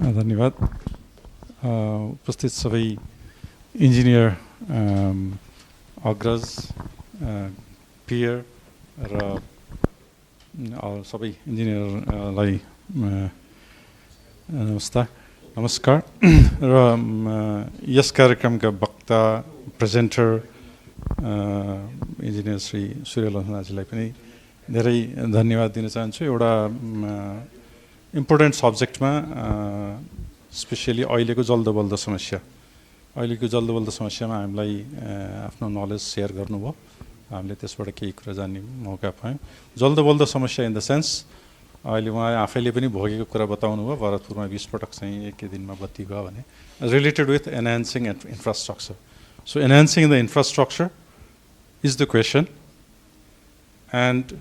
धन्यवाद। उपस्थित सबै इन्जिनियर अग्रज, पियर र सबै इन्जिनियरलाई नमस्कार। र यस कार्यक्रमका वक्ता प्रेजेन्टर इन्जिनियर श्री सूर्य लम्सालजीलाई पनि धेरै धन्यवाद दिन चाहन्छु। एउटा इम्पोर्टेन्ट सब्जेक्टमा स्पेसियली अहिलेको जल्दोबल्दो समस्यामा हामीलाई आफ्नो नलेज सेयर गर्नुभयो, हामीले त्यसबाट केही कुरा जान्ने मौका पायौँ। जल्दोबल्दो समस्या इन द सेन्स अहिले उहाँ आफैले पनि भोगेको कुरा बताउनु भयो, भरतपुरमा 20 पटक चाहिँ एकै दिनमा बत्ती गयो भने, related with enhancing infrastructure. So enhancing the infrastructure is the question, and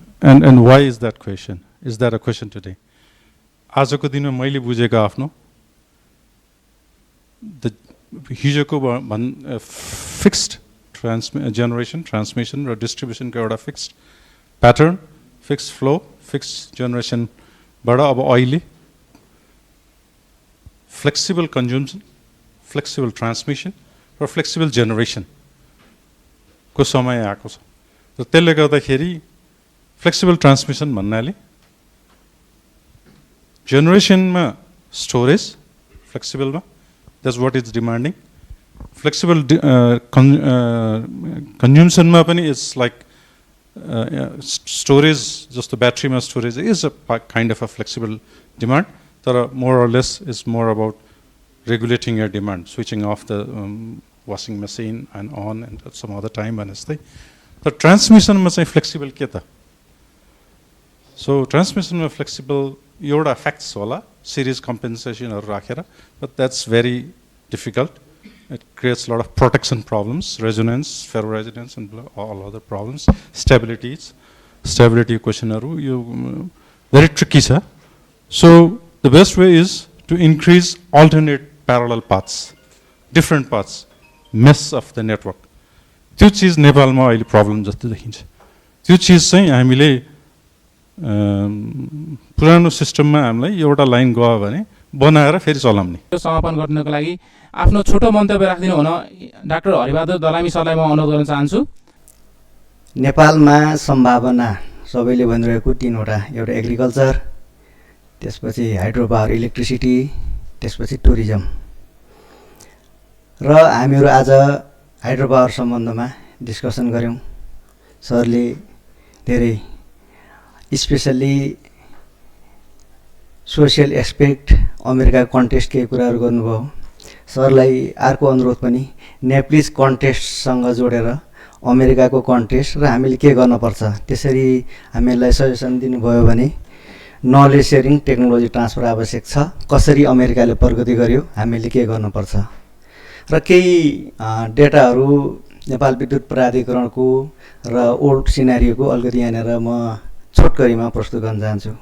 why is that question? Is that a question today? आजको दिनमा मैले बुझेको आफ्नो हिजोको फिक्स्ड जेनेरेसन, ट्रान्समिसन र डिस्ट्रिब्युसनको एउटा fixed pattern, fixed flow, fixed जेनेरेसनबाट अब अहिले फ्लेक्सिबल कन्ज्युम्सन, फ्लेक्सिबल ट्रान्समिसन र फ्लेक्सिबल जेनेरेसनको समय आएको छ। र त्यसले गर्दाखेरि फ्लेक्सिबल ट्रान्समिसन भन्नाले जेनेरेसनमा स्टोरेज फ्लेक्सिबलमा, that's what is demanding. Flexible कन्ज्युम्सनमा पनि इट्स लाइक स्टोरेज, जस्तो ब्याट्रीमा storage is a kind of a flexible demand, तर more or less is more about regulating your demand, switching off the washing machine and on and some other time भने जस्तै। तर ट्रान्समिसनमा चाहिँ फ्लेक्सिबल के त? सो ट्रान्समिसनमा फ्लेक्सिबल एउटा फ्याक्ट्स होला, सिरिज कम्पेन्सेसनहरू राखेर, but that's very difficult. It creates lot of protection problems, resonance, ferro resonance and all other problems, stability क्वेसनहरू, यो भेरी ट्रिकी छ। So the best way is to increase alternate parallel paths, different paths, mesh of the network. त्यो चिज नेपालमा अहिले प्रब्लम जस्तो देखिन्छ। त्यो चिज चाहिँ हामीले पुरानो सिस्टममा हामीलाई एउटा लाइन गयो भने बनाएर फेरि चलाउने। समापन गर्नको लागि आफ्नो छोटो मन्तव्य राखिदिनु हुन डाक्टर हरिबहादुर दलामी सरलाई म अनुरोध गर्न चाहन्छु। नेपालमा सम्भावना सबैले भनिरहेको 3वटा, एउटा एग्रिकल्चर, त्यसपछि हाइड्रो पावर इलेक्ट्रिसिटी, त्यसपछि टुरिज्म। र हामीहरू आज हाइड्रो पावर सम्बन्धमा डिस्कसन गऱ्यौँ। सरले धेरै specially social aspect, America contest केही कुराहरू गर्नुभयो। सरलाई अर्को अनुरोध पनि नेप्लिज कन्टेस्टसँग जोडेर अमेरिकाको कन्टेस्ट र हामीले के गर्नुपर्छ त्यसरी हामीलाई सजेसन दिनुभयो भने नलेज सेयरिङ, टेक्नोलोजी ट्रान्सफर आवश्यक छ। कसरी अमेरिकाले प्रगति गर्यो, हामीले के गर्नुपर्छ र केही डेटाहरू नेपाल विद्युत प्राधिकरणको र ओल्ड सिनारियोको अलिकति यहाँनिर म छोटकरीमा प्रस्तुत गर्न चाहन्छु।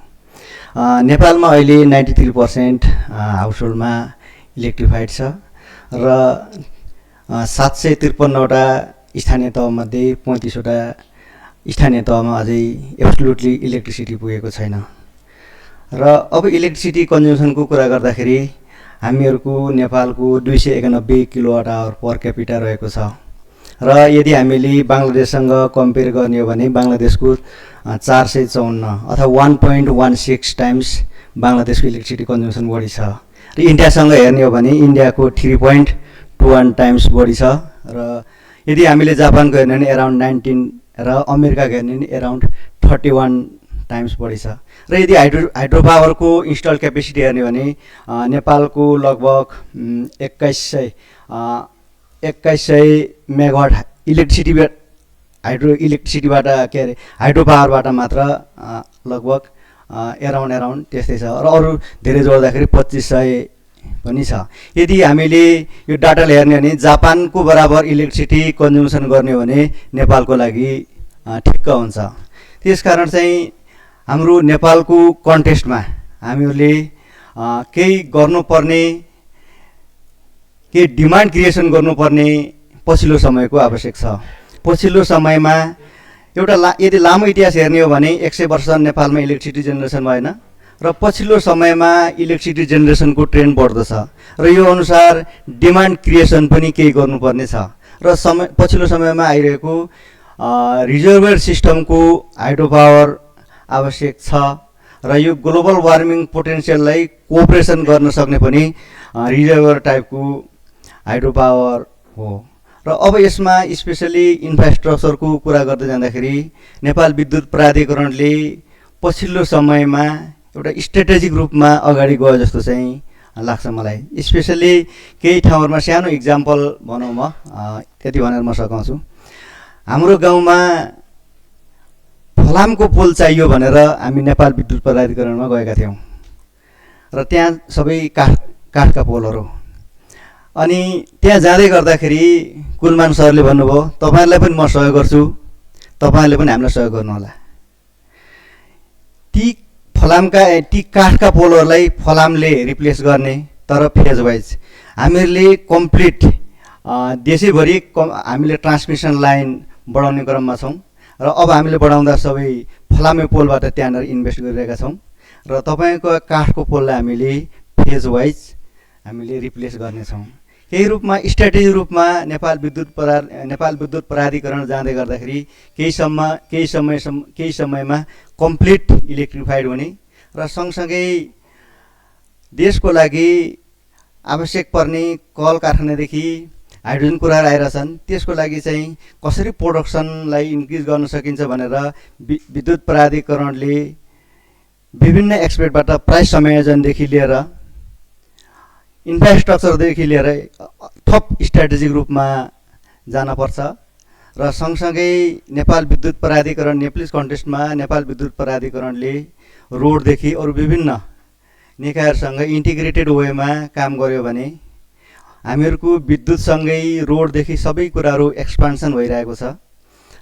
नेपालमा अहिले 93% हाउसहोल्डमा इलेक्ट्रिफाइड छ र 753वटा स्थानीय तहमध्ये 35वटा स्थानीय तहमा अझै एब्सोल्युटली इलेक्ट्रिसिटी पुगेको छैन। र अब इलेक्ट्रिसिटी कन्ज्युम्सनको कुरा गर्दाखेरि हामीहरूको नेपालको 291 किलोवाट आवर पर क्यापिटा रहेको छ र यदि हामीले बङ्गलादेशसँग कम्पेयर गर्ने हो भने बङ्गलादेशको 454 अथवा 1.16 टाइम्स बङ्गलादेशको इलेक्ट्रिसिटी कन्ज्युम्सन बढी छ र इन्डियासँग हेर्ने हो भने इन्डियाको 3.21 टाइम्स बढी छ र यदि हामीले जापानको हेर्ने भने एराउन्ड 19 र अमेरिकाको हेर्ने भने एराउन्ड 31 टाइम्स बढी छ। र यदि हाइड्रो पावरको इन्स्टल क्यापेसिटी हेर्ने भने नेपालको लगभग 2100 मेगावाट इलेक्ट्रिसिटीबाट के अरे हाइड्रो पावरबाट मात्र लगभग एराउन्ड त्यस्तै छ र अरू धेरै जोड्दाखेरि 2500 पनि छ। यदि हामीले यो डाटाले हेर्ने भने जापानको बराबर इलेक्ट्रिसिटी कन्ज्युम्सन गर्ने हो भने नेपालको लागि ठिक्क हुन्छ। त्यसकारण चाहिँ हाम्रो नेपालको कन्टेस्टमा हामीहरूले केही गर्नुपर्ने, केही डिमान्ड क्रिएसन गर्नुपर्ने पछिल्लो समयको आवश्यक छ। पछिल्लो समयमा एउटा यदि लामो इतिहास हेर्ने हो भने 100 वर्ष नेपालमा इलेक्ट्रिसिटी जेनेरेसन भएन र पछिल्लो समयमा इलेक्ट्रिसिटी जेनेरेसनको ट्रेन्ड बढ्दो छ र यो अनुसार डिमान्ड क्रिएसन पनि केही गर्नुपर्ने छ र पछिल्लो समयमा आइरहेको रिजर्भर सिस्टमको हाइड्रो पावर आवश्यक छ र यो ग्लोबल वार्मिङ पोटेन्सियललाई कोअपरेसन गर्न सक्ने पनि रिजर्भर टाइपको हाइड्रो पावर हो। र अब यसमा स्पेसली इन्फ्रास्ट्रक्चरको कुरा गर्दै जाँदाखेरि नेपाल विद्युत प्राधिकरणले पछिल्लो समयमा एउटा स्ट्रेटेजिक रूपमा अगाडि गयो जस्तो चाहिँ लाग्छ मलाई। स्पेसली केही ठाउँहरूमा सानो इक्जाम्पल भनौँ म त्यति भनेर म सघाउँछु। हाम्रो गाउँमा फलामको पोल चाहियो भनेर हामी नेपाल विद्युत प्राधिकरणमा गएका थियौँ र त्यहाँ सबै काठका पोलहरू। अनि त्यहाँ जाँदै गर्दाखेरि कुलमान सरले भन्नुभयो तपाईँहरूलाई पनि म सहयोग गर्छु, तपाईँहरूले पनि हामीलाई सहयोग गर्नुहोला। ती काठका पोलहरूलाई फलामले रिप्लेस गर्ने तर फेज वाइज हामीहरूले कम्प्लिट देशैभरि हामीले ट्रान्समिसन लाइन बढाउने क्रममा छौँ र अब हामीले बढाउँदा सबै फलामे पोलबाट त्यहाँनिर इन्भेस्ट गरिरहेका छौँ र तपाईँको काठको पोललाई हामीले फेज वाइज हामीले रिप्लेस गर्नेछौँ। केही रूपमा स्ट्राटेजी रूपमा नेपाल विद्युत प्राधिकरण जाँदै गर्दाखेरि केही समयमा कम्प्लिट इलेक्ट्रिफाइड हुने र सँगसँगै देशको लागि आवश्यक पर्ने कल कारखानादेखि हाइड्रोजन कुराहरू आइरहेछन्, त्यसको लागि चाहिँ कसरी प्रोडक्सनलाई इन्क्रिज गर्न सकिन्छ भनेर विद्युत प्राधिकरणले विभिन्न एक्सपेक्टबाट प्राइस समायोजनदेखि लिएर इन्फ्रास्ट्रक्चरदेखि लिएर थप स्ट्राटेजिक रूपमा जानपर्छ र सँगसँगै नेपाल विद्युत प्राधिकरण नेप्लिज कन्टेस्टमा नेपाल विद्युत प्राधिकरणले रोडदेखि अरू विभिन्न निकायहरूसँग इन्टिग्रेटेड वेमा काम गर्यो भने हामीहरूको विद्युतसँगै रोडदेखि सबै कुराहरू एक्सपान्सन भइरहेको छ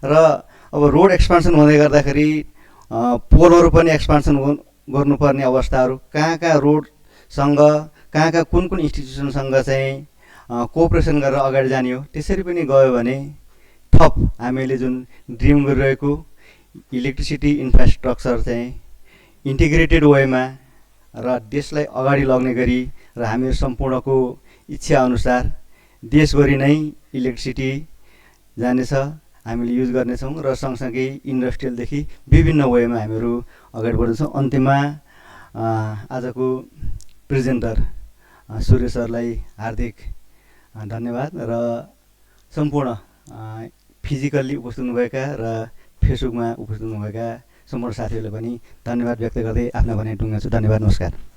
र अब रोड एक्सपान्सन हुँदै गर्दाखेरि पोलहरू पनि एक्सपान्सन गर्नुपर्ने अवस्थाहरू कहाँ रोडसँग कहाँ कुन इन्स्टिट्युसनसँग चाहिँ कोअपरेसन गरेर अगाडि जाने हो त्यसरी पनि गयो भने थप हामीले जुन ड्रिम गरिरहेको इलेक्ट्रिसिटी इन्फ्रास्ट्रक्चर चाहिँ इन्टिग्रेटेड वेमा र देशलाई अगाडि लग्ने गरी र हामीहरू सम्पूर्णको इच्छा अनुसार देशभरि नै इलेक्ट्रिसिटी जानेछ। हामीले युज गर्नेछौँ र सँगसँगै इन्डस्ट्रियलदेखि विभिन्न वेमा हामीहरू अगाडि बढ्दैछौँ। अन्त्यमा आजको प्रेजेन्टर सूर्य सरलाई हार्दिक धन्यवाद र सम्पूर्ण फिजिकल्ली उपस्थित हुनुभएका र फेसबुकमा उपस्थित हुनुभएका सम्पूर्ण साथीहरूलाई पनि धन्यवाद व्यक्त गर्दै आफ्ना भनाइ टुङ्ग्याउँछु। धन्यवाद, नमस्कार।